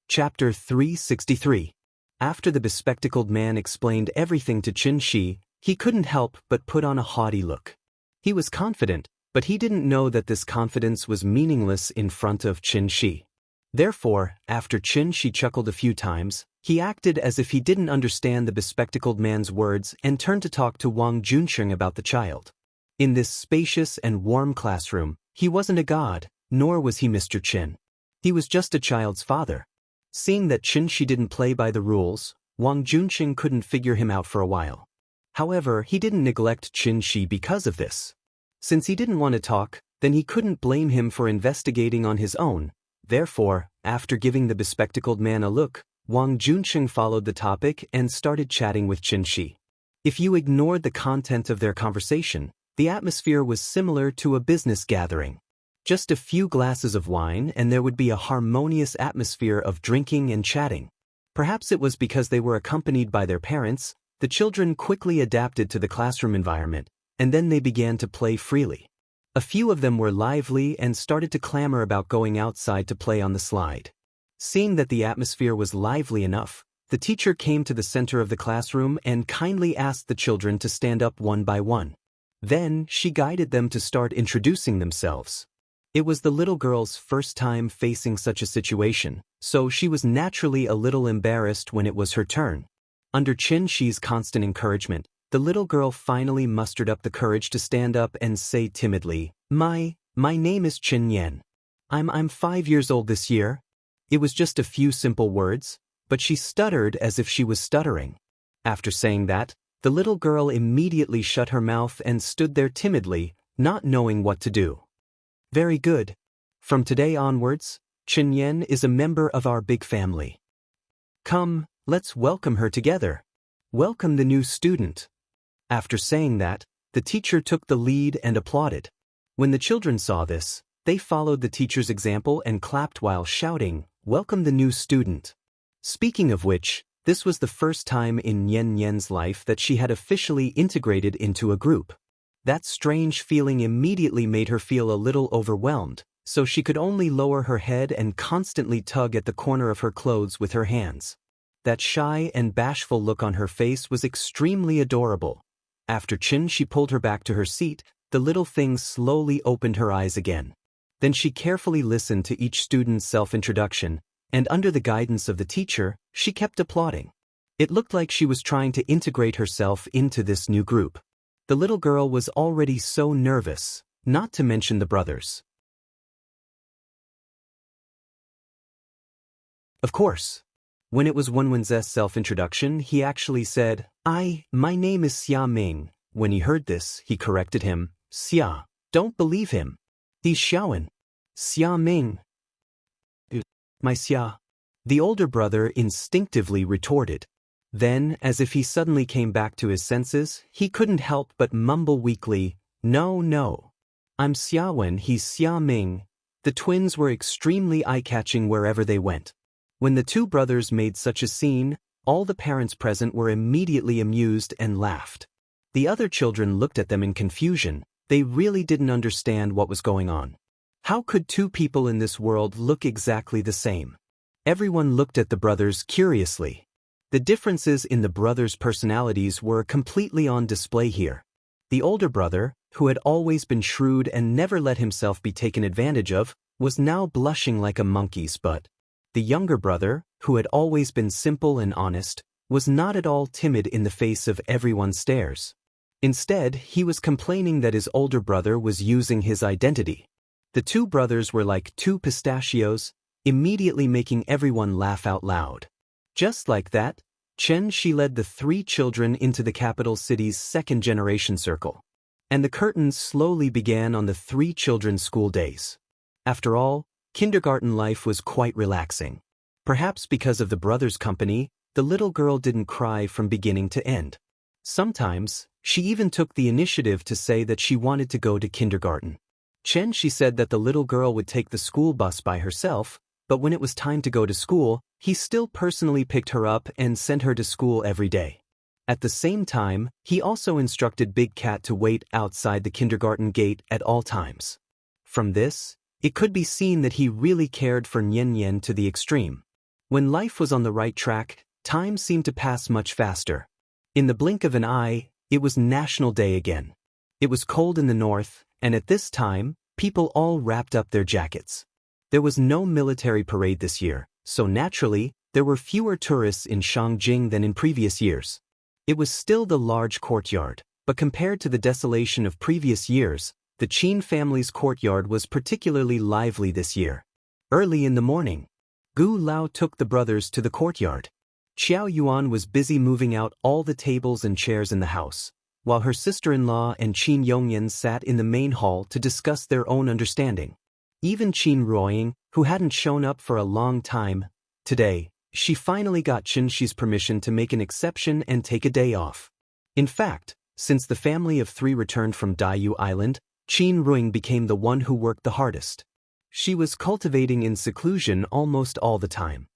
Chapter 363. After the bespectacled man explained everything to Qin Shi, he couldn't help but put on a haughty look. He was confident, but he didn't know that this confidence was meaningless in front of Qin Shi. Therefore, after Qin Shi chuckled a few times, he acted as if he didn't understand the bespectacled man's words and turned to talk to Wang Junsheng about the child. In this spacious and warm classroom, he wasn't a god, nor was he Mr. Qin. He was just a child's father. Seeing that Qin Shi didn't play by the rules, Wang Junsheng couldn't figure him out for a while. However, he didn't neglect Qin Shi because of this. Since he didn't want to talk, then he couldn't blame him for investigating on his own. Therefore, after giving the bespectacled man a look, Wang Junsheng followed the topic and started chatting with Qin Shi. If you ignored the content of their conversation, the atmosphere was similar to a business gathering. Just a few glasses of wine and there would be a harmonious atmosphere of drinking and chatting. Perhaps it was because they were accompanied by their parents, the children quickly adapted to the classroom environment, and then they began to play freely. A few of them were lively and started to clamor about going outside to play on the slide. Seeing that the atmosphere was lively enough, the teacher came to the center of the classroom and kindly asked the children to stand up one by one. Then, she guided them to start introducing themselves. It was the little girl's first time facing such a situation, so she was naturally a little embarrassed when it was her turn. Under Qin Shi's constant encouragement, the little girl finally mustered up the courage to stand up and say timidly, My name is Qin Yan. I'm 5 years old this year. It was just a few simple words, but she stuttered as if she was stuttering. After saying that, the little girl immediately shut her mouth and stood there timidly, not knowing what to do. Very good. From today onwards, Qin Yan is a member of our big family. Come, let's welcome her together. Welcome the new student. After saying that, the teacher took the lead and applauded. When the children saw this, they followed the teacher's example and clapped while shouting, Welcome the new student. Speaking of which, this was the first time in Yan Yan's life that she had officially integrated into a group. That strange feeling immediately made her feel a little overwhelmed, so she could only lower her head and constantly tug at the corner of her clothes with her hands. That shy and bashful look on her face was extremely adorable. After Qin Shi pulled her back to her seat, the little thing slowly opened her eyes again. Then she carefully listened to each student's self-introduction, and under the guidance of the teacher, she kept applauding. It looked like she was trying to integrate herself into this new group. The little girl was already so nervous, not to mention the brothers. Of course. When it was Wenwen's self-introduction, he actually said, My name is Xia Ming. When he heard this, he corrected him, Xia, don't believe him. He's Xiaowen. Xia Ming. My Xia. The older brother instinctively retorted. Then, as if he suddenly came back to his senses, he couldn't help but mumble weakly, No. I'm Xiaowen, he's Xia Ming. The twins were extremely eye-catching wherever they went. When the two brothers made such a scene, all the parents present were immediately amused and laughed. The other children looked at them in confusion. They really didn't understand what was going on. How could two people in this world look exactly the same? Everyone looked at the brothers curiously. The differences in the brothers' personalities were completely on display here. The older brother, who had always been shrewd and never let himself be taken advantage of, was now blushing like a monkey's butt. The younger brother, who had always been simple and honest, was not at all timid in the face of everyone's stares. Instead, he was complaining that his older brother was using his identity. The two brothers were like two pistachios, immediately making everyone laugh out loud. Just like that, Qin Shi led the three children into the capital city's second-generation circle. And the curtains slowly began on the three children's school days. After all, kindergarten life was quite relaxing. Perhaps because of the brothers' company, the little girl didn't cry from beginning to end. Sometimes, she even took the initiative to say that she wanted to go to kindergarten. Qin Shi said that the little girl would take the school bus by herself, but when it was time to go to school, he still personally picked her up and sent her to school every day. At the same time, he also instructed Big Cat to wait outside the kindergarten gate at all times. From this, it could be seen that he really cared for Yan Yan to the extreme. When life was on the right track, time seemed to pass much faster. In the blink of an eye, it was National Day again. It was cold in the north, and at this time, people all wrapped up their jackets. There was no military parade this year, so naturally, there were fewer tourists in Shangjing than in previous years. It was still the large courtyard, but compared to the desolation of previous years, the Qin family's courtyard was particularly lively this year. Early in the morning, Gu Lao took the brothers to the courtyard. Xiao Yuan was busy moving out all the tables and chairs in the house, while her sister-in-law and Qin Yongyan sat in the main hall to discuss their own understanding. Even Qin Ruoying, who hadn't shown up for a long time, today, she finally got Qin Shi's permission to make an exception and take a day off. In fact, since the family of three returned from Daiyu Island, Qin Ruoying became the one who worked the hardest. She was cultivating in seclusion almost all the time.